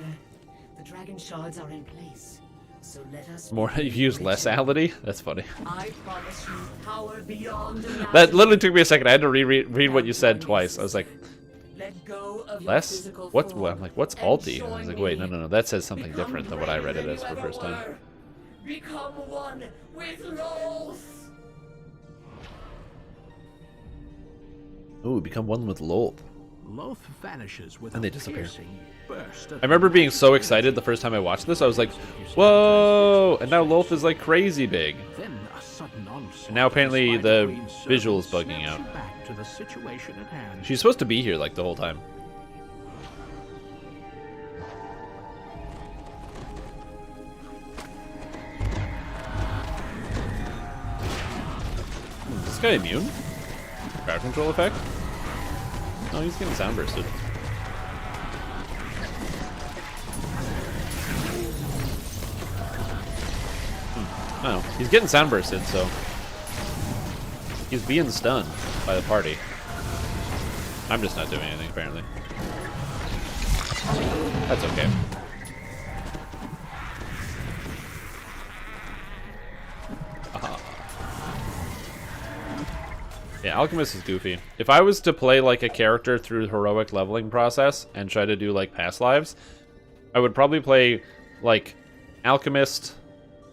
The dragon shards are in place. So let us More you use less ality? That's funny. I promise you power beyond That literally took me a second. I had to read what you said twice. I was like, let go of less? What's what? I'm like, what's alti? I was like, wait, no, that says something different than what I read it as for the first time. Become one with Loth. Ooh, become one with Loth. Loth vanishes with And they disappear. Burst I remember being so excited the first time I watched this. I was like, whoa! And now Loth is like crazy big. Then a sudden onslaught And now apparently the visual is bugging out. back to the situation at hand. She's supposed to be here like the whole time. Is this guy immune? Crowd control effect? Oh, he's getting sound bursted. Oh, he's getting sound bursted, so he's being stunned by the party. I'm just not doing anything, apparently. That's okay. Aha. Yeah, Alchemist is goofy. If I was to play like a character through the heroic leveling process and try to do like past lives, I would probably play like Alchemist,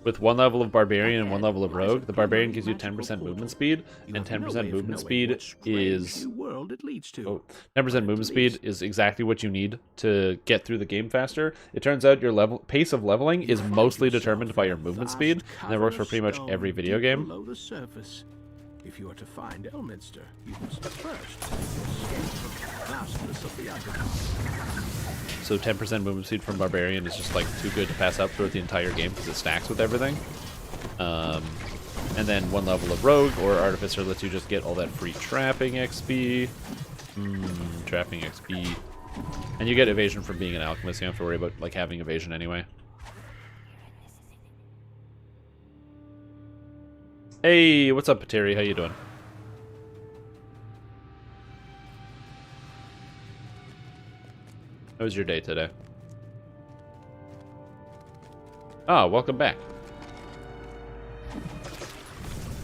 with 1 level of Barbarian and 1 level of Rogue. The Barbarian gives you 10% movement speed, and 10% movement speed is... world it leads to. 10% movement speed is exactly what you need to get through the game faster. It turns out your pace of leveling is mostly determined by your movement speed, and that works for pretty much every video game. Below the surface. If you are to find Elminster, you must first escape from the vastness of the underground. So 10% movement speed from Barbarian is just like too good to pass up throughout the entire game because it stacks with everything. And then 1 level of Rogue or Artificer lets you just get all that free trapping XP. Trapping XP. And you get evasion from being an alchemist. You don't have to worry about like having evasion anyway. Hey, what's up, Pateri? How you doing? How was your day today? Oh, welcome back.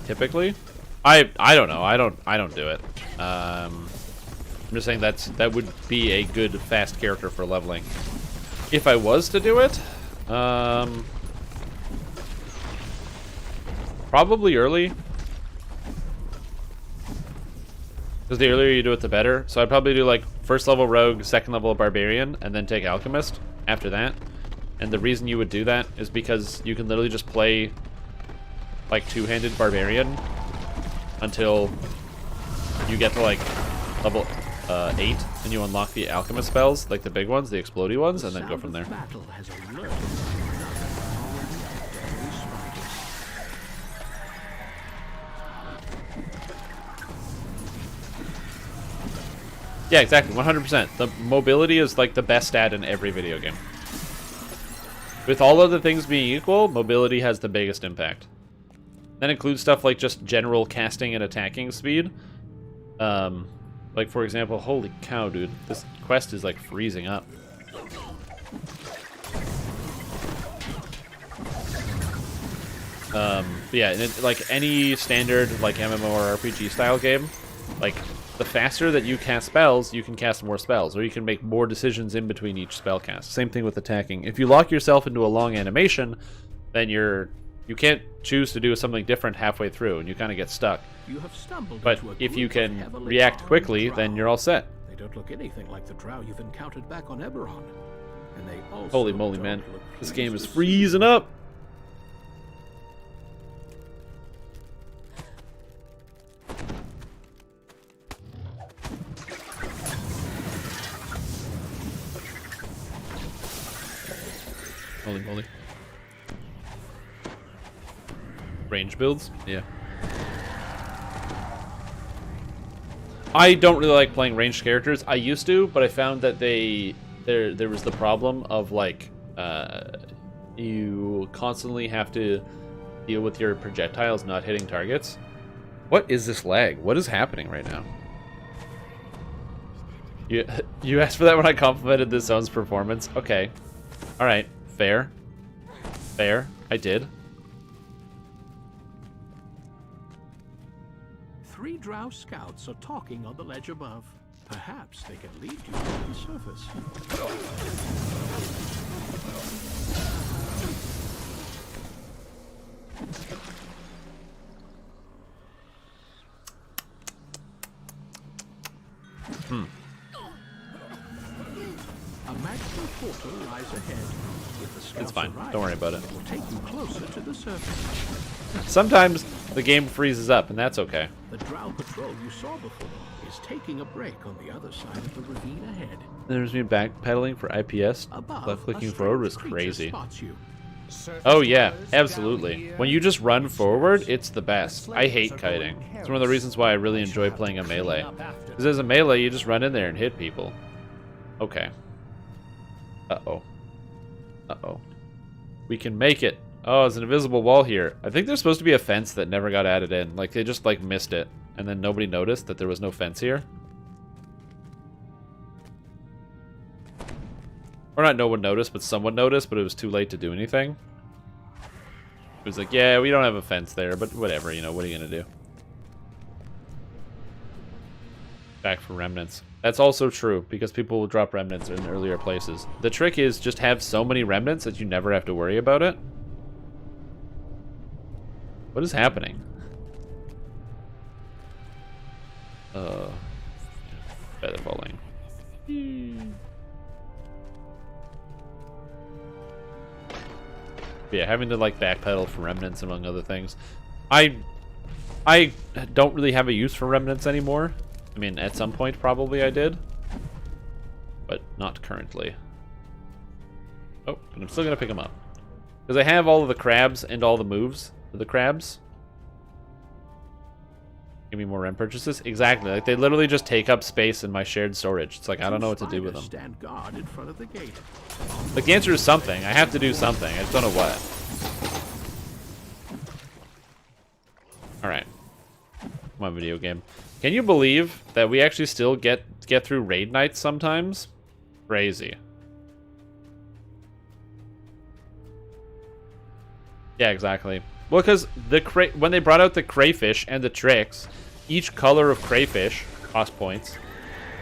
Typically, I don't know. I don't do it. I'm just saying that would be a good fast character for leveling. If I was to do it, probably early. Because the earlier you do it, the better. So I'd probably do like first level Rogue, second level Barbarian, and then take Alchemist after that. And the reason you would do that is because you can literally just play like two-handed Barbarian until you get to like level 8, and you unlock the Alchemist spells, like the big ones, the explodey ones, and then go from there. Yeah, exactly, 100%. The mobility is like the best stat in every video game. With all other things being equal, mobility has the biggest impact. That includes stuff like just general casting and attacking speed. Like, for example, holy cow, dude. This quest is, like, freezing up. Yeah, like, any standard, like, MMO or RPG style game, like, the faster that you cast spells, you can cast more spells, or you can make more decisions in between each spell cast. Same thing with attacking. If you lock yourself into a long animation, then you can't choose to do something different halfway through, and you kind of get stuck. You have stumbled But into a if you group can of heavily react armed quickly, drow. then you're all set. They don't look anything like the drow you've encountered back on Eberron. And they also Holy moly, don't man. look This pleased game is to see freezing up! Holy moly. Range builds? Yeah. I don't really like playing ranged characters. I used to, but I found that there was the problem of like you constantly have to deal with your projectiles not hitting targets. What is this lag? What is happening right now? You asked for that when I complimented this zone's performance? Okay. Alright. Fair. Fair. I did. 3 drow scouts are talking on the ledge above. Perhaps they can lead you to the surface. A magical portal lies ahead. If the scouts It's fine. arrive, Don't worry about it. it will take you closer to the surface. Sometimes the game freezes up, and that's okay. The drow patrol you saw before is taking a break on the other side of the ravine ahead. There's me backpedaling for IPS. Above, Left clicking a forward was strange crazy. creature spots you. Oh yeah, absolutely. When you just run forward, it's the best. I hate kiting. It's one of the reasons why I really enjoy playing a melee. Because as a melee, you just run in there and hit people. Okay. Uh-oh. Uh-oh. We can make it. Oh, there's an invisible wall here. I think there's supposed to be a fence that never got added in. Like, they just, like, missed it. And then nobody noticed that there was no fence here. Or not no one noticed, but someone noticed, but it was too late to do anything. It was like, yeah, we don't have a fence there, but whatever, you know, what are you gonna do? Back for remnants. That's also true, because people will drop remnants in earlier places. The trick is just have so many remnants that you never have to worry about it. What is happening? Feather falling. Yeah, having to like backpedal for remnants among other things. I don't really have a use for remnants anymore. I mean, at some point probably I did, but not currently. Oh, but I'm still gonna pick them up because I have all of the crabs and all the moves for the crabs. Give me more rem purchases. Exactly, like they literally just take up space in my shared storage. It's like I don't know what to do with them. Stand guard in front of the gate. Like the answer is something. I have to do something. I just don't know what. All right. Come on, video game. Can you believe that we actually still get through raid nights sometimes? Crazy. Yeah, exactly. Well, because when they brought out the crayfish and the tricks, each color of crayfish cost points,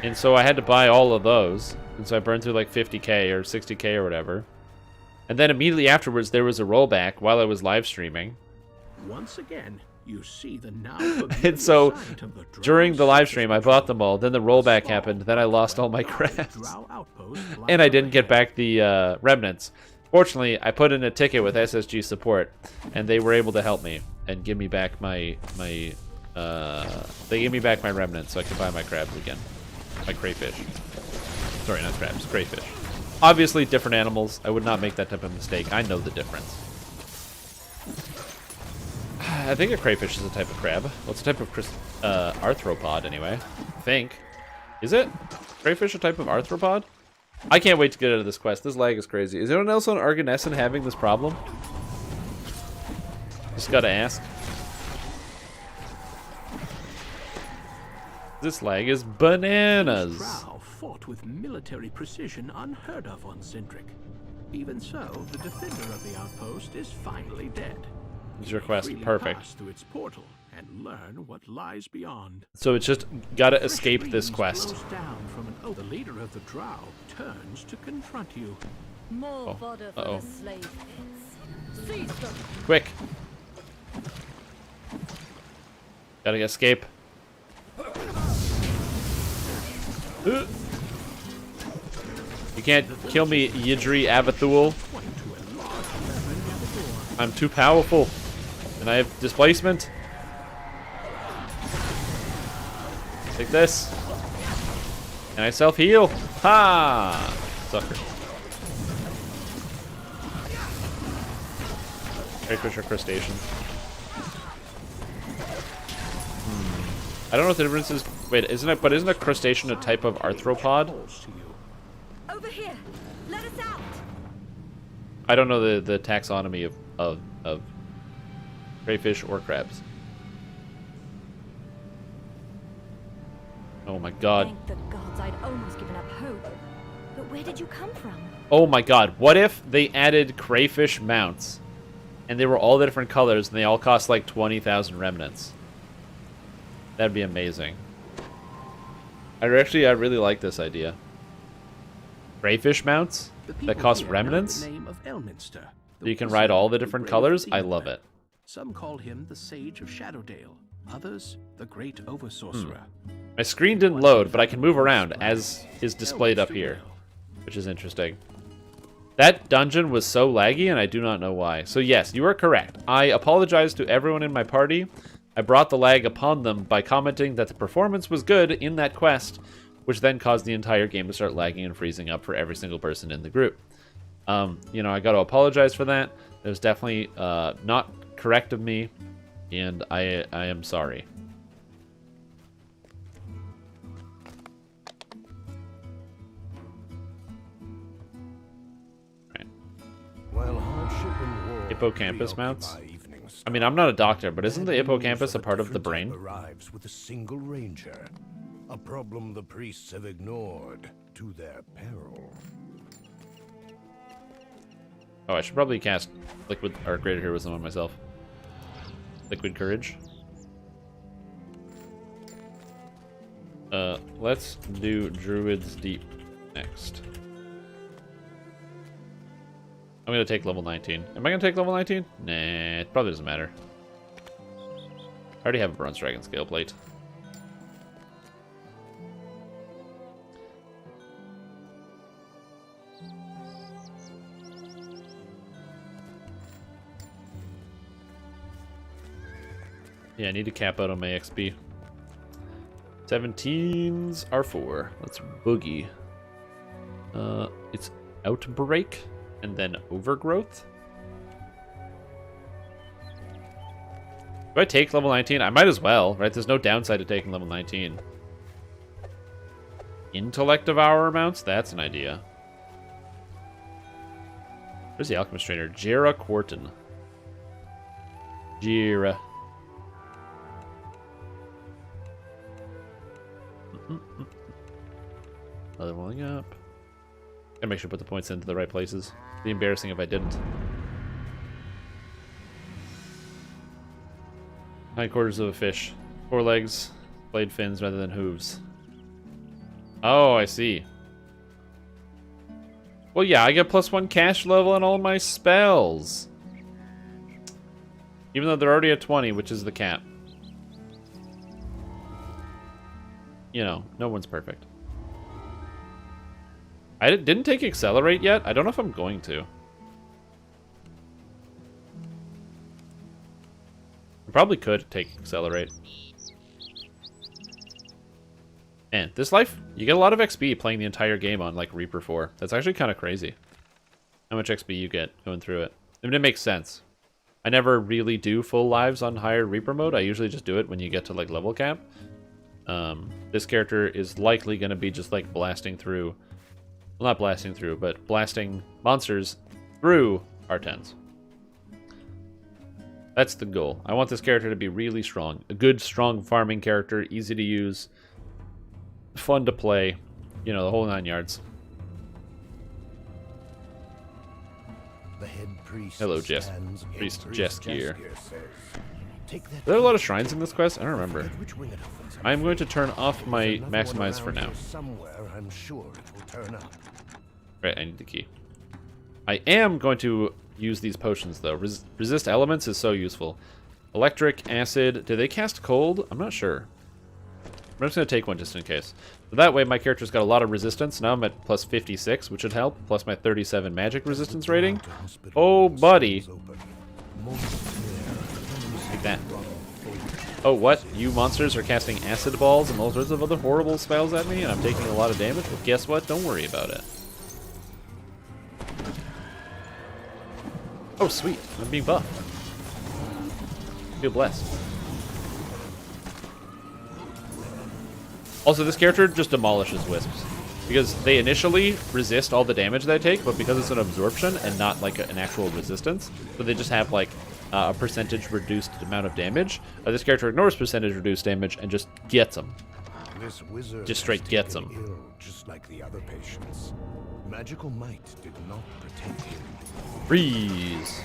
and so I had to buy all of those, and so I burned through like 50k or 60k or whatever. And then immediately afterwards, there was a rollback while I was live streaming. Once again, you see the now And so during the live stream, I bought them all. Then the rollback happened. Then I lost all my crafts, and I didn't get back the remnants. Fortunately, I put in a ticket with SSG support, and they were able to help me and give me back my they gave me back my remnants so I could buy my crabs again. My crayfish. Sorry, not crabs, crayfish. Obviously different animals. I would not make that type of mistake. I know the difference. I think a crayfish is a type of crab. Well, it's a type of arthropod anyway. I think. Is it? Crayfish a type of arthropod? I can't wait to get out of this quest. This lag is crazy. Is anyone else on Argonesson having this problem? Just gotta ask. This lag is bananas. Drow fought with military precision unheard of on Sindric. Even so, the defender of the outpost is finally dead. Is your quest perfect? Pass through its portal and learn what lies beyond. So it's just gotta escape this quest. Down from the leader of the Drow turns to confront you. More fodder for the slave pits. Seize them. Quick! Gotta escape. You can't kill me, Yidri Avathul. I'm too powerful. And I have displacement. Take this. And I self-heal. Ha! Sucker. Crayfish or crustaceans. I don't know what the difference is. Wait, isn't it? But isn't a crustacean a type of arthropod? Over here. Let us out. I don't know the taxonomy of crayfish or crabs. Oh my god. Thank the gods, I'd almost given up hope. But where did you come from? Oh my god. What if they added crayfish mounts and they were all the different colors and they all cost like 20,000 remnants? That'd be amazing. I really like this idea. Crayfish mounts that cost remnants? The name of Elminster, So you can ride all the different colors? I love it. Some call him the Sage of Shadowdale, others the Great Oversorcerer. My screen didn't load, but I can move around as is displayed up here, which is interesting. That dungeon was so laggy, and I do not know why. So yes, you are correct. I apologize to everyone in my party. I brought the lag upon them by commenting that the performance was good in that quest, which then caused the entire game to start lagging and freezing up for every single person in the group. You know, I got to apologize for that. It was definitely not correct of me, and I am sorry. While hardship and war Hippocampus mounts? preoccupy evenings, I mean, I'm not a doctor, but isn't the hippocampus a part of the different brain? type arrives with a single ranger, a problem the priests have ignored to their peril. Oh, I should probably cast Liquid or Greater Heroism on myself. Liquid Courage. Let's do Druid's Deep next. I'm gonna take level 19. Am I gonna take level 19? Nah, it probably doesn't matter. already have a Bronze Dragon scale plate. Yeah, I need to cap out on my XP. 17s are 4. Let's boogie. It's Outbreak and then Overgrowth. Do I take level 19? I might as well, right? There's no downside to taking level 19. Intellect Devourer mounts? That's an idea. Where's the Alchemist Trainer? Jera Quarton. Jera. Leveling up. Gotta make sure to put the points into the right places. It'd be embarrassing if I didn't. Hindquarters of a fish. 4 legs, blade fins rather than hooves. Oh, I see. Well, yeah, I get +1 cash level on all my spells. Even though they're already at 20, which is the cap. You know, no one's perfect. I didn't take Accelerate yet. I don't know if I'm going to. I probably could take Accelerate. Man, this life, you get a lot of XP playing the entire game on, like, Reaper 4. That's actually kind of crazy. How much XP you get going through it. I mean, it makes sense. I never really do full lives on higher Reaper mode. I usually just do it when you get to, like, level cap. This character is likely going to be just, like, blasting through... Well, not blasting through, but blasting monsters through R10s. That's the goal. I want this character to be really strong. A good, strong farming character, easy to use, fun to play, you know, the whole 9 yards. The head priest. Hello, Priest Jeskier. Are there a lot of shrines in this quest? I don't remember. I'm going to turn off my maximize for now. I'm sure it will turn up. Right, I need the key. I am going to use these potions, though. Resist elements is so useful. Electric, acid. Do they cast cold? I'm not sure. I'm just going to take one just in case. So that way my character's got a lot of resistance. Now I'm at plus 56, which should help. Plus my 37 magic resistance rating. Oh, buddy. Take that. Oh, what? You monsters are casting acid balls and all sorts of other horrible spells at me, and I'm taking a lot of damage? Well, guess what? Don't worry about it. Oh, sweet. I'm being buffed. I feel blessed. Also, this character just demolishes wisps. Because they initially resist all the damage they take, but because it's an absorption and not like an actual resistance, so they just have like a percentage reduced amount of damage. This character ignores percentage reduced damage and just gets them. This wizard just straight gets them. Ill, just like the other patients. Magical might did not protect him. Freeze.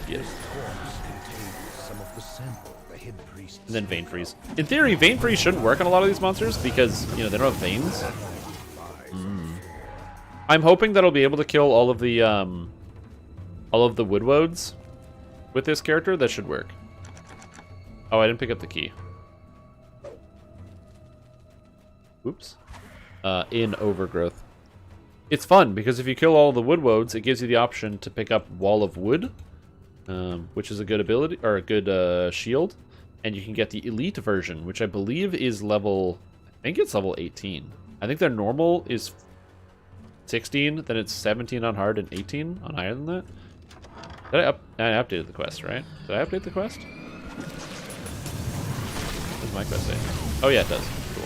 Yes. Some of the sample the head priest. And then Vein Freeze. In theory, Vein Freeze shouldn't work on a lot of these monsters because, you know, they don't have veins. I'm hoping that I'll be able to kill all of the Woodwodes with this character. That should work. Oh, I didn't pick up the key. Oops. In Overgrowth. It's fun because if you kill all the Woodwodes, it gives you the option to pick up Wall of Wood, which is a good ability or a good shield, and you can get the elite version, which I believe is level. I think it's level 18. I think their normal is 16, then it's 17 on hard and 18 on higher than that. I updated the quest, right? Did I update the quest? What does my quest say? Oh yeah, it does. Cool.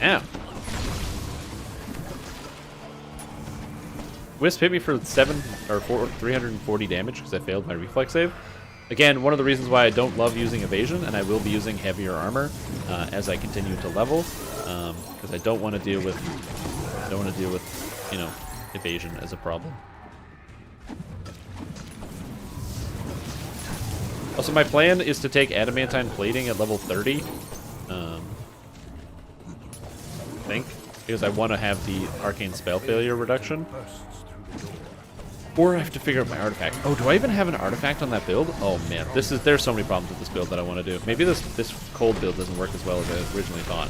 Ow. Wisp hit me for 340 damage because I failed my reflex save. Again, one of the reasons why I don't love using evasion, and I will be using heavier armor as I continue to level, because I don't want to deal with, you know, evasion as a problem. Also, my plan is to take adamantine plating at level 30. I think. because I want to have the arcane spell failure reduction. Or I have to figure out my artifact. Oh, do I even have an artifact on that build? Oh man, there's so many problems with this build that I want to do. Maybe this cold build doesn't work as well as I originally thought.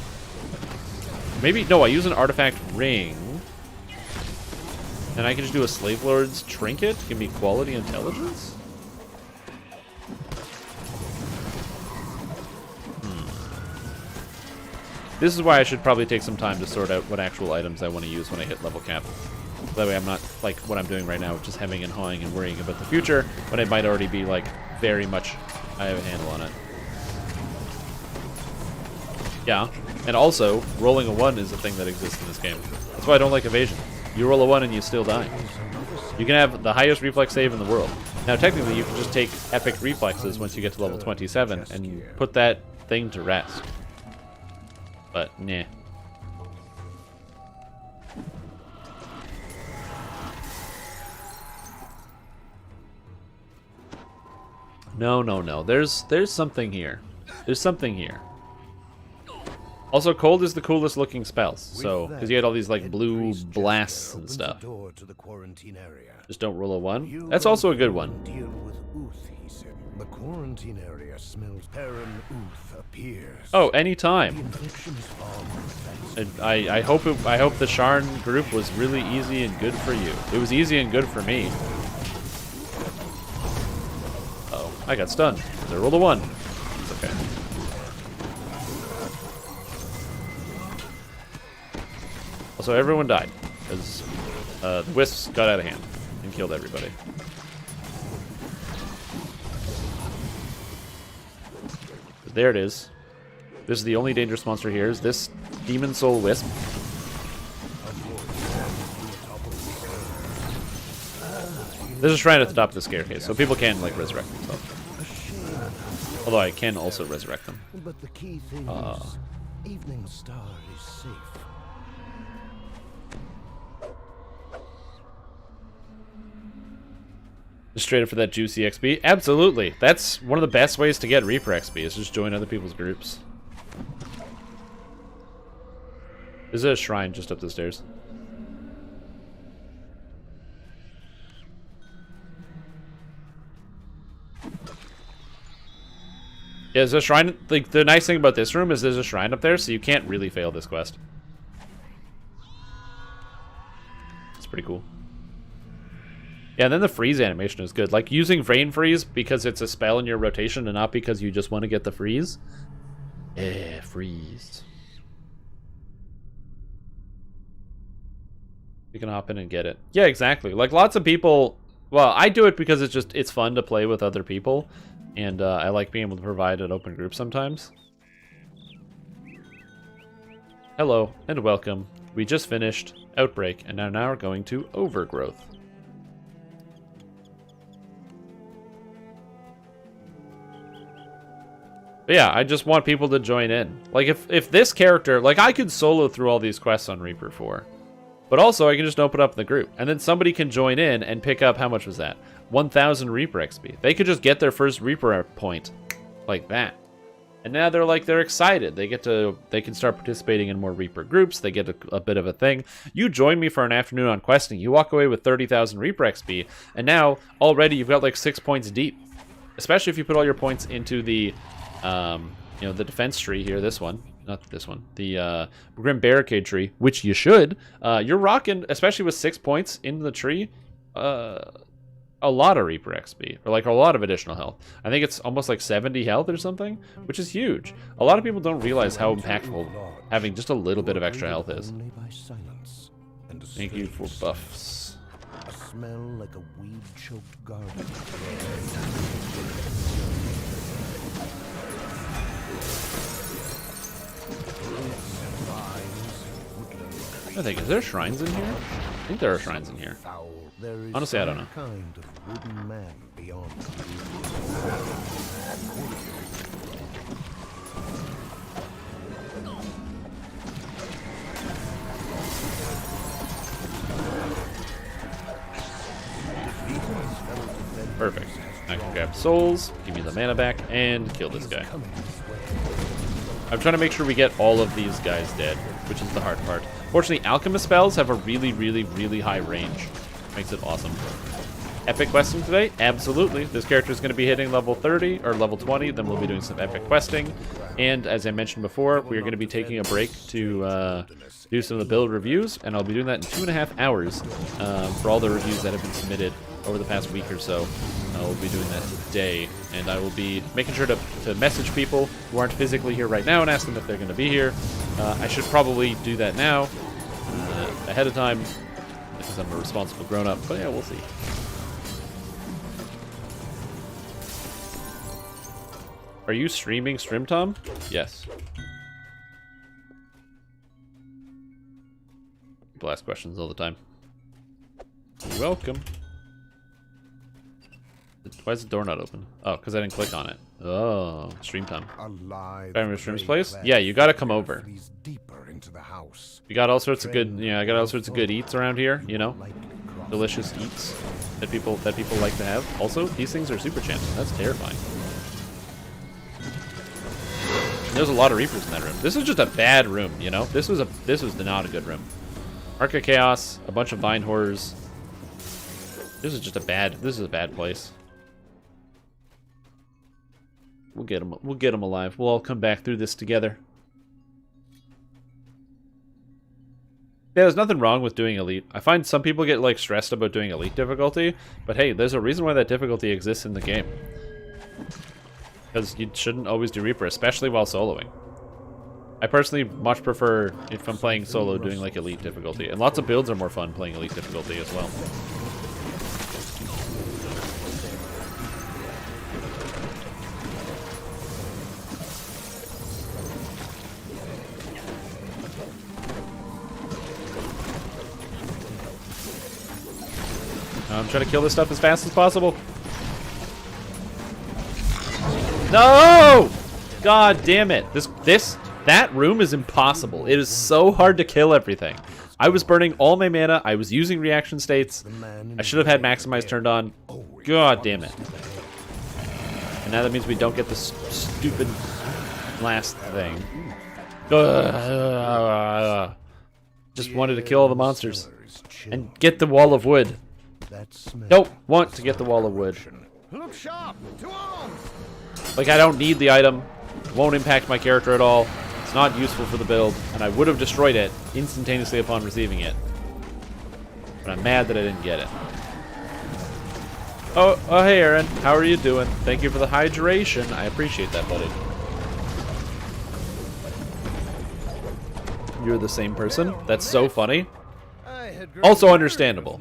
Maybe, no, I use an artifact ring. And I can just do a Slave Lord's trinket to give me quality intelligence? This is why I should probably take some time to sort out what actual items I want to use when I hit level cap. That way I'm not, like what I'm doing right now, just hemming and hawing and worrying about the future, when it might already be, like, very much, I have a handle on it. Yeah, and also, rolling a 1 is a thing that exists in this game. That's why I don't like evasion. You roll a 1 and you still die. You can have the highest reflex save in the world. Now, technically, you can just take epic reflexes once you get to level 27 and put that thing to rest. But, nah. No. There's something here. There's something here. Also, cold is the coolest looking spells. So, because you had all these like blue blasts and stuff. Just don't roll a 1. That's also a good one. The quarantine area smells. Perrin Uth appears. Oh, anytime. I hope the Sharn group was really easy and good for you. It was easy and good for me. Uh-oh, I got stunned. I rolled a 1. It's okay. Also, everyone died because the wisps got out of hand and killed everybody. There it is. This is the only dangerous monster here. Is this Demon Soul Wisp? There's a shrine at the top of the staircase, so people can like resurrect themselves. Although I can also resurrect them. But the key thing is, Evening Star is safe. Straight up for that juicy XP? Absolutely. That's one of the best ways to get Reaper XP, is just join other people's groups. There's a shrine just up the stairs. Yeah, there's a shrine. Like, the nice thing about this room is there's a shrine up there, so you can't really fail this quest. It's pretty cool. Yeah, and then the freeze animation is good. Like, using Rain Freeze because it's a spell in your rotation and not because you just want to get the freeze. Freeze. You can hop in and get it. Yeah, exactly. Like, lots of people... Well, I do it because it's fun to play with other people. And I like being able to provide an open group sometimes. Hello, and welcome. We just finished Outbreak, and now we're going to Overgrowth. But yeah, I just want people to join in. Like, if this character... Like, I could solo through all these quests on Reaper 4. But also, I can just open up the group. And then somebody can join in and pick up... How much was that? 1,000 Reaper XP. They could just get their first Reaper point. Like that. And now they're excited. They can start participating in more Reaper groups. They get a bit of a thing. You join me for an afternoon on questing. You walk away with 30,000 Reaper XP. And now, already, you've got like 6 points deep. Especially if you put all your points into the... you know, the defense tree here, this one, not this one, the Grim Barricade tree, which you should. You're rocking, especially with 6 points into the tree, a lot of Reaper XP, or like a lot of additional health. I think it's almost like 70 health or something, which is huge. A lot of people don't realize how impactful having just a little bit of extra health is. Thank you for buffs. A smell like a weed-choked garden. I think, is there shrines in here? I think there are shrines in here. Honestly, I don't know. Kind of wooden man beyond. Perfect. I can grab souls, give me the mana back, and kill this guy. I'm trying to make sure we get all of these guys dead, which is the hard part. Fortunately, alchemist spells have a really, really, really high range. Makes it awesome. Epic questing today? Absolutely. This character is going to be hitting level 30 or level 20. Then we'll be doing some epic questing. And as I mentioned before, we're going to be taking a break to do some of the build reviews. And I'll be doing that in 2.5 hours for all the reviews that have been submitted over the past week or so. We'll be doing that today. And I will be making sure to message people who aren't physically here right now and ask them if they're going to be here. I should probably do that now ahead of time because I'm a responsible grown-up. But yeah, we'll see. Are you streaming Stream Tom? Yes. People ask questions all the time. You're welcome. Why is the door not open? Oh, because I didn't click on it. Oh, Stream Time. Family Streams place? Yeah, you gotta come over. We got all sorts of good, I got all sorts of good eats around here, you know? Delicious eats that people like to have. Also, these things are super champs. That's terrifying. There's a lot of Reapers in that room. This is just a bad room, you know? This was not a good room. Arc of Chaos, a bunch of Vine Horrors. This is a bad place. We'll get them alive. We'll all come back through this together. Yeah, there's nothing wrong with doing Elite. I find some people get like stressed about doing Elite difficulty, but hey, there's a reason why that difficulty exists in the game. Because you shouldn't always do Reaper, especially while soloing. I personally much prefer, if I'm playing solo, doing like Elite difficulty. And lots of builds are more fun playing Elite difficulty as well. I'm trying to kill this stuff as fast as possible. No! God damn it. That room is impossible. It is so hard to kill everything. I was burning all my mana. I was using reaction states. I should have had maximize turned on. God damn it. And now that means we don't get this stupid last thing. Just wanted to kill all the monsters. And get the wall of wood. Don't want to get the wall of wood. Look sharp! To arms! Like, I don't need the item. Won't impact my character at all. It's not useful for the build, and I would have destroyed it instantaneously upon receiving it. But I'm mad that I didn't get it. Oh, hey, Aaron. How are you doing? Thank you for the hydration. I appreciate that, buddy. You're the same person? That's so funny. Also understandable.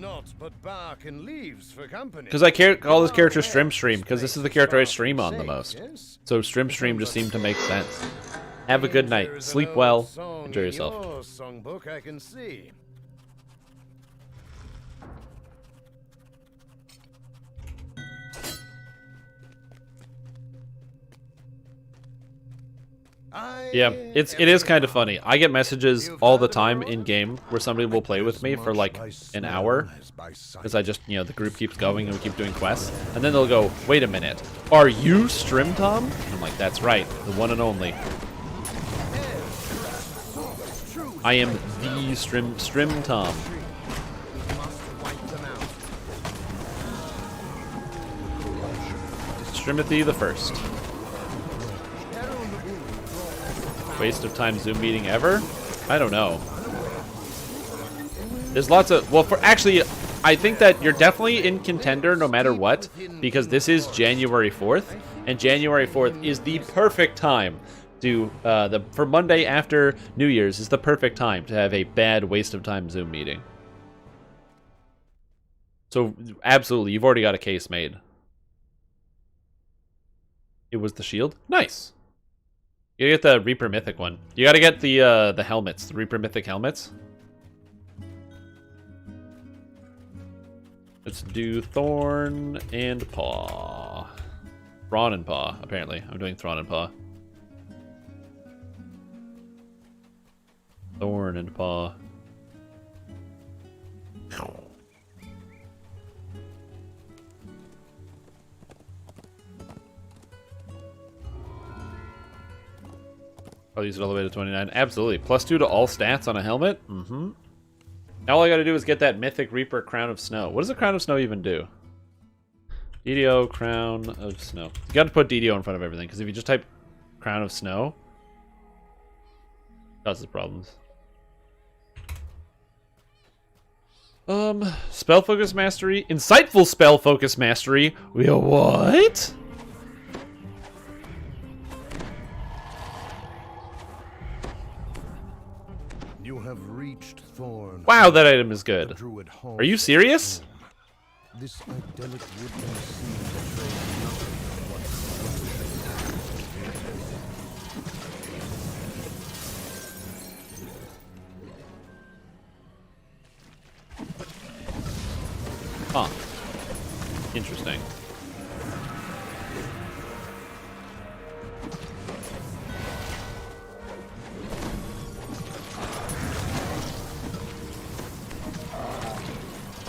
Because I call this character Stream because this is the character I stream on the most. So Stream just seemed to make sense. Have a good night. Sleep well. Enjoy yourself. Yeah, it is kind of funny. I get messages all the time in game where somebody will play with me for like an hour because I just, the group keeps going and we keep doing quests, and then they'll go, "Wait a minute, are you Stream Tom?" I'm like, "That's right, the one and only. I am the Stream Tom." Strimothy the First. Waste of time Zoom meeting ever? I don't know. There's lots of... Well, actually, I think that you're definitely in contender no matter what, because this is January 4th, and January 4th is the perfect time to... for Monday after New Year's is the perfect time to have a bad waste of time Zoom meeting. So, absolutely, you've already got a case made. It was the shield? Nice! You gotta get the Reaper Mythic one. You gotta get the helmets, the Reaper Mythic helmets. Let's do Thorn and Paw. Thrawn and Paw, apparently. I'm doing Thrawn and Paw. Thorn and Paw. Oh, I'll use it all the way to 29. Absolutely. +2 to all stats on a helmet? Mm-hmm. Now all I gotta do is get that Mythic Reaper Crown of Snow. What does the Crown of Snow even do? DDO, Crown of Snow. You gotta put DDO in front of everything, because if you just type Crown of Snow, it causes problems. Spell Focus Mastery. Insightful Spell Focus Mastery. What? You have reached Thorn. Wow, that item is good. Are you serious? This idyllic woodland scene betrays nothing of Huh. Interesting.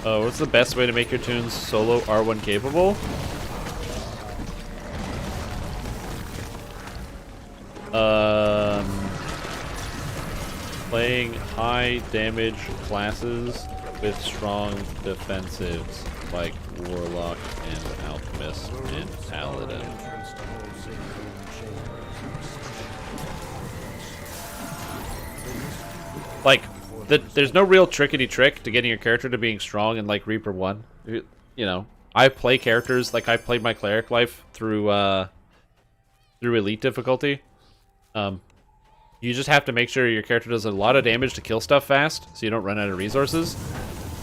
What's the best way to make your tunes solo R1 capable? Playing high damage classes with strong defensives, like Warlock and Alchemist and Paladin. Like, there's no real trickety trick to getting your character to being strong in like Reaper 1. You know, I play characters like I played my cleric life through elite difficulty. You just have to make sure your character does a lot of damage to kill stuff fast, so you don't run out of resources.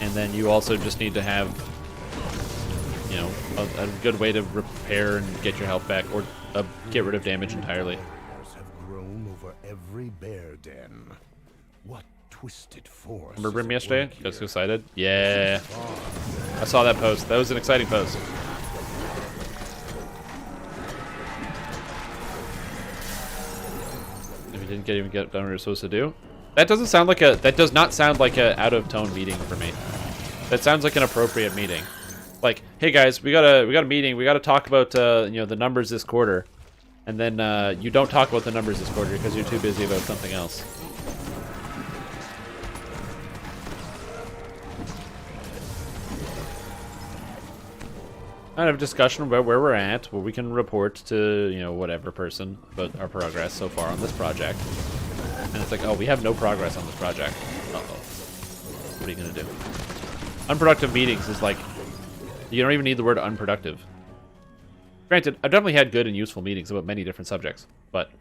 And then you also just need to have, you know, a good way to repair and get your health back, or get rid of damage entirely. have grown over every bear den. What twisted force? Remember Brim yesterday? Got so excited. Yeah, I saw that post. That was an exciting post. If you didn't even get done what you're supposed to do, that doesn't sound like a. That does not sound like a out of tone meeting for me. That sounds like an appropriate meeting. Like, hey guys, we got a meeting. We got to talk about you know, the numbers this quarter, and then you don't talk about the numbers this quarter because you're too busy about something else. Kind of discussion about where we're at, where we can report to, you know, whatever person about our progress so far on this project. And it's like, oh, we have no progress on this project. Uh-oh. What are you gonna do? Unproductive meetings is like, you don't even need the word unproductive. Granted, I've definitely had good and useful meetings about many different subjects, but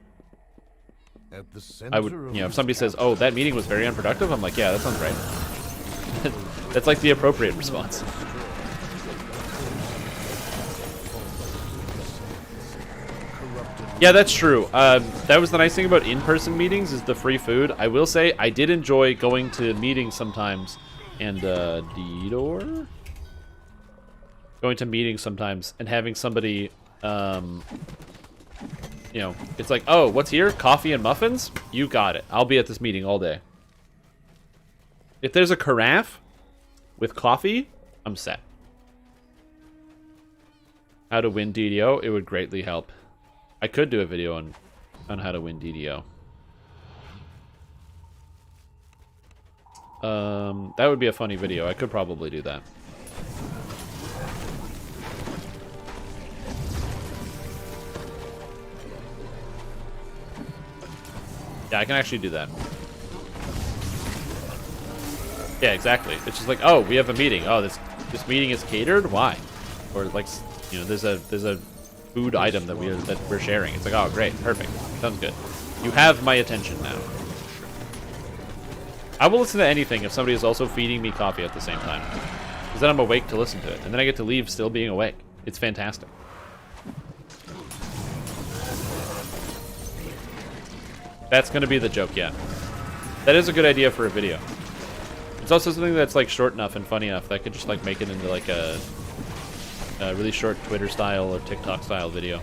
I would, you know, if somebody says, oh, that meeting was very unproductive, I'm like, yeah, that sounds right. That's like the appropriate response. Yeah, that's true. That was the nice thing about in-person meetings, is the free food. I will say, I did enjoy going to meetings sometimes, and Didor? Going to meetings sometimes and having somebody, you know, it's like, oh, what's here? Coffee and muffins? You got it. I'll be at this meeting all day. If there's a carafe with coffee, I'm set. How to win DDO? It would greatly help. I could do a video on how to win DDO. That would be a funny video. I could probably do that. Yeah, I can actually do that. Yeah, exactly. It's just like, oh, we have a meeting. Oh, this meeting is catered? Why? Or like, you know, there's a food item that we're sharing. It's like, oh, great, perfect, sounds good. You have my attention now. I will listen to anything if somebody is also feeding me coffee at the same time, because then I'm awake to listen to it, and then I get to leave still being awake. It's fantastic. That's gonna be the joke, yeah. That is a good idea for a video. It's also something that's like short enough and funny enough that I could just like make it into like a really short Twitter style or TikTok style video.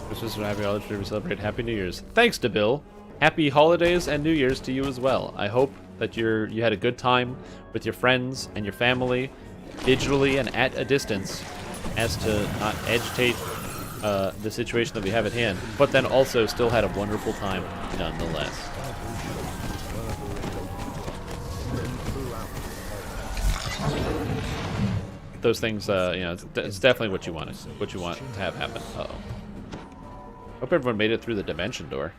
Christmas and happy holidays to celebrate. Happy New Year's. Thanks to Bill. Happy holidays and New Year's to you as well. I hope that you had a good time with your friends and your family, digitally and at a distance, as to not agitate the situation that we have at hand, but then also still had a wonderful time nonetheless. Those things, you know, it's definitely what you want to have happen. Uh-oh. Hope everyone made it through the dimension door.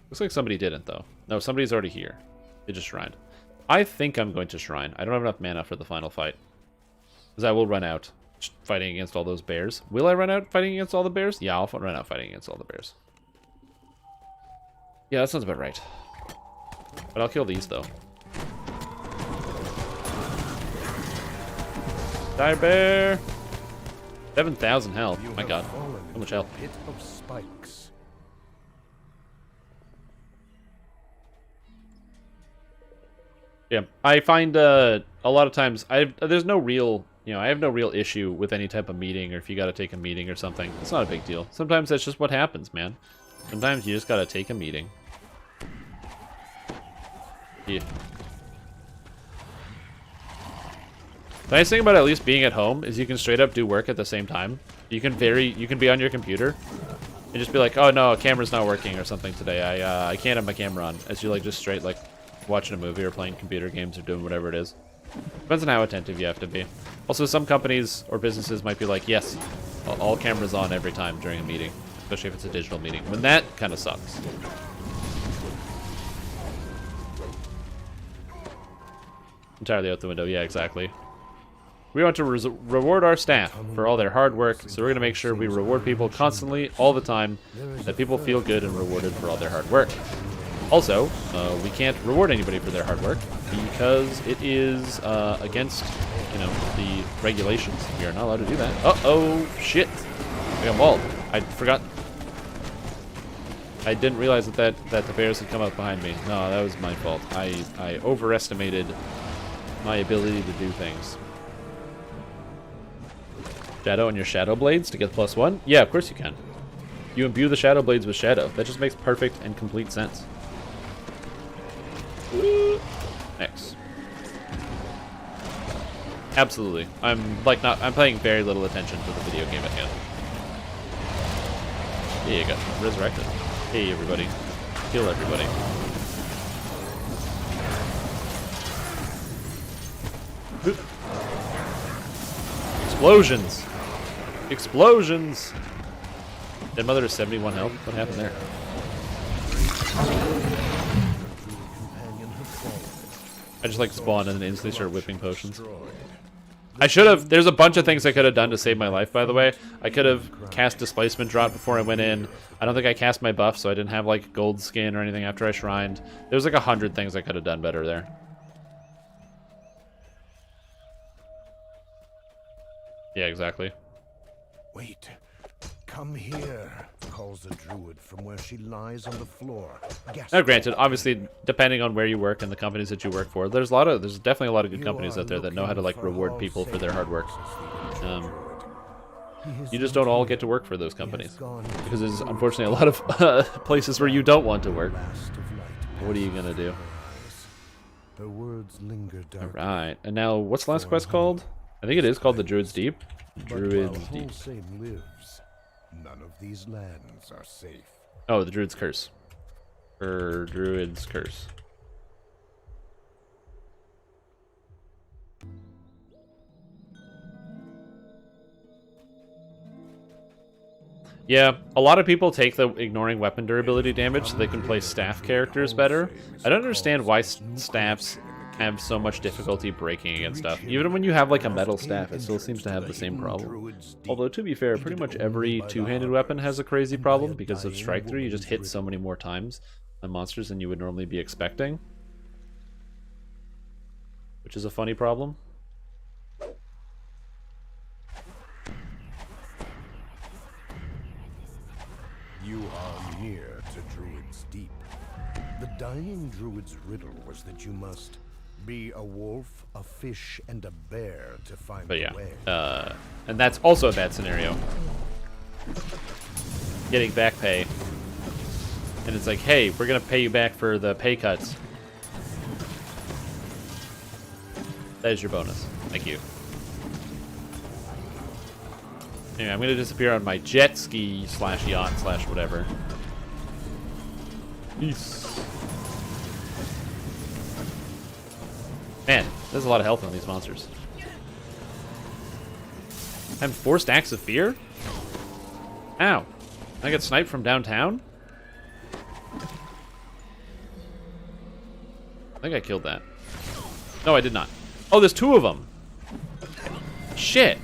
Looks like somebody didn't, though. No, somebody's already here. They just shrined. I think I'm going to shrine. I don't have enough mana for the final fight. Because I will run out fighting against all those bears. Will I run out fighting against all the bears? Yeah, I'll run out fighting against all the bears. Yeah, that sounds about right. But I'll kill these, though. Die, bear! 7,000 health. My god. So much health. Pit of spikes. Yeah, I find a lot of times there's no real, you know, I have no real issue with any type of meeting, or if you got to take a meeting or something. It's not a big deal. Sometimes that's just what happens, man. Sometimes you just got to take a meeting. Yeah. The nice thing about at least being at home is you can straight up do work at the same time. You can be on your computer and just be like, oh no, camera's not working or something today. I can't have my camera on. As you like just straight like watching a movie or playing computer games or doing whatever it is. Depends on how attentive you have to be. Also, some companies or businesses might be like, yes, all cameras on every time during a meeting, especially if it's a digital meeting. When that kind of sucks. Entirely out the window. Yeah, exactly. We want to reward our staff for all their hard work, so we're going to make sure we reward people constantly, all the time, that people feel good and rewarded for all their hard work. Also, we can't reward anybody for their hard work because it is against, you know, the regulations. We are not allowed to do that. Uh-oh, shit. I got mauled. I forgot. I didn't realize that the bears had come up behind me. No, that was my fault. I overestimated my ability to do things. Shadow on your Shadow Blades to get +1? Yeah, of course you can. You imbue the Shadow Blades with Shadow. That just makes perfect and complete sense. X. Absolutely. I'm paying very little attention to the video game at hand. Yeah, you got resurrected. Hey everybody. Kill everybody. Explosions! Explosions! Dead Mother is 71 health. What happened there? I just like spawn and then instantly start whipping potions. I should have. There's a bunch of things I could have done to save my life, by the way. I could have cast Displacement Drop before I went in. I don't think I cast my buff, so I didn't have like gold skin or anything after I shrined. There's like 100 things I could have done better there. Yeah, exactly. Wait. Come here, calls the druid from where she lies on the floor. Now, granted, obviously, depending on where you work and the companies that you work for, there's definitely a lot of good companies out there that know how to like reward people for their hard work. You just don't all get to work for those companies because there's unfortunately a lot of places where you don't want to work. What are you gonna do? Her words linger dark. All right, and now what's the last quest called? I think it is called the Druid's Deep. Druid's Deep. Lives, none of these lands are safe. Oh, the Druid's Curse. Or Druid's Curse. Yeah, a lot of people take the ignoring weapon durability damage so they can play staff characters better. I don't understand why staffs have so much difficulty breaking against stuff. Even when you have like a metal staff, it still seems to have the same problem. Although, to be fair, pretty much every two-handed weapon has a crazy problem because of strike through. You just hit so many more times on monsters than you would normally be expecting, which is a funny problem. You are near to Druid's Deep. The dying druid's riddle was that you must be a wolf, a fish, and a bear to find the way. And that's also a bad scenario. Getting back pay. And it's like, hey, we're gonna pay you back for the pay cuts. That is your bonus. Thank you. Anyway, I'm gonna disappear on my jet ski slash yacht slash whatever. Peace. Man, there's a lot of health on these monsters. I'm 4 stacks of fear? Ow. I get sniped from downtown? I think I killed that. No, I did not. Oh, there's 2 of them. Shit.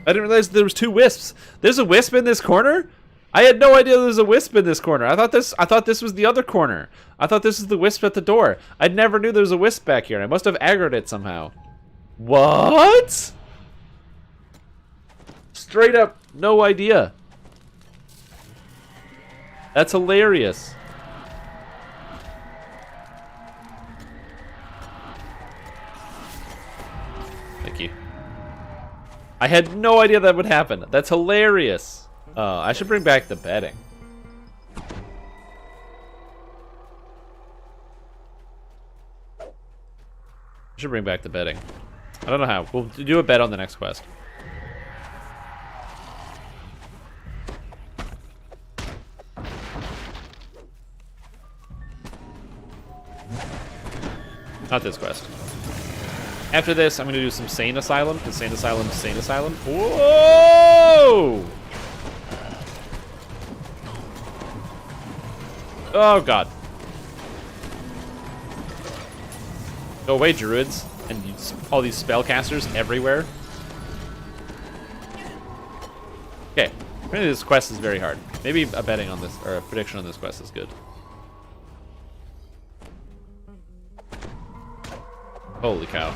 I didn't realize there was 2 wisps. There's a wisp in this corner? I had no idea there was a wisp in this corner. I thought this was the other corner. I thought this was the wisp at the door. I never knew there was a wisp back here. I must have aggroed it somehow. What? Straight up, no idea. That's hilarious. Thank you. I had no idea that would happen. That's hilarious. I should bring back the bedding. I should bring back the bedding. I don't know how. We'll do a bet on the next quest. Not this quest. After this, I'm going to do some Sane Asylum, because Sane Asylum is Sane Asylum. Whoa! Oh, God. Go away, druids. And all these spellcasters everywhere. Okay. Apparently this quest is very hard. Maybe a betting on this, or a prediction on this quest is good. Holy cow.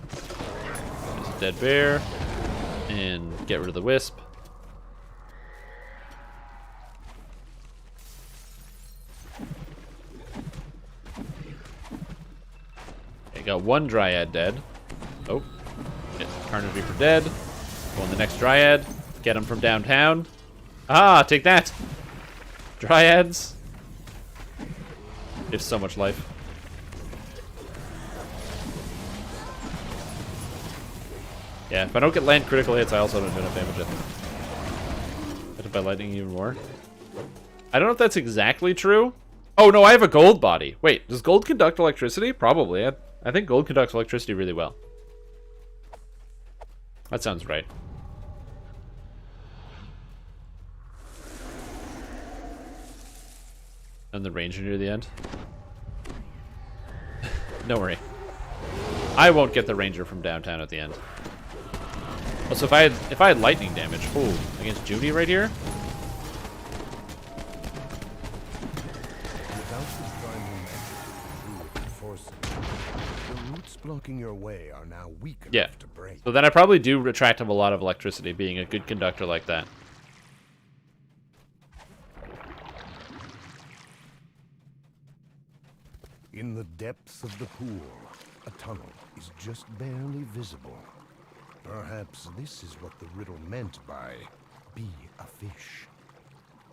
There's a dead bear. And get rid of the wisp. Okay, got 1 dryad dead. Oh. Get Carnage Reaper dead. Go on the next dryad. Get him from downtown. Ah, take that! Dryads. They have so much life. Yeah, if I don't get land critical hits, I also don't do enough damage. Hit by lightning even more. I don't know if that's exactly true. Oh, no, I have a gold body. Wait, does gold conduct electricity? Probably. I think gold conducts electricity really well. That sounds right. And the ranger near the end. Don't worry. I won't get the ranger from downtown at the end. Also, if I had lightning damage, ooh, against Judy right here. Without the primary magic druid forces, the roots blocking your way are now weak enough to break. So then I probably do retract him a lot of electricity, being a good conductor like that. In the depths of the pool, a tunnel is just barely visible. Perhaps this is what the riddle meant by be a fish.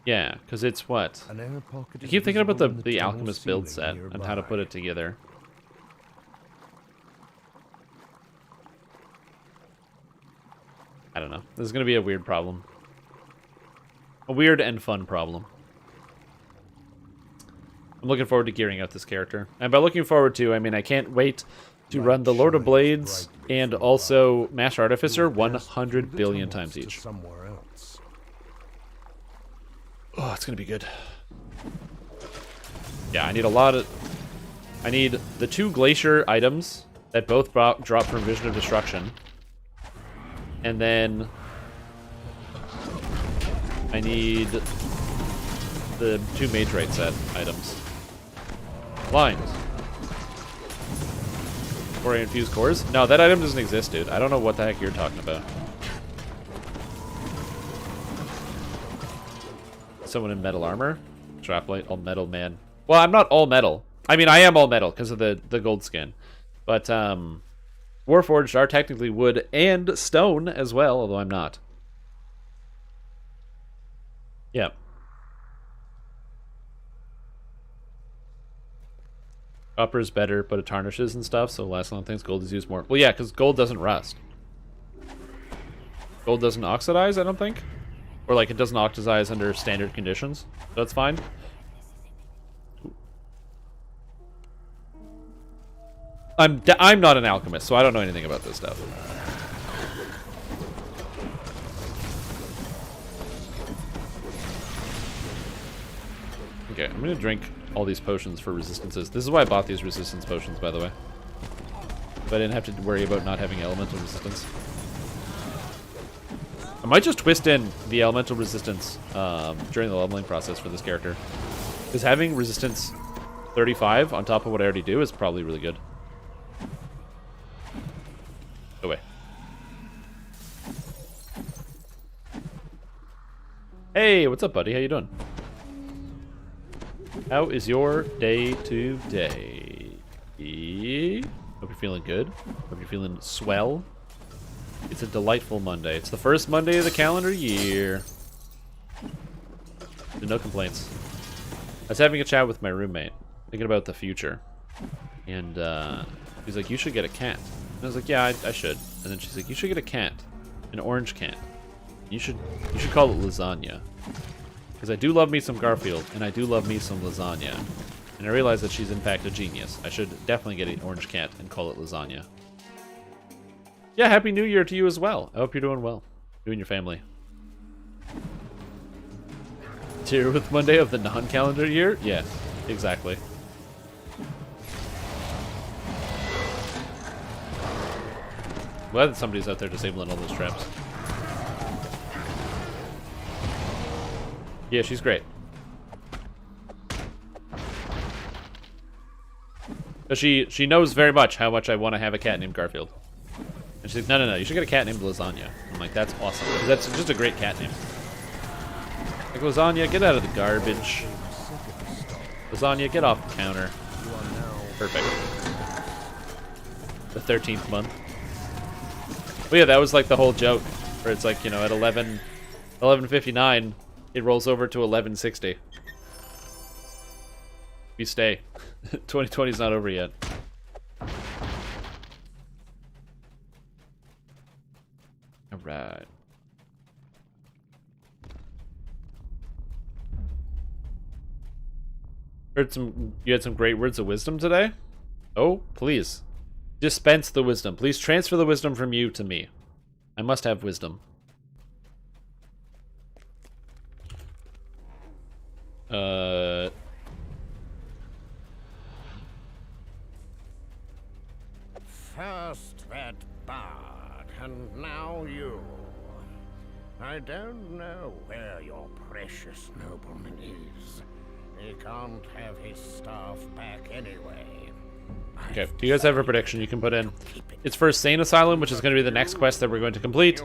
Yeah, because it's what? An air pocket I keep thinking about visible in the tunnel Alchemist Build ceiling set and how to put it nearby. together. I don't know. This is going to be a weird problem. A weird and fun problem. I'm looking forward to gearing out this character. And by looking forward to, I mean I can't wait to run the Lord of Blades and also Master Artificer 100 billion times each. Somewhere else. Oh, it's gonna be good. Yeah, I need a lot of... I need the 2 Glacier items that both drop from Vision of Destruction. And then... I need the 2 Mage Rite set items. Lines. Or infused cores? No, that item doesn't exist, dude. I don't know what the heck you're talking about. Someone in metal armor? Draplight, all metal man. Well, I'm not all metal. I mean, I am all metal because of the gold skin. But, Warforged are technically wood and stone as well, although I'm not. Yep. Copper is better, but it tarnishes and stuff, so lasts long things. Gold is used more. Well, yeah, because gold doesn't rust. Gold doesn't oxidize, I don't think. Or like it doesn't oxidize under standard conditions. So that's fine. I'm not an alchemist, so I don't know anything about this stuff. Okay, I'm gonna drink all these potions for resistances. This is why I bought these resistance potions, by the way. But I didn't have to worry about not having elemental resistance. I might just twist in the elemental resistance during the leveling process for this character. Because having resistance 35 on top of what I already do is probably really good. Go away. Hey, what's up, buddy? How you doing? How is your day today? Hope you're feeling good. Hope you're feeling swell. It's a delightful Monday. It's the first Monday of the calendar year. No complaints. I was having a chat with my roommate, thinking about the future. And he's like, you should get a cat. And I was like, yeah, I should. And then she's like, you should get a cat. An orange cat. You should call it lasagna. Because I do love me some Garfield, and I do love me some lasagna. And I realize that she's in fact a genius. I should definitely get an orange cat and call it lasagna. Yeah, Happy New Year to you as well. I hope you're doing well. You and your family. Tier with Monday of the non-calendar year? Yeah, exactly. Glad that somebody's out there disabling all those traps. Yeah, she's great. But she knows very much how much I want to have a cat named Garfield. And she's like, no, you should get a cat named Lasagna. I'm like, that's awesome. That's just a great cat name. Like, Lasagna, get out of the garbage. Lasagna, get off the counter. Perfect. The 13th month. But yeah, that was like the whole joke. Where it's like, you know, at 11:59, it rolls over to 11:60. You stay. 2020's not over yet. Alright. You had some great words of wisdom today? Oh, please. Dispense the wisdom. Please transfer the wisdom from you to me. I must have wisdom. First that bard, and now you. I don't know where your precious nobleman is. He can't have his staff back anyway. Okay, do you guys have a prediction you can put in? It's for Sane Asylum, which is going to be the next quest that we're going to complete.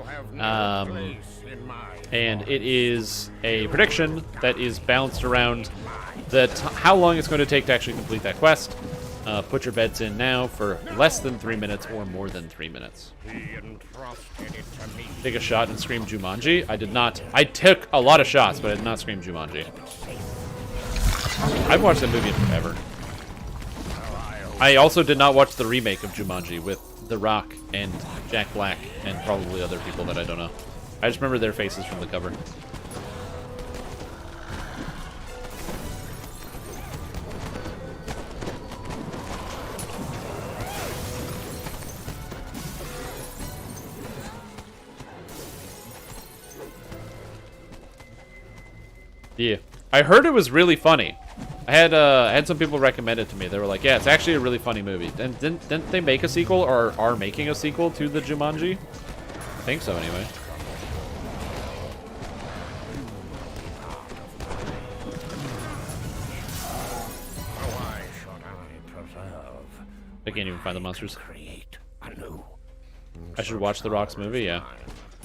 And it is a prediction that is balanced around how long it's going to take to actually complete that quest. Put your bets in now for less than 3 minutes or more than 3 minutes. Take a shot and scream Jumanji. I did not. I took a lot of shots, but I did not scream Jumanji. I've watched that movie in forever. I also did not watch the remake of Jumanji with The Rock and Jack Black and probably other people that I don't know. I just remember their faces from the cover. Yeah, I heard it was really funny. I had some people recommend it to me. They were like, "Yeah, it's actually a really funny movie." And didn't they make a sequel or are making a sequel to the Jumanji? I think so, anyway. I can't even find the monsters. I should watch The Rock's movie. Yeah.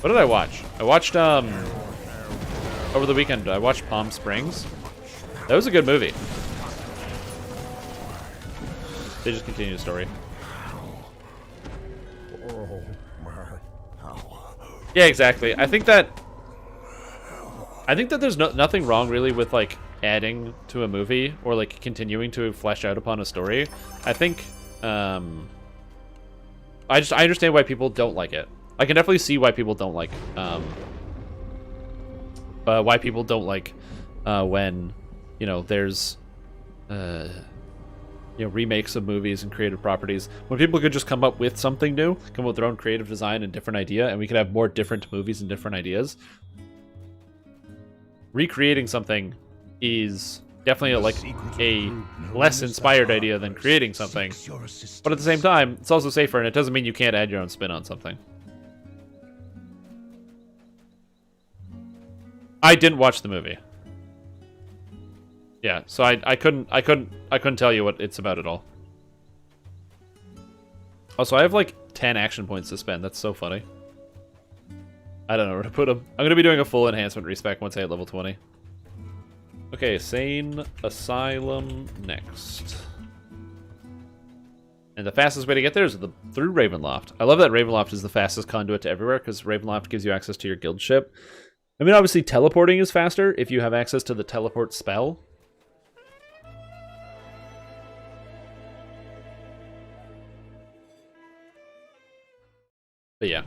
What did I watch? I watched over the weekend. I watched Palm Springs. That was a good movie. They just continue the story. Yeah, exactly. I think that there's nothing wrong really with like adding to a movie or like continuing to flesh out upon a story. I think I understand why people don't like it. I can definitely see why people don't like when, you know, there's you know, remakes of movies and creative properties. When people could just come up with something new, come up with their own creative design and different idea, and we could have more different movies and different ideas. Recreating something is definitely like a less inspired idea than creating something. But at the same time, it's also safer, and it doesn't mean you can't add your own spin on something. I didn't watch the movie. Yeah, so I couldn't tell you what it's about at all. Also, I have like 10 action points to spend. That's so funny. I don't know where to put them. I'm gonna be doing a full enhancement respec once I hit level 20. Okay, Sane Asylum next. And the fastest way to get there is through Ravenloft. I love that Ravenloft is the fastest conduit to everywhere, because Ravenloft gives you access to your guild ship. I mean, obviously teleporting is faster if you have access to the teleport spell. But yeah.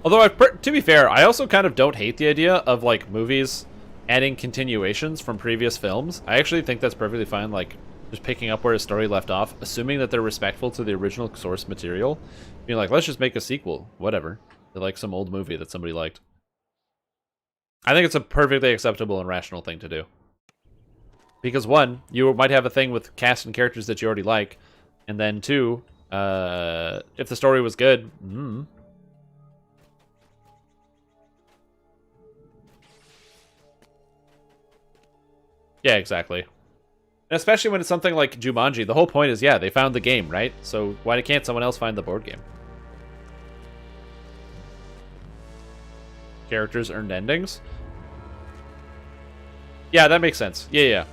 Although, to be fair, I also kind of don't hate the idea of, like, movies adding continuations from previous films. I actually think that's perfectly fine, like, just picking up where a story left off, assuming that they're respectful to the original source material. Being like, let's just make a sequel. Whatever. They're like some old movie that somebody liked. I think it's a perfectly acceptable and rational thing to do. Because, one, you might have a thing with cast and characters that you already like, and then, two, if the story was good, yeah, exactly. And especially when it's something like Jumanji, the whole point is, yeah, they found the game, right? So why can't someone else find the board game? Characters earned endings? Yeah, that makes sense. Yeah.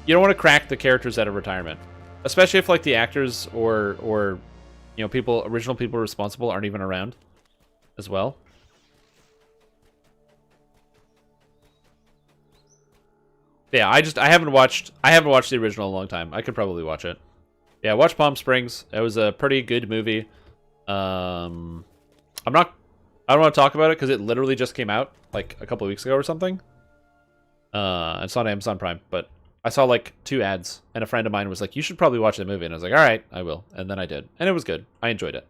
You don't want to crack the characters out of retirement. Especially if, like, the actors or you know, original people responsible aren't even around as well. Yeah, I haven't watched the original in a long time. I could probably watch it. Yeah, watch Palm Springs. It was a pretty good movie. I don't want to talk about it because it literally just came out like a couple of weeks ago or something. It's on Amazon Prime, but I saw like 2 ads, and a friend of mine was like, "You should probably watch the movie," and I was like, "All right, I will." And then I did, and it was good. I enjoyed it.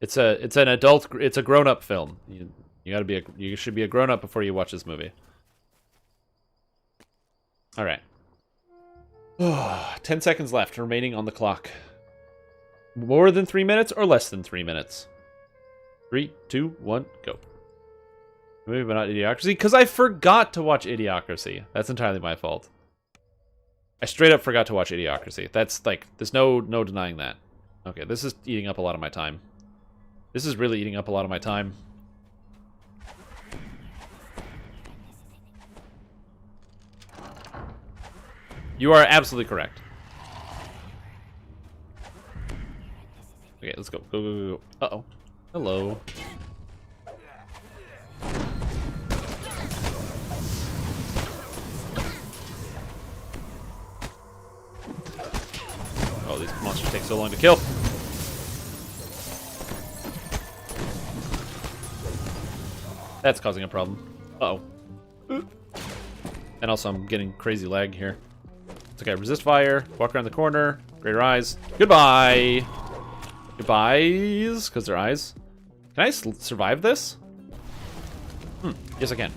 It's a grown-up film. You should be a grown-up before you watch this movie. All right. 10 seconds left remaining on the clock. More than 3 minutes or less than 3 minutes? 3, 2, 1, go. Maybe but not Idiocracy, because I forgot to watch Idiocracy. That's entirely my fault. I straight up forgot to watch Idiocracy. That's like, there's no denying that. Okay, this is eating up a lot of my time. This is really eating up a lot of my time. You are absolutely correct. Okay, let's go. Go. Uh-oh. Hello. Oh, these monsters take so long to kill. That's causing a problem. Uh-oh. And also I'm getting crazy lag here. It's okay, resist fire, walk around the corner, greater eyes. Goodbye! Goodbyes, because they're eyes. Can I survive this? Yes, I can.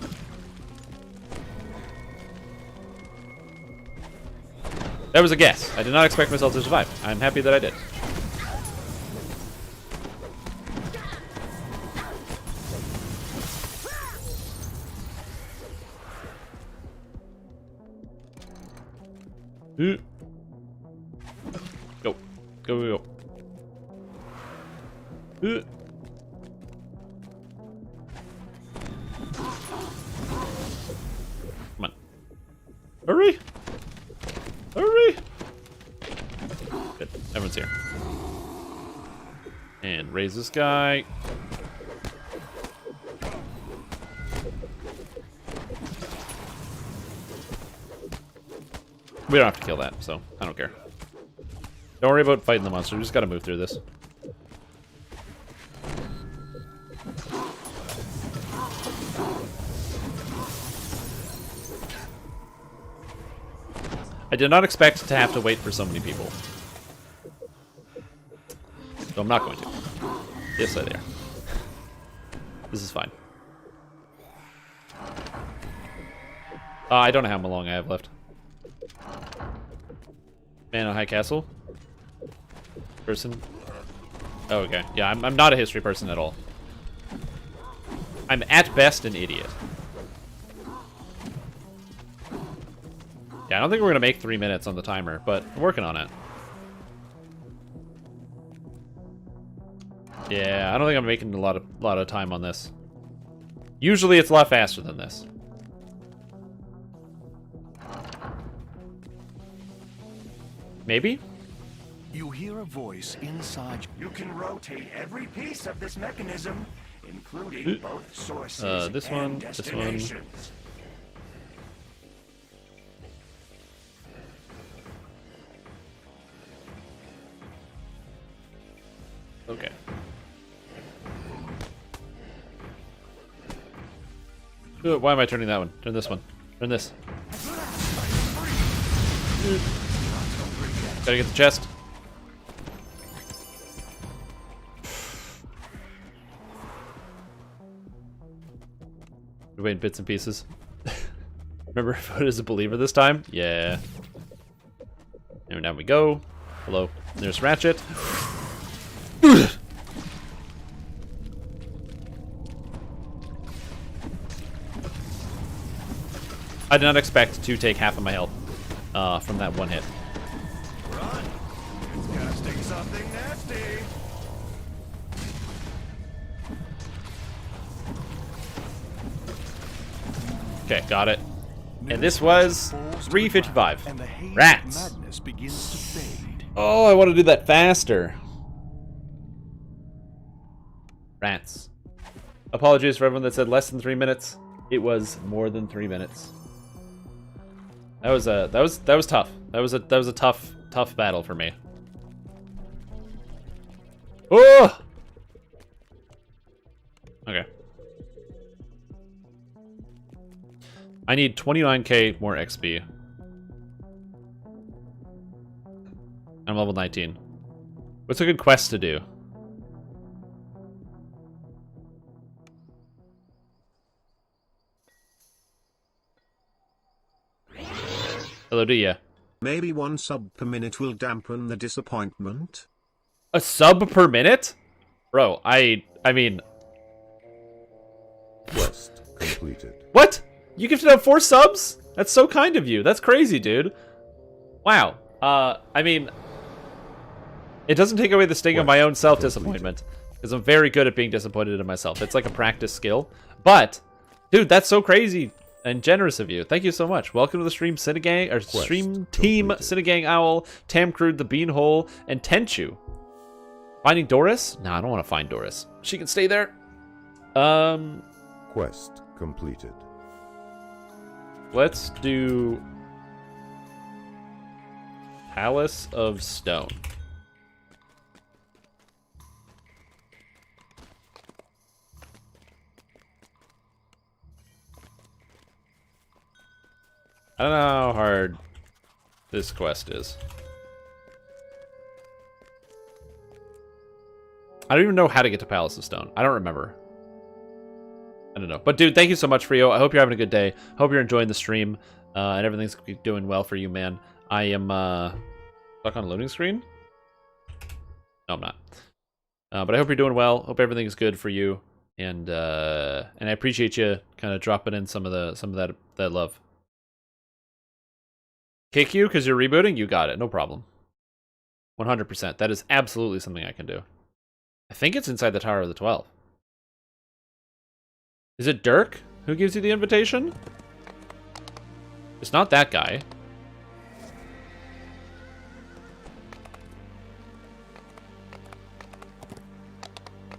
That was a guess. I did not expect myself to survive. I'm happy that I did. Go. Go. Come on. Hurry! Hurry! Good. Everyone's here. And raise this guy. We don't have to kill that, so I don't care. Don't worry about fighting the monster. We just gotta move through this. I did not expect to have to wait for so many people. So I'm not going to. Yes, I dare. This is fine. I don't know how long I have left. Man on High Castle? Person? Oh, okay. Yeah, I'm not a history person at all. I'm at best an idiot. Yeah, I don't think we're gonna make 3 minutes on the timer, but I'm working on it. Yeah, I don't think I'm making a lot of time on this. Usually it's a lot faster than this. Maybe? You hear a voice inside. You can rotate every piece of this mechanism, including both sources this and one, this one. destinations. Okay. Why am I turning that one? Turn this one. Turn this. Gotta get the chest. Wait, bits and pieces. Remember if I was a believer this time? Yeah. And down we go. Hello. There's Ratchet. I did not expect to take half of my health from that one hit. Run! It's casting something nasty. Okay, got it. And this was 355. Rats! Oh, I want to do that faster. Rats. Apologies for everyone that said less than 3 minutes. It was more than 3 minutes. That was tough. That was a tough battle for me. Oh! Okay. I need 29k more XP. I'm level 19. What's a good quest to do? Hello, do ya? Maybe 1 sub per minute will dampen the disappointment. A sub per minute? Bro, I mean... Quest completed. What? You gifted out 4 subs? That's so kind of you. That's crazy, dude. Wow. I mean... It doesn't take away the sting of my own self-disappointment. Because I'm very good at being disappointed in myself. It's like a practice skill. But, dude, that's so crazy and generous of you. Thank you so much. Welcome to the stream, Cinegang, or stream team Cinegang Owl, Tamcrude, the Beanhole, and Tenchu. Finding Doris? No, I don't want to find Doris. She can stay there. Quest completed. Let's do Palace of Stone. I don't know how hard this quest is. I don't even know how to get to Palace of Stone. I don't remember. I don't know. But dude, thank you so much, Frio. I hope you're having a good day. Hope you're enjoying the stream. And everything's doing well for you, man. I am stuck on a loading screen? No, I'm not. But I hope you're doing well. Hope everything is good for you. And I appreciate you kind of dropping in some of that love. Kick you because you're rebooting? You got it. No problem. 100%. That is absolutely something I can do. I think it's inside the Tower of the 12. Is it Dirk who gives you the invitation? It's not that guy.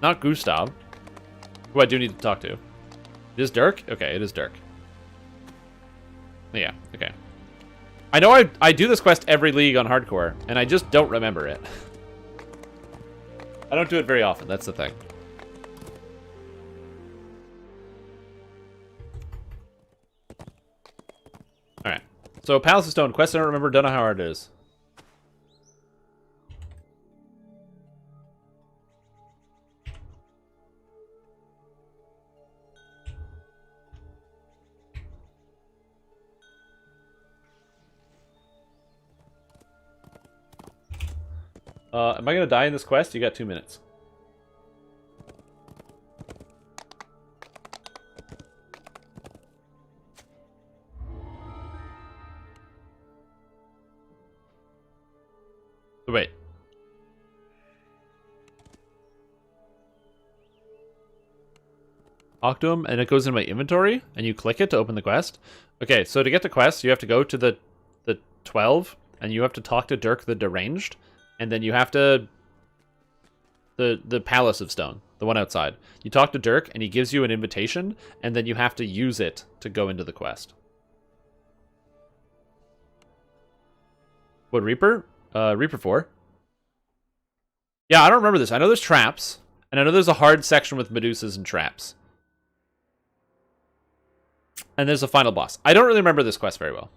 Not Gustav, who I do need to talk to. It is Dirk? Okay, it is Dirk. Yeah, okay. I know I do this quest every league on hardcore, and I just don't remember it. I don't do it very often, that's the thing. Alright. So, Palace of Stone. Quest I don't remember, don't know how hard it is. Am I gonna die in this quest? You got 2 minutes. Wait. Talk to him, and it goes in my inventory, and you click it to open the quest. Okay, so to get the quest, you have to go to the 12, and you have to talk to Dirk the Deranged, and then you have to... The Palace of Stone, the one outside. You talk to Dirk, and he gives you an invitation, and then you have to use it to go into the quest. What, Reaper? Reaper 4? Yeah, I don't remember this. I know there's traps, and I know there's a hard section with Medusas and traps. And there's a final boss. I don't really remember this quest very well.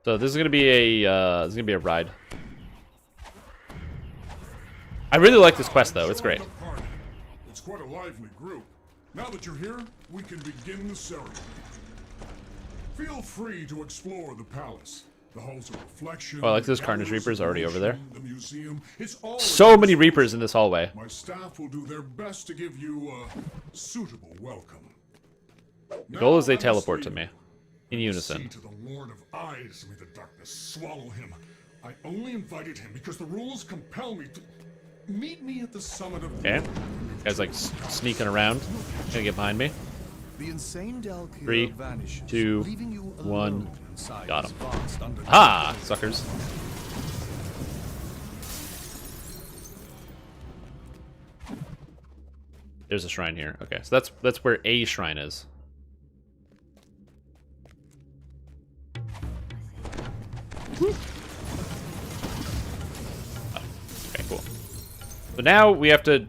So this is gonna be a ride. I really like this quest though, it's great. It's quite a lively group. Now that you're here, we can begin the ceremony. Feel free to explore the palace. The halls of reflection. Oh, I like this Carnage Reaper's already over there. The museum. So many Reapers in this hallway. My staff will do their best to give you a suitable welcome. The goal is they teleport to me. In unison. To the Lord of Eyes, may the darkness swallow him. I only invited him because the rules compel me to... Meet me at the summit of... Okay. Guy's like sneaking around. Gonna get behind me. The insane 3, 2, 1. Got him. Ha! Suckers. There's a shrine here. Okay, so that's where a shrine is. Okay, cool. So now we have to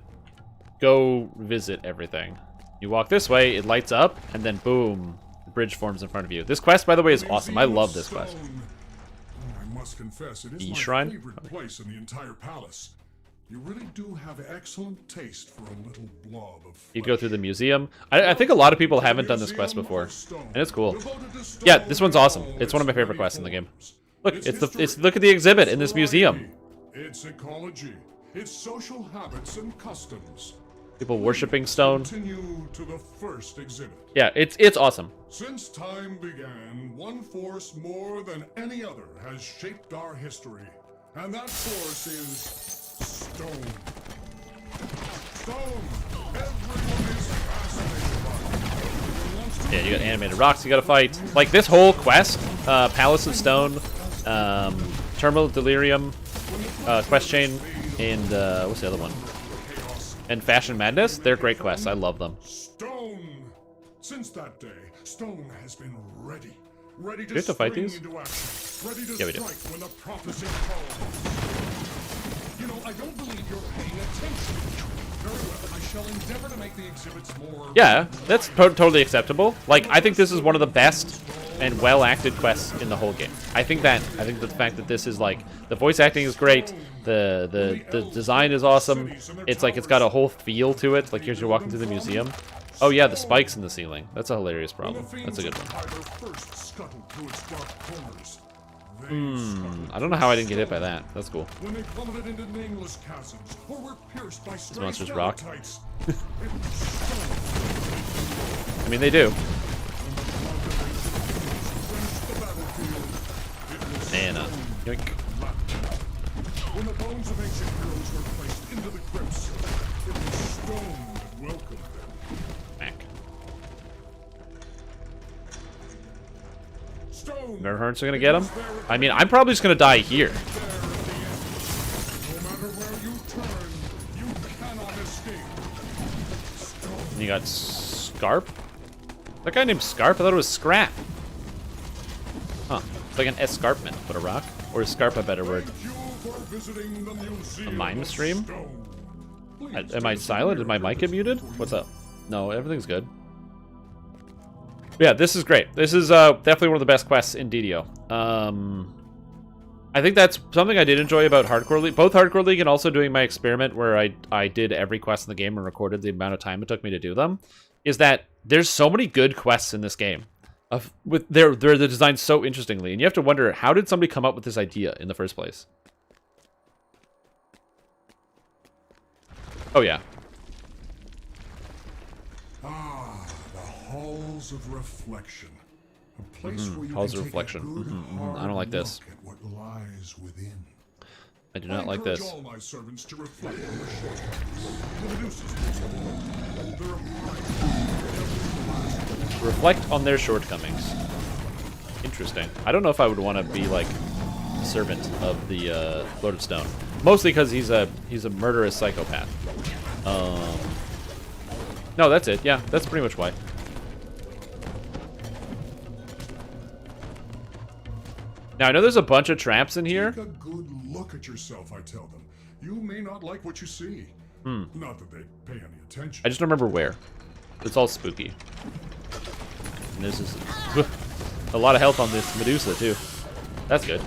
go visit everything. You walk this way, it lights up, and then boom, the bridge forms in front of you. This quest, by the way, is awesome. I love this quest. I must confess, it is my shrine? favorite place in the entire palace. You really do have excellent taste for a little blob of... You go through the museum. I think a lot of people haven't done this quest before, and it's cool. Yeah, this one's awesome. It's one of my favorite quests in the game. Look, it's look at the exhibit in this museum. Its ecology, its social habits and customs. People worshipping stone. Continue to the first exhibit. Yeah, it's awesome. Since time began, one force more than any other has shaped our history, and that force is stone. Stone. Everyone is fascinated by it. Yeah, you got animated rocks you gotta fight. Like this whole quest, Palace of Stone, Terminal Delirium, Quest Chain, and what's the other one? And Fashion Madness, they're great quests. I love them. Stone. Since that day, Stone has been ready. Ready to Do we have to fight spring these? into action. Ready to Yeah, we do. strike when the prophecy calls. You know, I don't believe you're paying attention. Very well. I shall endeavor to make the exhibits more... Yeah, that's totally acceptable. Like, I think this is one of the best and well-acted quests in the whole game. I think the fact that this is like, the voice acting is great, the design is awesome. It's like, it's got a whole feel to it. Like, here's you're walking through the museum. Oh yeah, the spikes in the ceiling. That's a hilarious problem. That's a good one. I don't know how I didn't get hit by that. That's cool. When they plummeted into nameless chasms, or were pierced by These monsters rock. stalactites. I mean, they do. Nana. Yoink. When the bones of ancient heroes were placed into the crypts, it was stone that welcomed them. Back. Stone. Remember Hearns are gonna get him? I mean, I'm probably just gonna die here. No matter where you turn, you cannot escape. And you got Scarp? That guy named Scarp? I thought it was Scrap. Huh. It's like an escarpment, but a rock? Or is scarp a better word? A mime stream? Am I silent? Did my mic get muted? What's up? No, everything's good. But yeah, this is great. This is definitely one of the best quests in DDO. I think that's something I did enjoy about Hardcore League. Both Hardcore League and also doing my experiment where I did every quest in the game and recorded the amount of time it took me to do them. Is that there's so many good quests in this game. They're designed so interestingly. And you have to wonder, how did somebody come up with this idea in the first place? Oh, yeah. Ah, the Halls of Reflection. A place where you Halls can of take Reflection. a good, I don't like this. look at what lies within. I do not like this. I encourage all my servants to reflect on their shortcomings. The Medusa's principle. Reflect on their shortcomings. Interesting. I don't know if I would want to be like a servant of the Lord of Stone. Mostly because he's a murderous psychopath. No, that's it. Yeah, that's pretty much why. Now I know there's a bunch of traps in here. Take a good look at yourself, I tell them. You may not like what you see. Not that they pay any attention. I just don't remember where. It's all spooky. And this is a lot of health on this Medusa too. That's good.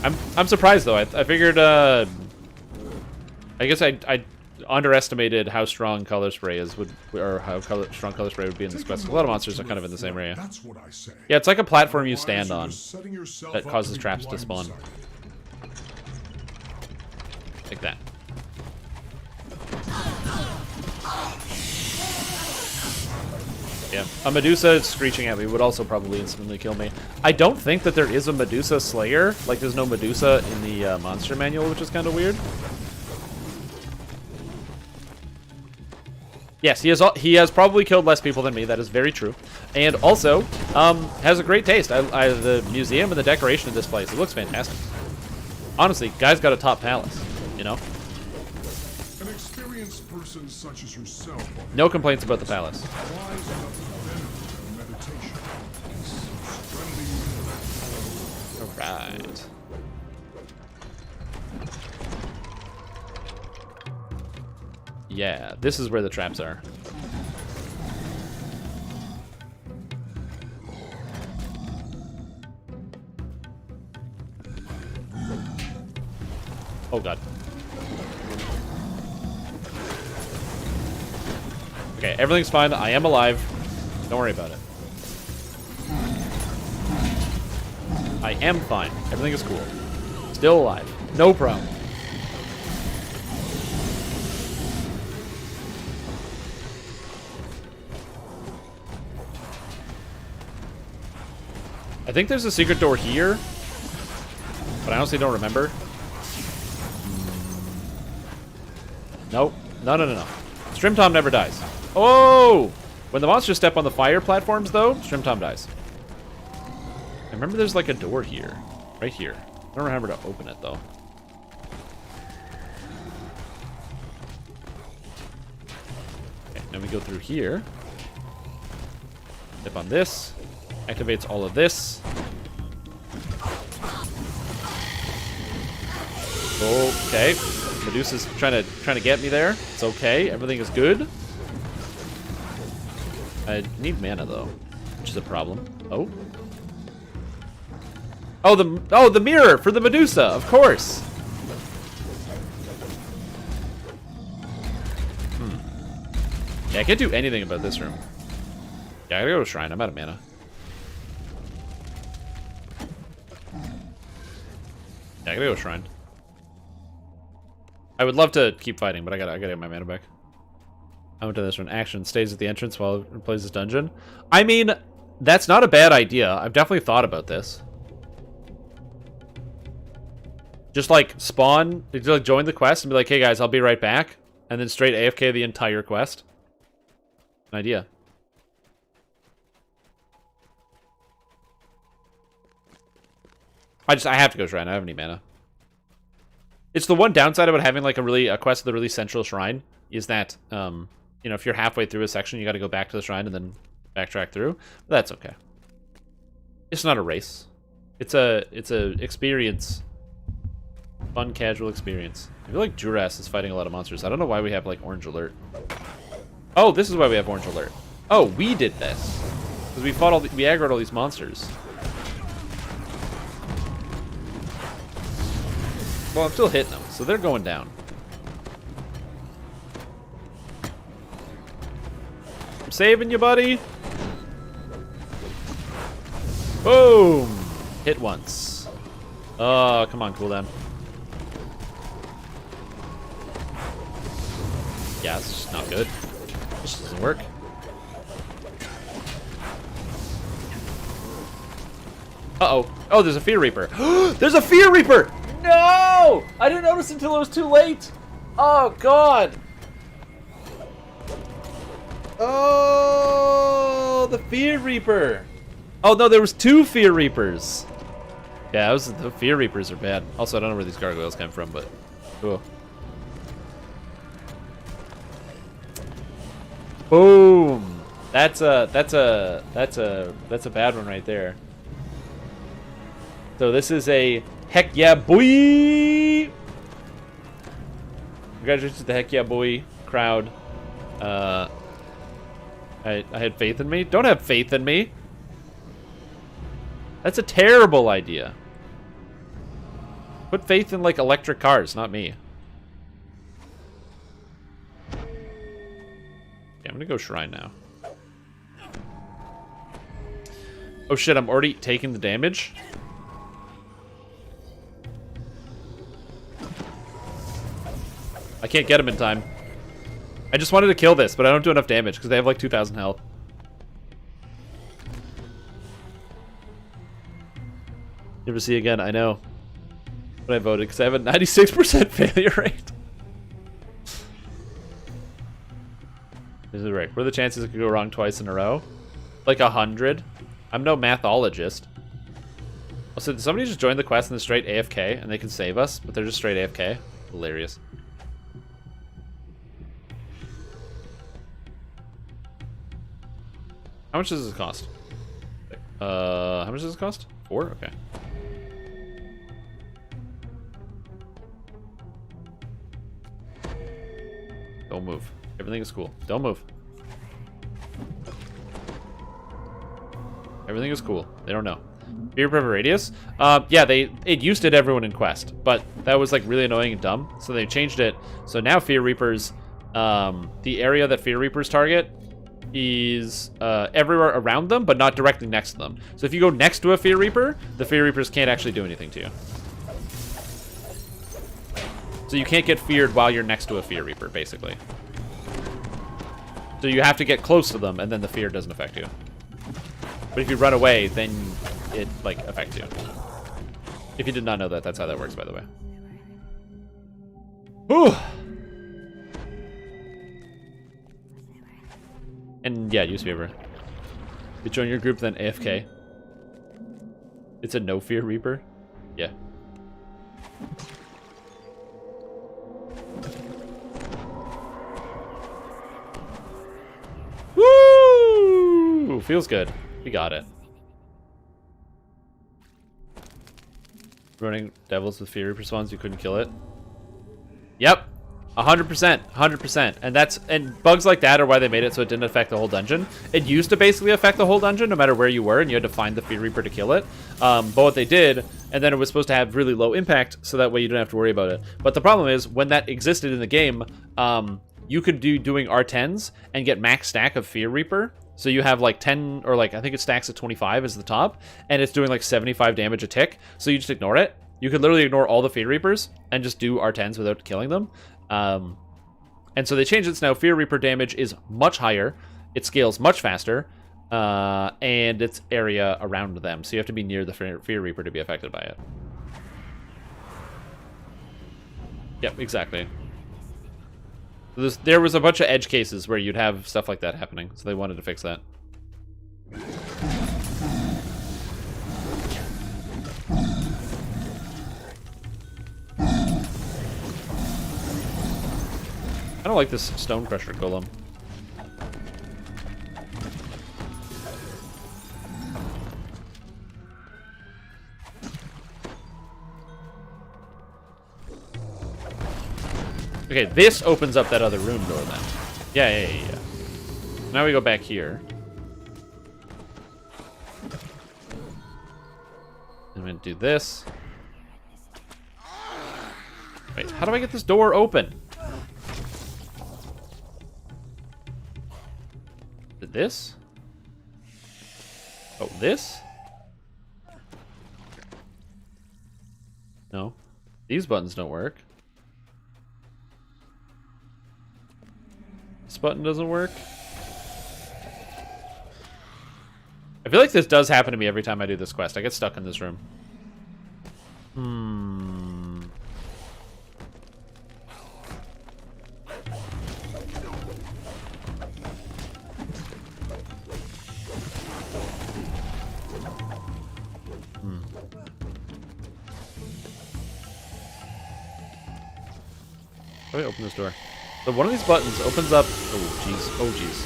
I'm surprised though. I figured. I guess I underestimated how strong color spray is or how strong color spray would be in this quest. A lot of monsters are kind of in the same area. That's what I say. Yeah, it's like a platform you stand on Yourself that up causes to be traps to spawn. blindsided. Like that. Yeah, a Medusa screeching at me would also probably instantly kill me. I don't think that there is a Medusa Slayer. Like, there's no Medusa in the monster manual, which is kind of weird. Yes, he has probably killed less people than me. That is very true. And also, has a great taste. The museum and the decoration of this place, it looks fantastic. Honestly, guy's got a top palace, you know? An experienced person such as yourself. No complaints about the palace. Wise enough to benefit from meditation. Alright. Yeah, this is where the traps are. Oh god. Okay, everything's fine. I am alive. Don't worry about it. I am fine. Everything is cool. Still alive. No problem. I think there's a secret door here, but I honestly don't remember. Nope. No. Strim Tom never dies. Oh! When the monsters step on the fire platforms, though, Strim Tom dies. I remember there's like a door here. Right here. I don't remember to open it, though. Okay, now we go through here. Step on this. Activates all of this. Okay. Medusa's trying to get me there. It's okay. Everything is good. I need mana though, which is a problem. Oh. Oh, the mirror for the Medusa, of course. Yeah, I can't do anything about this room. Yeah, I gotta go to Shrine. I'm out of mana. Yeah, I gotta go to Shrine. I would love to keep fighting, but I gotta get my mana back. I went to this one. Action stays at the entrance while it plays this dungeon. I mean, that's not a bad idea. I've definitely thought about this. Just like spawn, like join the quest and be like, hey guys, I'll be right back. And then straight AFK the entire quest. An idea. I have to go Shrine. I don't have any mana. It's the one downside about having like a quest with a really central shrine is that you know, if you're halfway through a section, you got to go back to the shrine and then backtrack through. But that's okay. It's not a race. It's a experience. Fun, casual experience. I feel like Juras is fighting a lot of monsters. I don't know why we have, like, orange alert. Oh, this is why we have orange alert. Oh, we did this. Because we fought we aggroed all these monsters. Well, I'm still hitting them, so they're going down. I'm saving you, buddy. Boom! Hit once. Oh, come on, cooldown. Yeah, it's just not good. This just doesn't work. Uh-oh. Oh, there's a Fear Reaper. There's a Fear Reaper! No! I didn't notice until it was too late. Oh, God. Oh, the Fear Reaper. Oh, no, there was 2 Fear Reapers. Yeah, the Fear Reapers are bad. Also, I don't know where these gargoyles came from, but cool. Boom. That's a bad one right there. So this is a heck yeah boy. Congratulations to the heck yeah boy crowd. I had faith in me. Don't have faith in me. That's a terrible idea. Put faith in, like, electric cars, not me. Yeah, I'm gonna go shrine now. Oh shit, I'm already taking the damage? I can't get him in time. I just wanted to kill this, but I don't do enough damage because they have like 2,000 health. Never see again, I know. But I voted because I have a 96% failure rate. This is right. What are the chances it could go wrong twice in a row? Like 100. I'm no mathologist. Also, did somebody just join the quest and they're straight AFK and they can save us, but they're just straight AFK? Hilarious. How much does this cost? How much does this cost? 4? Okay. Don't move. Everything is cool. Don't move. Everything is cool. They don't know. Fear Reaper radius? Yeah, it used it everyone in Quest, but that was like really annoying and dumb, so they changed it. So now Fear Reapers, the area that Fear Reapers target is everywhere around them, but not directly next to them. So if you go next to a Fear Reaper, the Fear Reapers can't actually do anything to you. So you can't get feared while you're next to a Fear Reaper, basically. So you have to get close to them, and then the fear doesn't affect you. But if you run away, then it, like, affects you. If you did not know that, that's how that works, by the way. Whew! And, yeah, use Fever. You join your group, then AFK. It's a no Fear Reaper? Yeah. Woo! Feels good. We got it. Running devils with Fear Reaper spawns, you couldn't kill it. Yep. 100%. 100%. And bugs like that are why they made it so it didn't affect the whole dungeon. It used to basically affect the whole dungeon no matter where you were, and you had to find the Fear Reaper to kill it. But what they did, and then it was supposed to have really low impact, so that way you didn't have to worry about it. But the problem is, when that existed in the game, you could do doing R10s and get max stack of Fear Reaper. So you have like 10, or like, I think it stacks at 25 as the top, and it's doing like 75 damage a tick, so you just ignore it. You could literally ignore all the Fear Reapers and just do R10s without killing them. And so they changed it, so now Fear Reaper damage is much higher, it scales much faster, and it's area around them, so you have to be near the Fear Reaper to be affected by it. Yep, exactly. There was a bunch of edge cases where you'd have stuff like that happening, so they wanted to fix that. I don't like this Stone Crusher Golem. Okay, this opens up that other room door then. Yeah. Now we go back here. I'm gonna do this. Wait, how do I get this door open? Did this? Oh, this? No. These buttons don't work. This button doesn't work. I feel like this does happen to me every time I do this quest. I get stuck in this room. How do I open this door? So one of these buttons opens up... Oh, jeez. Oh, jeez.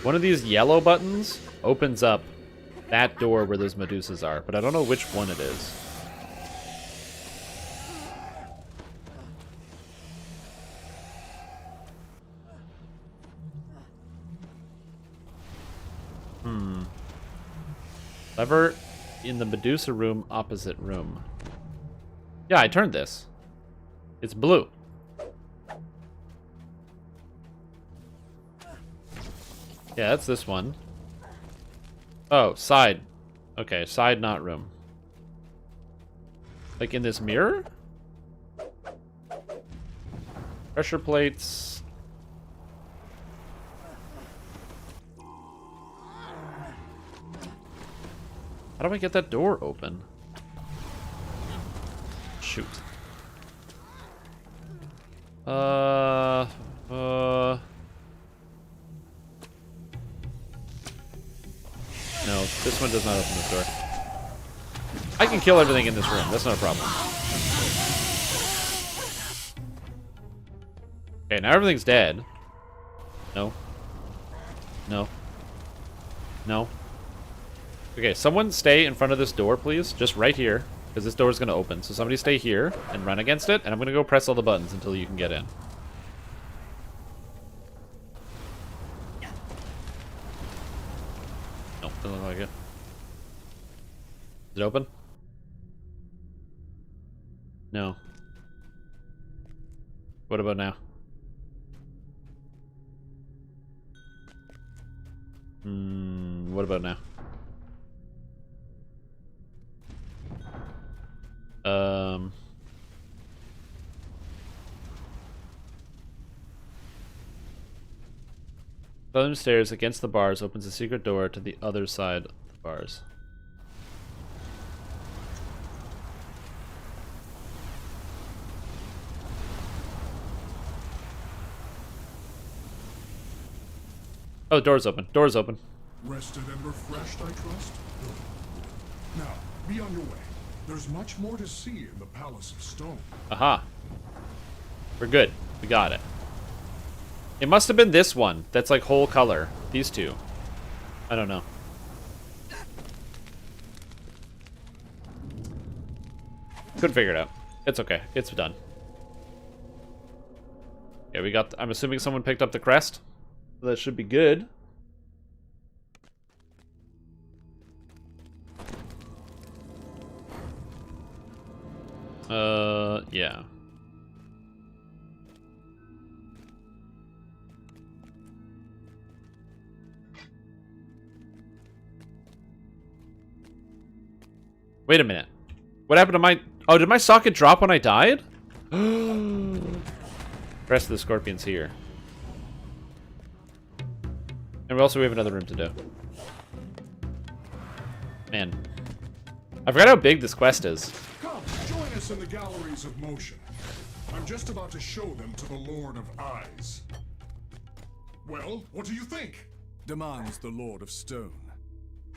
One of these yellow buttons opens up that door where those Medusas are, but I don't know which one it is. Lever in the Medusa room, opposite room. Yeah, I turned this. It's blue. Yeah, that's this one. Oh, side. Okay, side, not room. Like in this mirror? Pressure plates. How do I get that door open? Shoot. No, this one does not open this door. I can kill everything in this room. That's not a problem. Okay, now everything's dead. No. No. No. Okay, someone stay in front of this door, please. Just right here, because this door is going to open. So somebody stay here and run against it, and I'm going to go press all the buttons until you can get in. Nope, doesn't look like it. Is it open? No. What about now? What about now? Southern stairs against the bars opens a secret door to the other side of the bars. Oh, door's open. Door's open. Rested and refreshed, I trust? Good. Now, be on your way. There's much more to see in the Palace of Stone. Aha. We're good. We got it. It must have been this one that's like whole color. These two. I don't know. Couldn't figure it out. It's okay. It's done. Yeah, we got... I'm assuming someone picked up the crest. That should be good. Yeah. Wait a minute. What happened to my... Oh, did my socket drop when I died? The rest of the scorpions here. And we also have another room to do. Man. I forgot how big this quest is. Come, join us in the galleries of motion. I'm just about to show them to the Lord of Eyes. Well, what do you think? Demands the Lord of Stone.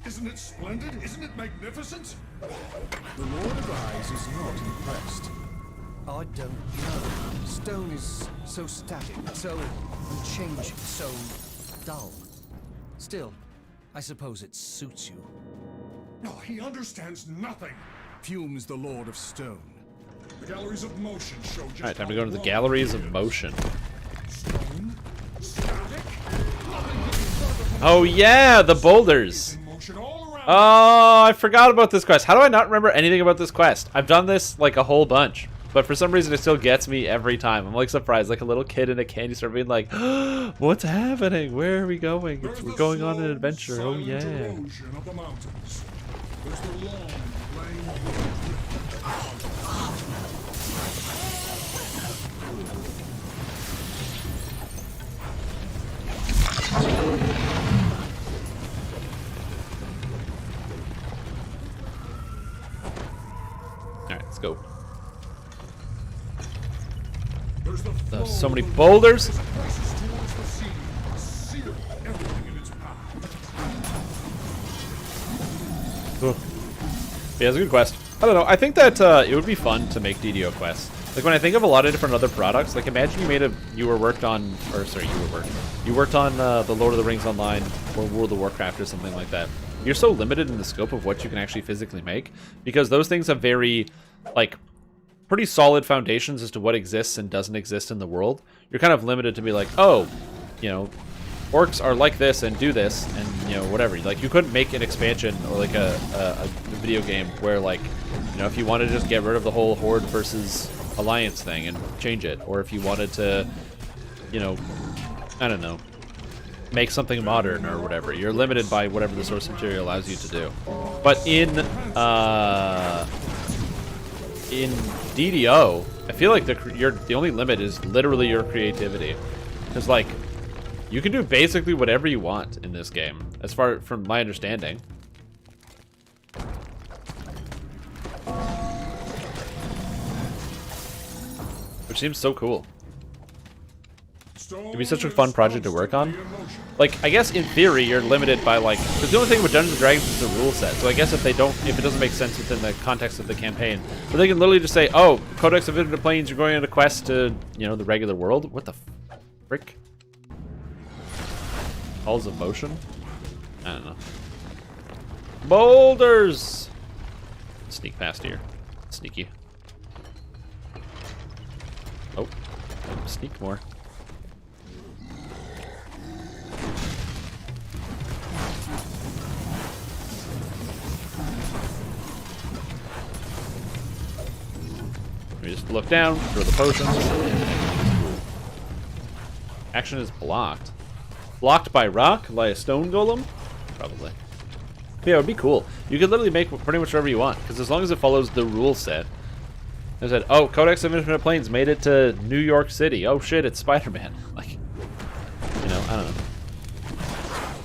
Isn't it splendid? Isn't it magnificent? The Lord of Eyes is not impressed. I don't know. Stone is so static, so unchanging, so dull. Still, I suppose it suits you. No, he understands nothing. Fumes the Lord of Stone. The galleries of motion show just Alright, time to go into the galleries of motion. Oh yeah, the boulders. Oh, I forgot about this quest. How do I not remember anything about this quest? I've done this like a whole bunch, but for some reason it still gets me every time. I'm like surprised, like a little kid in a candy store being like, oh, what's happening? Where are we going? We're going on an adventure. Oh yeah. Of the mountains. There's the long, Alright, let's go. So many boulders. Ugh. Yeah, it's a good quest. I don't know. I think that it would be fun to make DDO quests. Like when I think of a lot of different other products, like imagine you worked on the Lord of the Rings Online or World of Warcraft or something like that. You're so limited in the scope of what you can actually physically make because those things have very, like, pretty solid foundations as to what exists and doesn't exist in the world. You're kind of limited to be like, oh, you know, orcs are like this and do this and, you know, whatever. Like, you couldn't make an expansion or like a video game where, like, you know, if you wanted to just get rid of the whole Horde versus Alliance thing and change it, or if you wanted to, you know, I don't know, make something modern or whatever, you're limited by whatever the source material allows you to do. But in DDO, I feel like the only limit is literally your creativity. Because, like, you can do basically whatever you want in this game, as far from my understanding. Which seems so cool. It'd be such a fun project to work on. Like, I guess in theory you're limited by, like, because the only thing with Dungeons & Dragons is the rule set. So I guess if it doesn't make sense within the context of the campaign, but they can literally just say, oh, Codex of Infinite Planes, you're going on a quest to, you know, the regular world. What the frick? Halls of Motion? I don't know. Boulders! Sneak past here. Sneaky. Oh, sneak more. We just look down, throw the potions. Action is blocked. Blocked by rock? Like a stone golem? Probably. Yeah, it would be cool. You could literally make pretty much whatever you want, because as long as it follows the rule set. I said, oh, Codex of Infinite Planes made it to New York City. Oh shit, it's Spider-Man. Like, you know, I don't know.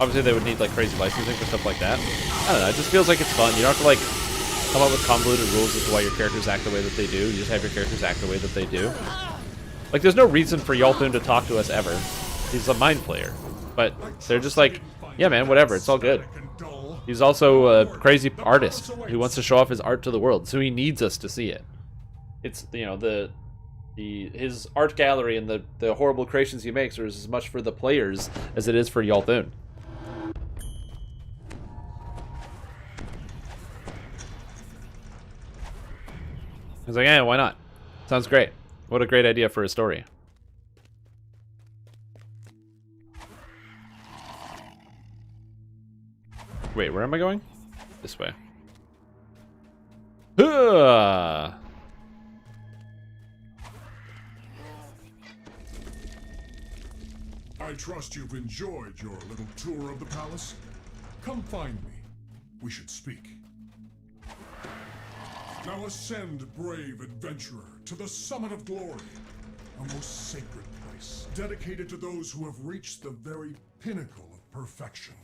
Obviously they would need like crazy licensing for stuff like that. I don't know, it just feels like it's fun. You don't have to like come up with convoluted rules as to why your characters act the way that they do. You just have your characters act the way that they do. Like, there's no reason for Yalthun to talk to us ever. He's a mind player. But they're just like, yeah man, whatever, it's all good. He's also a crazy artist who wants to show off his art to the world, so he needs us to see it. It's, you know, his art gallery and the horrible creations he makes are as much for the players as it is for Yalthun. I was like, yeah, why not? Sounds great. What a great idea for a story. Wait, where am I going? This way. I trust you've enjoyed your little tour of the palace. Come find me. We should speak. Now ascend, brave adventurer, to the summit of glory, a most sacred place, dedicated to those who have reached the very pinnacle of perfection.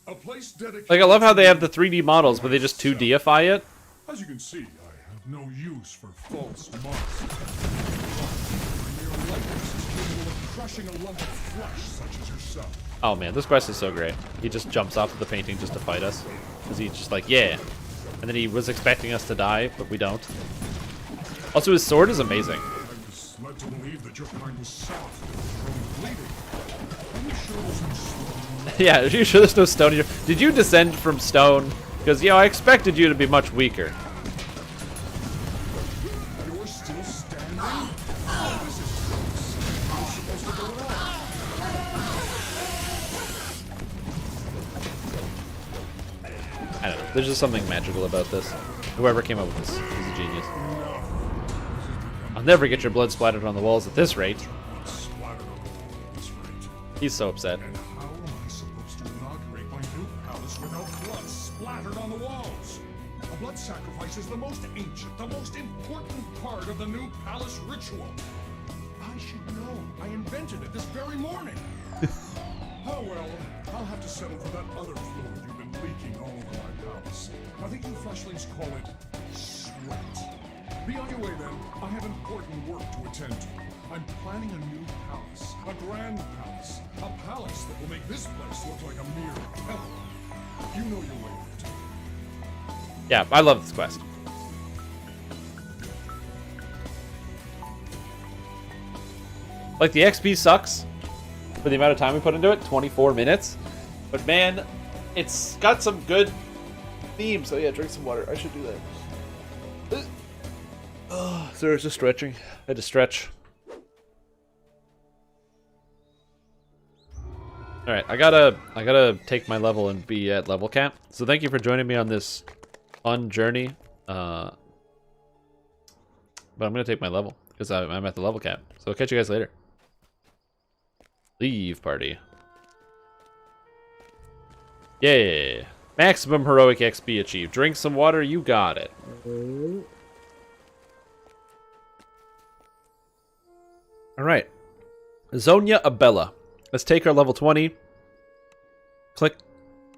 A place dedicated. Like, I love how they have the 3D models, but they just 2Dify it. As you can see, I have no use for false marks. Your likeness is capable of crushing a lump of flesh such as yourself. Oh man, this quest is so great. He just jumps off of the painting just to fight us. Because he's just like, yeah. And then he was expecting us to die, but we don't. Also, his sword is amazing. I was led to believe that your kind was soft and bleeding. Are you sure there's no stone? Yeah, are you sure there's no stone here? Did you descend from stone? Because, you know, I expected you to be much weaker. You're still There's just something magical about this. Whoever came up with this is a genius. I'll never get your blood splattered on the walls at this rate. He's so upset. And how am I supposed to inaugurate my new palace without blood splattered on the walls? A blood sacrifice is the most ancient, the most important part of the new palace ritual. I should know. I invented it this very morning. Oh well, I'll have to settle for that other fluid you've been leaking all over my palace. I think you fleshlings call it sweat. Be on your way then. I have important work to attend to. I'm planning a new palace, a grand palace, a palace that will make this place look like a mere hell. You know your way there. Yeah, I love this quest. Like, the XP sucks for the amount of time we put into it, 24 minutes. But man, it's got some good themes. So yeah, drink some water. I should do that. Oh, sorry, just stretching. I had to stretch. Alright, I gotta take my level and be at level cap. So thank you for joining me on this fun journey. But I'm gonna take my level because I'm at the level cap. So I'll catch you guys later. Leave party. Yay! Maximum heroic XP achieved. Drink some water, you got it. Alright. Zonia Abella. Let's take our level 20. Click,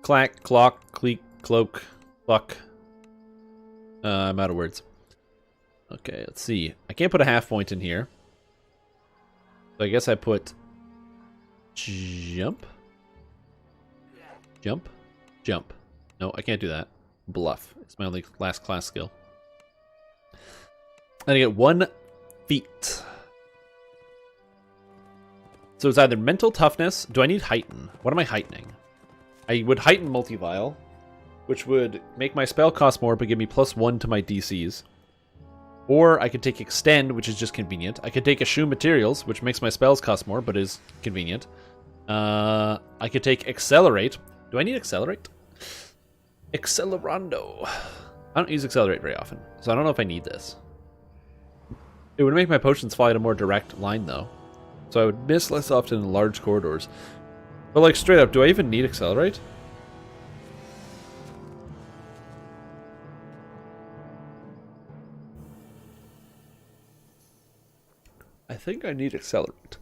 clack, clock, cleek, cloak, cluck. I'm out of words. Okay, let's see. I can't put a half point in here. So I guess I put jump. Jump. Jump. No, I can't do that. Bluff. It's my only last class skill. And I get 1 feat. So it's either mental toughness. Do I need heighten? What am I heightening? I would heighten multi-vial, which would make my spell cost more but give me +1 to my DCs. Or I could take extend, which is just convenient. I could take eschew materials, which makes my spells cost more but is convenient. I could take accelerate. Do I need accelerate? Accelerando. I don't use accelerate very often, so I don't know if I need this. It would make my potions fly at a more direct line though. So I would miss less often in large corridors. But like straight up, do I even need accelerate? I think I need accelerate.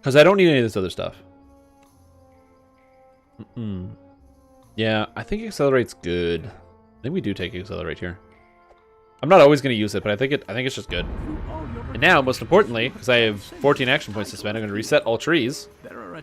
Because I don't need any of this other stuff. Yeah, I think accelerate's good. I think we do take accelerate here. I'm not always going to use it, but I think it's just good. And now, most importantly, because I have 14 action points to spend, I'm going to reset all trees.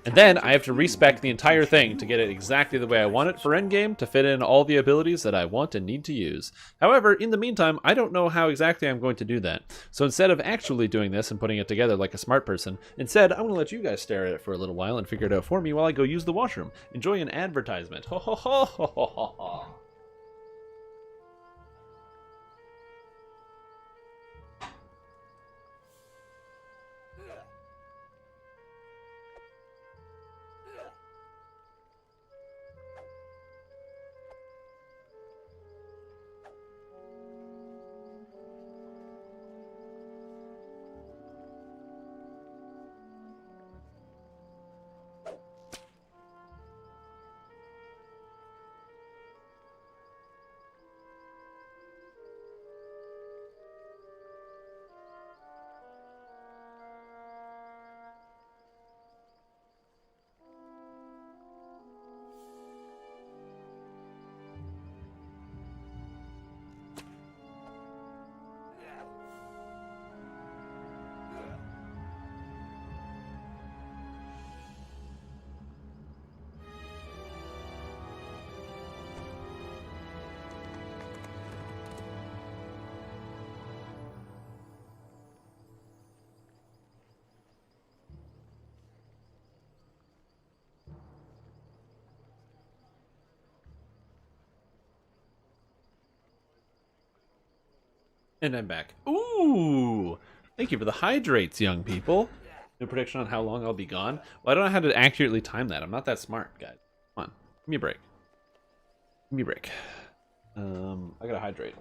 And then I have to respec the entire thing to get it exactly the way I want it for endgame to fit in all the abilities that I want and need to use. However, in the meantime, I don't know how exactly I'm going to do that. So instead of actually doing this and putting it together like a smart person, instead I'm going to let you guys stare at it for a little while and figure it out for me while I go use the washroom. Enjoy an advertisement. Ho ho ho ho ho ho ho. And I'm back. Ooh! Thank you for the hydrates, young people. No prediction on how long I'll be gone? Well, I don't know how to accurately time that. I'm not that smart, guys. Come Give me a break. Give me a break. I gotta hydrate.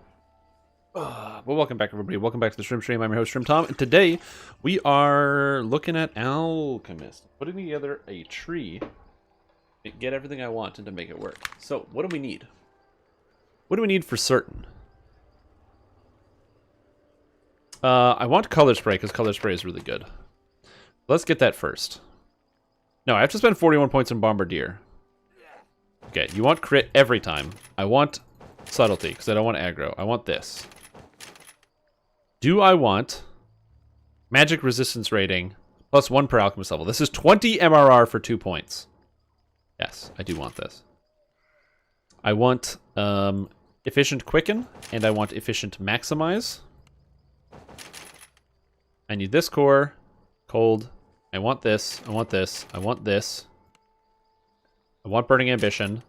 Well, welcome back, everybody. Welcome back to the Shrimp Stream. I'm your host, Shrimp Tom, and today we are looking at Alchemist, putting together a tree, get everything I want, and to make it work. So, what do we need? What do we need for certain? I want color spray because color spray is really good. Let's get that first. No, I have to spend 41 points on Bombardier. Okay, you want crit every time. I want subtlety because I don't want aggro. I want this. Do I want magic resistance rating plus 1 per alchemist level? This is 20 MRR for 2 points. Yes, I do want this. I want efficient quicken, and I want efficient maximize. I need this core, cold. I want this. I want this. I want this. I want burning ambition.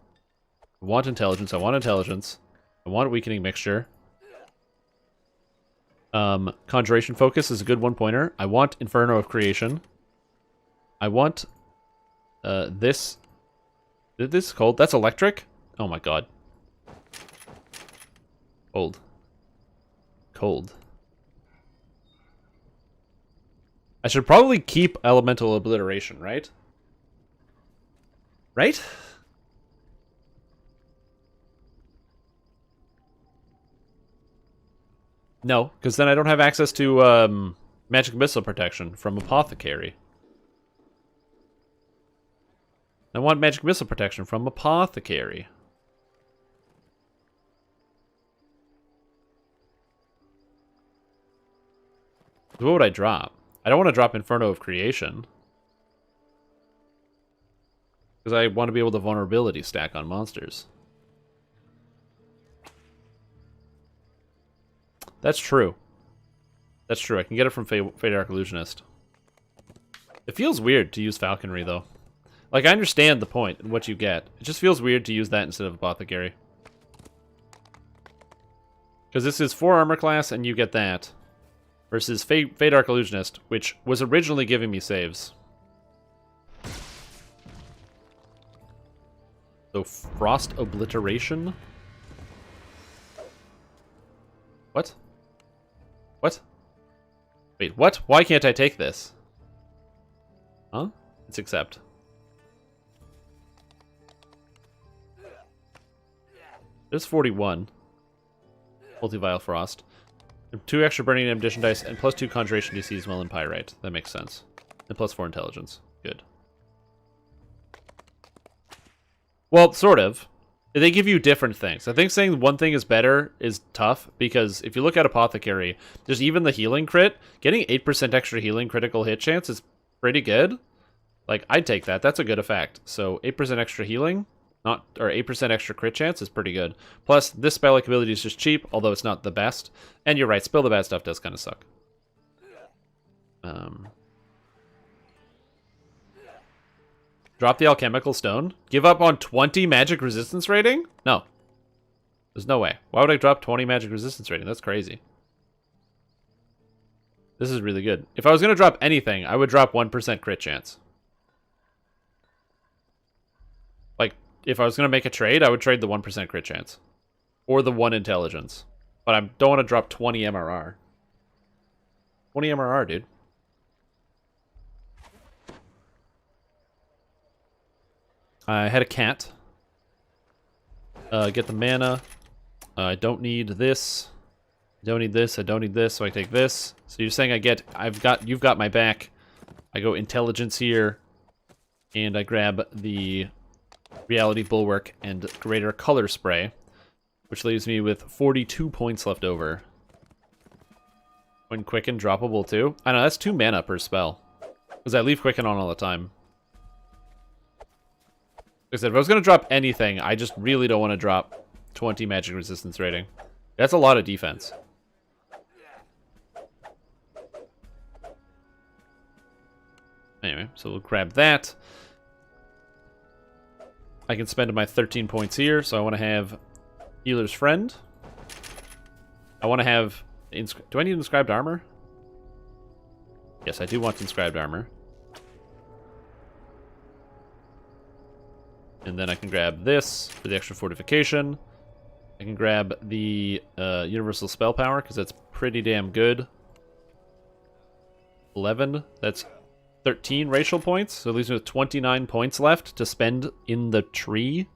I want intelligence. I want intelligence. I want weakening mixture. Conjuration focus is a good 1-pointer. I want Inferno of Creation. I want this. This cold. That's electric. Oh my god. Cold. Cold. I should probably keep elemental obliteration, right? Right? No, because then I don't have access to magic missile protection from Apothecary. I want magic missile protection from Apothecary. What would I drop? I don't want to drop Inferno of Creation. Because I want to be able to vulnerability stack on monsters. That's true. That's true. I can get it from Fate Arc Illusionist. It feels weird to use Falconry, though. Like, I understand the point and what you get. It just feels weird to use that instead of Apothecary. Because this is 4 armor class, and you get that. Versus Fate Arc Illusionist, which was originally giving me saves. So, Frost Obliteration? What? What? Wait, what? Why can't I take this? Huh? Let's accept. There's 41. Multi-Vial Frost. 2 extra burning ambition dice and plus 2 conjuration DCs while in Pyrite. That makes sense. And plus 4 intelligence. Good. Well, sort of. They give you different things. I think saying one thing is better is tough, because if you look at Apothecary, there's even the healing crit. Getting 8% extra healing critical hit chance is pretty good. Like, I'd take that. That's a good effect. So 8% extra healing, or 8% extra crit chance is pretty good. Plus, this spell-like ability is just cheap, although it's not the best. And you're right, Spill the Bad Stuff does kind of suck. Drop the Alchemical Stone? Give up on 20 magic resistance rating? No. There's no way. Why would I drop 20 magic resistance rating? That's crazy. This is really good. If I was going to drop anything, I would drop 1% crit chance. Like, if I was going to make a trade, I would trade the 1% crit chance. Or the 1 intelligence. But I don't want to drop 20 MRR. 20 MRR, dude. I had a cat. Get the mana. I don't need this. I don't need this. I don't need this. So I take this. So you're saying you've got my back. I go intelligence here, and I grab the reality bulwark and greater color spray, which leaves me with 42 points left over. When quicken droppable too. I know that's 2 mana per spell, because I leave quicken on all the time. Like I said, if I was going to drop anything, I just really don't want to drop 20 magic resistance rating. That's a lot of defense. Anyway, so we'll grab that. I can spend my 13 points here, so I want to have Healer's Friend. I want to have... Do I need Inscribed Armor? Yes, I do want Inscribed Armor. And then I can grab this for the extra fortification. I can grab the universal spell power, because that's pretty damn good. 11. That's 13 racial points. So it leaves me with 29 points left to spend in the tree.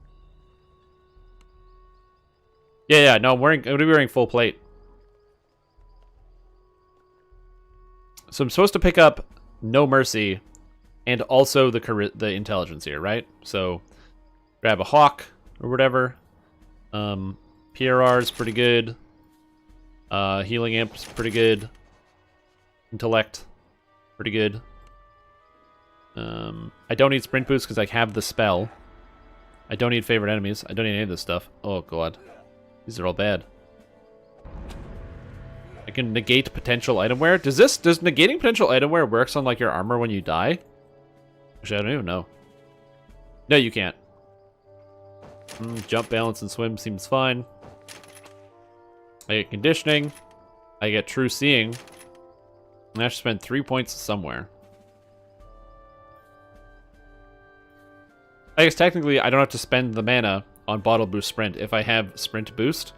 Yeah, no, I'm going to be wearing full plate. So I'm supposed to pick up No Mercy and also the intelligence here, right? So grab a hawk or whatever. PRR is pretty good. Healing Amp's pretty good. Intellect, pretty good. I don't need Sprint Boost because I have the spell. I don't need Favorite Enemies. I don't need any of this stuff. Oh, God. These are all bad. I can negate potential item wear. Does negating potential item wear works on, like, your armor when you die? Actually, I don't even know. No, you can't. Jump, balance, and swim seems fine. I get conditioning. I get true seeing. And I should spend 3 points somewhere. I guess technically I don't have to spend the mana on Bottle Boost Sprint if I have Sprint Boost.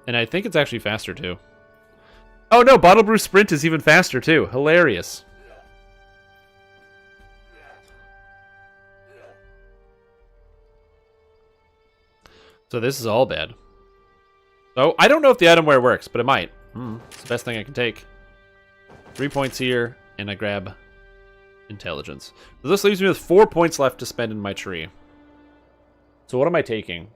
And I think it's actually faster too. Oh no, Bottle Boost Sprint is even faster too. Hilarious. So this is all bad. So I don't know if the item wear works, but it might. It's the best thing I can take. 3 points here, and I grab intelligence. So this leaves me with 4 points left to spend in my tree. So what am I taking?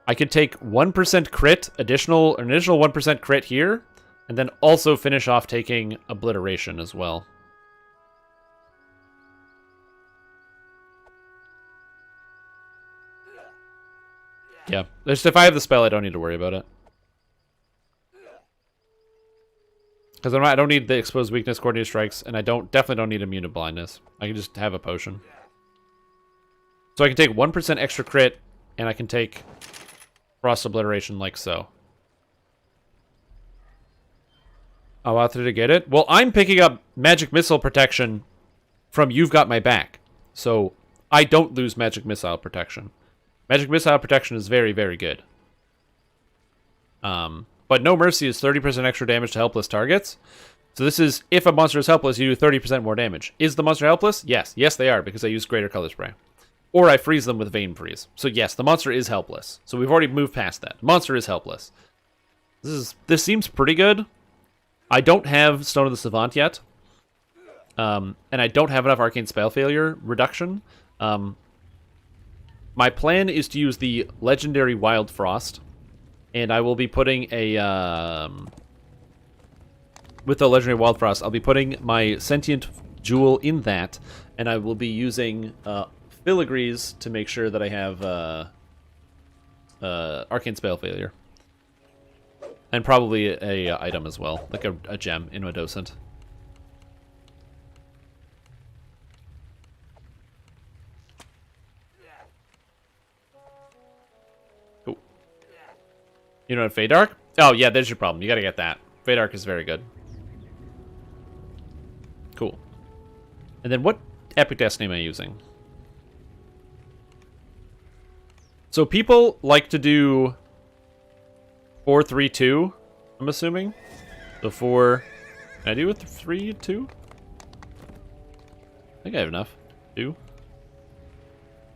I could take 1% crit, an additional 1% crit here, and then also finish off taking obliteration as well. Yeah, just if I have the spell, I don't need to worry about it. Because I don't need the exposed weakness, coordinated strikes, and I definitely don't need immune to blindness. I can just have a potion. So I can take 1% extra crit, and I can take frost obliteration like so. Oh, how did I get it? Well, I'm picking up magic missile protection from You've Got My Back, so I don't lose magic missile protection. Magic missile protection is very, very good. But No Mercy is 30% extra damage to helpless targets. So this is, if a monster is helpless, you do 30% more damage. Is the monster helpless? Yes. Yes, they are, because I use Greater Color Spray. Or I freeze them with Vein Freeze. So yes, the monster is helpless. So we've already moved past that. Monster is helpless. This seems pretty good. I don't have Stone of the Savant yet. And I don't have enough Arcane Spell Failure reduction. My plan is to use the Legendary Wild Frost. And I will be putting a... with the Legendary Wild Frost, I'll be putting my Sentient Jewel in that. And I will be using Filigrees to make sure that I have Arcane Spell Failure. And probably a item as well, like a gem in a Docent. Oh. You know what, Feydark? Oh yeah, there's your problem. You gotta get that. Feydark is very good. Cool. And then what Epic Destiny am I using? So people like to do 4-3-2, I'm assuming. So 4... Can I do it 3-2? I think I have enough. 2.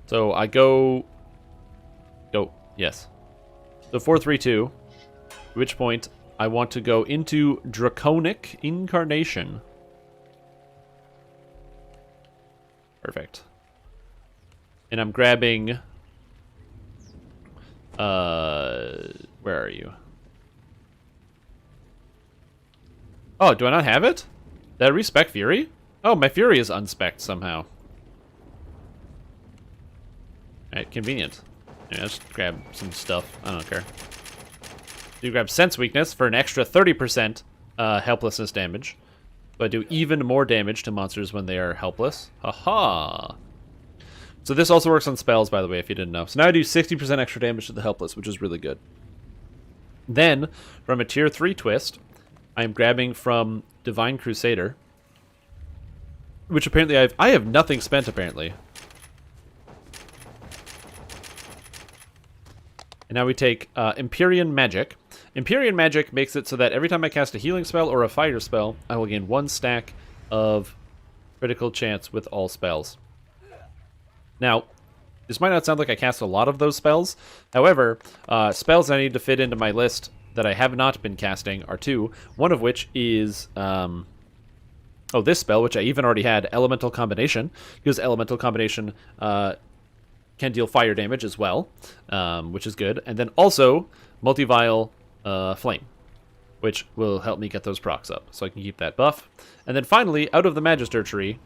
So I go... Yes. So 4-3-2. At which point I want to go into Draconic Incarnation. Perfect. And I'm grabbing... where are you? Oh, do I not have it? Did I respec Fury? Oh, my Fury is unspec'd somehow. Alright, convenient. Yeah, let's grab some stuff. I don't care. You grab Sense Weakness for an extra 30% helplessness damage. So I do even more damage to monsters when they are helpless. Haha! So this also works on spells, by the way, if you didn't know. So now I do 60% extra damage to the helpless, which is really good. Then, from a tier 3 twist, I'm grabbing from Divine Crusader. Which apparently I have nothing spent, apparently. And now we take Empyrean Magic. Empyrean Magic makes it so that every time I cast a healing spell or a fire spell, I will gain 1 stack of critical chance with all spells. Now, this might not sound like I cast a lot of those spells. However, spells I need to fit into my list that I have not been casting are 2. One of which is, this spell, which I even already had, Elemental Combination. Because Elemental Combination can deal fire damage as well, which is good. And then also, Multi-Vial Flame, which will help me get those procs up. So I can keep that buff. And then finally, out of the Magister tree,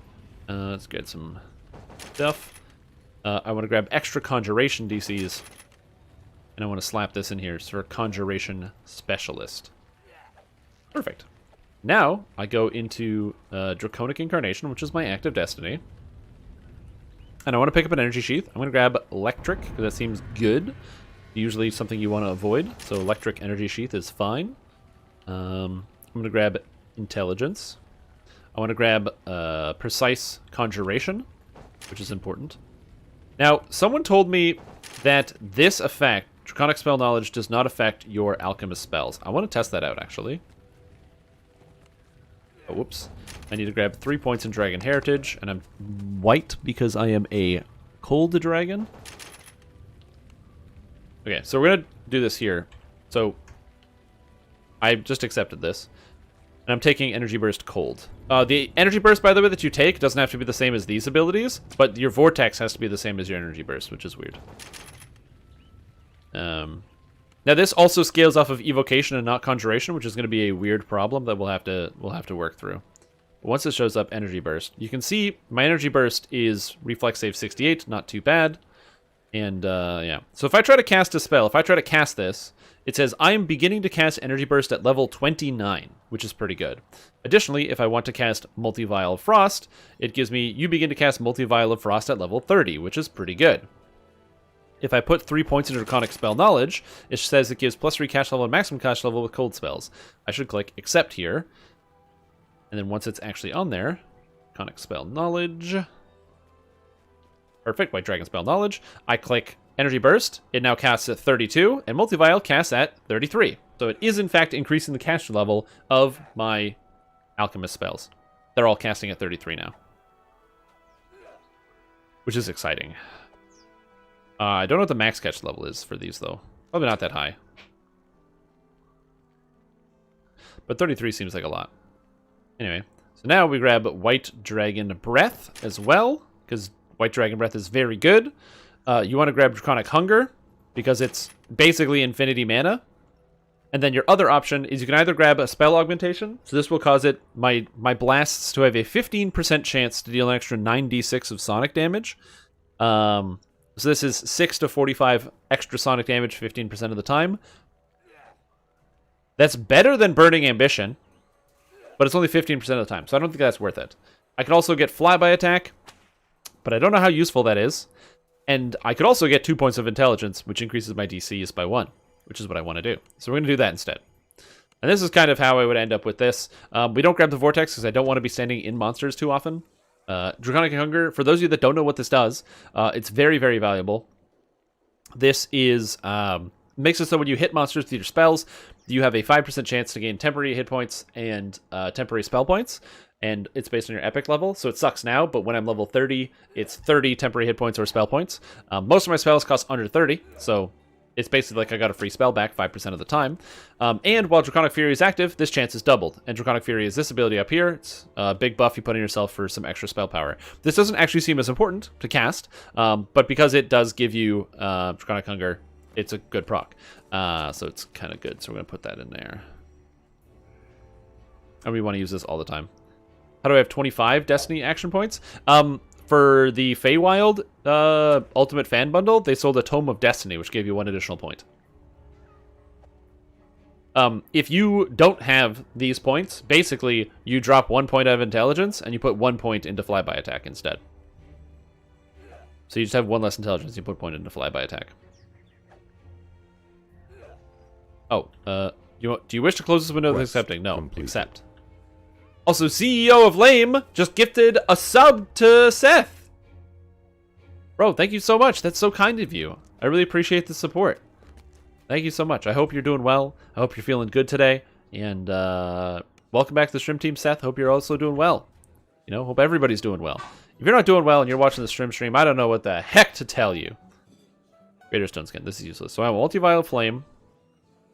let's get some stuff. I want to grab extra Conjuration DCs. And I want to slap this in here for Conjuration Specialist. Perfect. Now, I go into Draconic Incarnation, which is my active destiny. And I want to pick up an Energy Sheath. I'm going to grab Electric, because that seems good. Usually something you want to avoid, so Electric Energy Sheath is fine. I'm going to grab Intelligence. I want to grab Precise Conjuration, which is important. Now, someone told me that this effect, Draconic Spell Knowledge, does not affect your Alchemist spells. I want to test that out, actually. Oh, whoops. I need to grab 3 points in Dragon Heritage, and I'm white because I am a cold dragon. Okay, so we're going to do this here. So, I just accepted this. And I'm taking Energy Burst Cold. The Energy Burst, by the way, that you take doesn't have to be the same as these abilities, but your Vortex has to be the same as your Energy Burst, which is weird. Now this also scales off of Evocation and not Conjuration, which is going to be a weird problem that we'll have to work through. But once it shows up Energy Burst, you can see my Energy Burst is Reflex Save 68, not too bad. And yeah, so if I try to cast a spell, if I try to cast this, it says I am beginning to cast Energy Burst at level 29, which is pretty good. Additionally, if I want to cast Multi-Vial of Frost, it gives me you begin to cast Multi-Vial of Frost at level 30, which is pretty good. If I put 3 points in Draconic Spell Knowledge, it says it gives +3 cast level and maximum cast level with cold spells. I should click Accept here. And then once it's actually on there, Draconic Spell Knowledge. Perfect, White Dragon Spell Knowledge. I click Energy Burst. It now casts at 32, and Multi-Vial casts at 33. So it is, in fact, increasing the caster level of my Alchemist spells. They're all casting at 33 now. Which is exciting. I don't know what the max catch level is for these, though. Probably not that high. But 33 seems like a lot. Anyway, so now we grab White Dragon Breath as well, because White Dragon Breath is very good. You want to grab Draconic Hunger, because it's basically infinity mana. And then your other option is you can either grab a Spell Augmentation, so this will cause my blasts to have a 15% chance to deal an extra 9d6 of sonic damage. So this is 6 to 45 extra sonic damage 15% of the time. That's better than Burning Ambition, but it's only 15% of the time, so I don't think that's worth it. I could also get Flyby Attack, but I don't know how useful that is. And I could also get 2 points of Intelligence, which increases my DCs by 1, which is what I want to do. So we're going to do that instead. And this is kind of how I would end up with this. We don't grab the Vortex because I don't want to be standing in monsters too often. Draconic Hunger, for those of you that don't know what this does, it's very, very valuable. This is makes it so when you hit monsters with your spells, you have a 5% chance to gain temporary hit points and temporary spell points. And it's based on your epic level, so it sucks now, but when I'm level 30, it's 30 temporary hit points or spell points. Most of my spells cost under 30, so it's basically like I got a free spell back 5% of the time. And while Draconic Fury is active, this chance is doubled. And Draconic Fury is this ability up here. It's a big buff you put on yourself for some extra spell power. This doesn't actually seem as important to cast, but because it does give you Draconic Hunger, it's a good proc. So it's kind of good, so we're going to put that in there. And we want to use this all the time. How do I have 25 Destiny action points? For the Feywild Ultimate Fan Bundle, they sold a Tome of Destiny, which gave you 1 additional point. If you don't have these points, basically, you drop 1 point out of Intelligence, and you put 1 point into Flyby Attack instead. So you just have 1 less Intelligence, you put 1 point into Flyby Attack. Oh, do you wish to close this window with accepting? No, complete. Accept. Also, CEO of Lame just gifted a sub to Seth. Bro, thank you so much. That's so kind of you. I really appreciate the support. Thank you so much. I hope you're doing well. I hope you're feeling good today. And welcome back to the stream team, Seth. Hope you're also doing well. You know, hope everybody's doing well. If you're not doing well and you're watching the stream, I don't know what the heck to tell you. Greater Stone Skin. This is useless. So I have Multi-Violet Flame.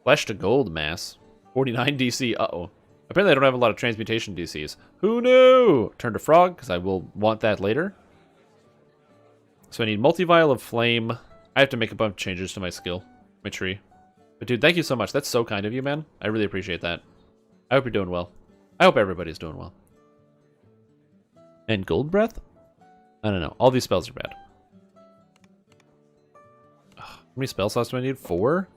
Flesh to Gold Mass. 49 DC. Uh-oh. Apparently I don't have a lot of Transmutation DCs. Who knew? Turn to Frog, because I will want that later. So I need Multi-Violet Flame. I have to make a bunch of changes to my skill. My tree. But dude, thank you so much. That's so kind of you, man. I really appreciate that. I hope you're doing well. I hope everybody's doing well. And Gold Breath? I don't know. All these spells are bad. Ugh, how many spell slots do I need? 4?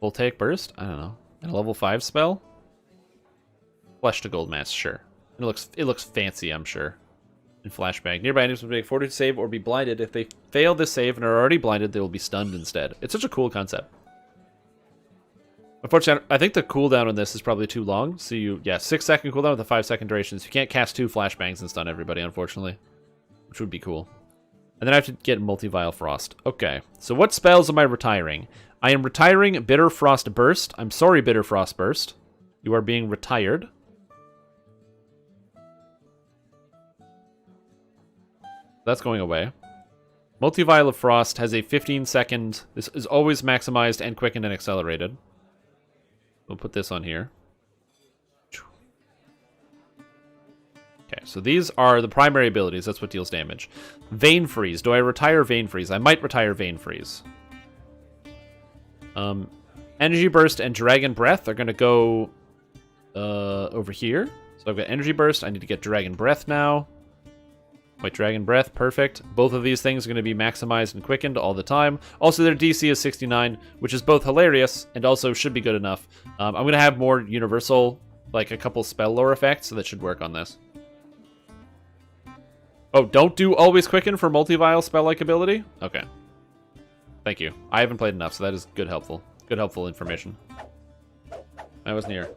Voltaic Burst? I don't know. And a level 5 spell? Flesh to Gold Mass, sure. It looks fancy, I'm sure. In Flashbang. Nearby enemies will make fortitude save or be blinded. If they fail this save and are already blinded, they will be stunned instead. It's such a cool concept. Unfortunately, I think the cooldown on this is probably too long. So you, yeah, 6-second cooldown with a 5-second duration. So you can't cast 2 Flashbangs and stun everybody, unfortunately. Which would be cool. And then I have to get Multi-Vial Frost. Okay, so what spells am I retiring? I am retiring Bitter Frost Burst. I'm sorry, Bitter Frost Burst. You are being retired. That's going away. Multi-Violet Frost has a 15-second... This is always maximized and quickened and accelerated. We'll put this on here. Okay, so these are the primary abilities. That's what deals damage. Vein Freeze. Do I retire Vein Freeze? I might retire Vein Freeze. Energy Burst and Dragon Breath are going to go over here. So I've got Energy Burst. I need to get Dragon Breath now. Wait, Dragon Breath, perfect. Both of these things are going to be maximized and quickened all the time. Also, their DC is 69, which is both hilarious and also should be good enough. I'm going to have more universal, like a couple spell lore effects, so that should work on this. Oh, don't do Always Quicken for multi-vial spell-like ability? Okay. Thank you. I haven't played enough, so that is good helpful information. I wasn't here.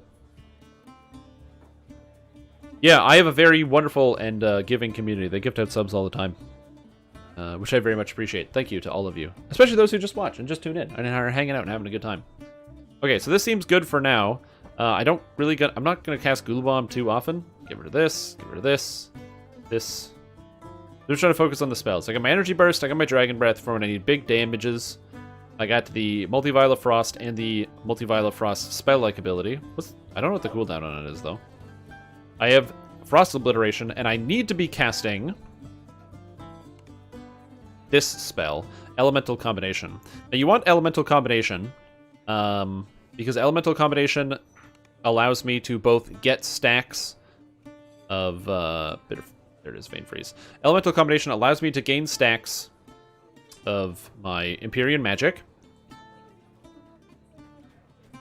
Yeah, I have a very wonderful and giving community. They gift out subs all the time, which I very much appreciate. Thank you to all of you, especially those who just watch and just tune in and are hanging out and having a good time. Okay, so this seems good for now. I'm not going to cast Ghoul Bomb too often. Get rid of this. Get rid of this. This. I'm just trying to focus on the spells. I got my Energy Burst. I got my Dragon Breath for when I need big damages. I got the Multi-Violet Frost and the Multi-Violet Frost spell-like ability. I don't know what the cooldown on it is, though. I have Frost Obliteration, and I need to be casting this spell, Elemental Combination. Now, you want Elemental Combination, because Elemental Combination allows me to both get stacks of... there it is, Vein Freeze. Elemental Combination allows me to gain stacks of my Empyrean Magic.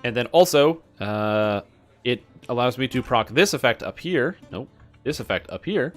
And then also, it allows me to proc this effect up here. Nope, this effect up here.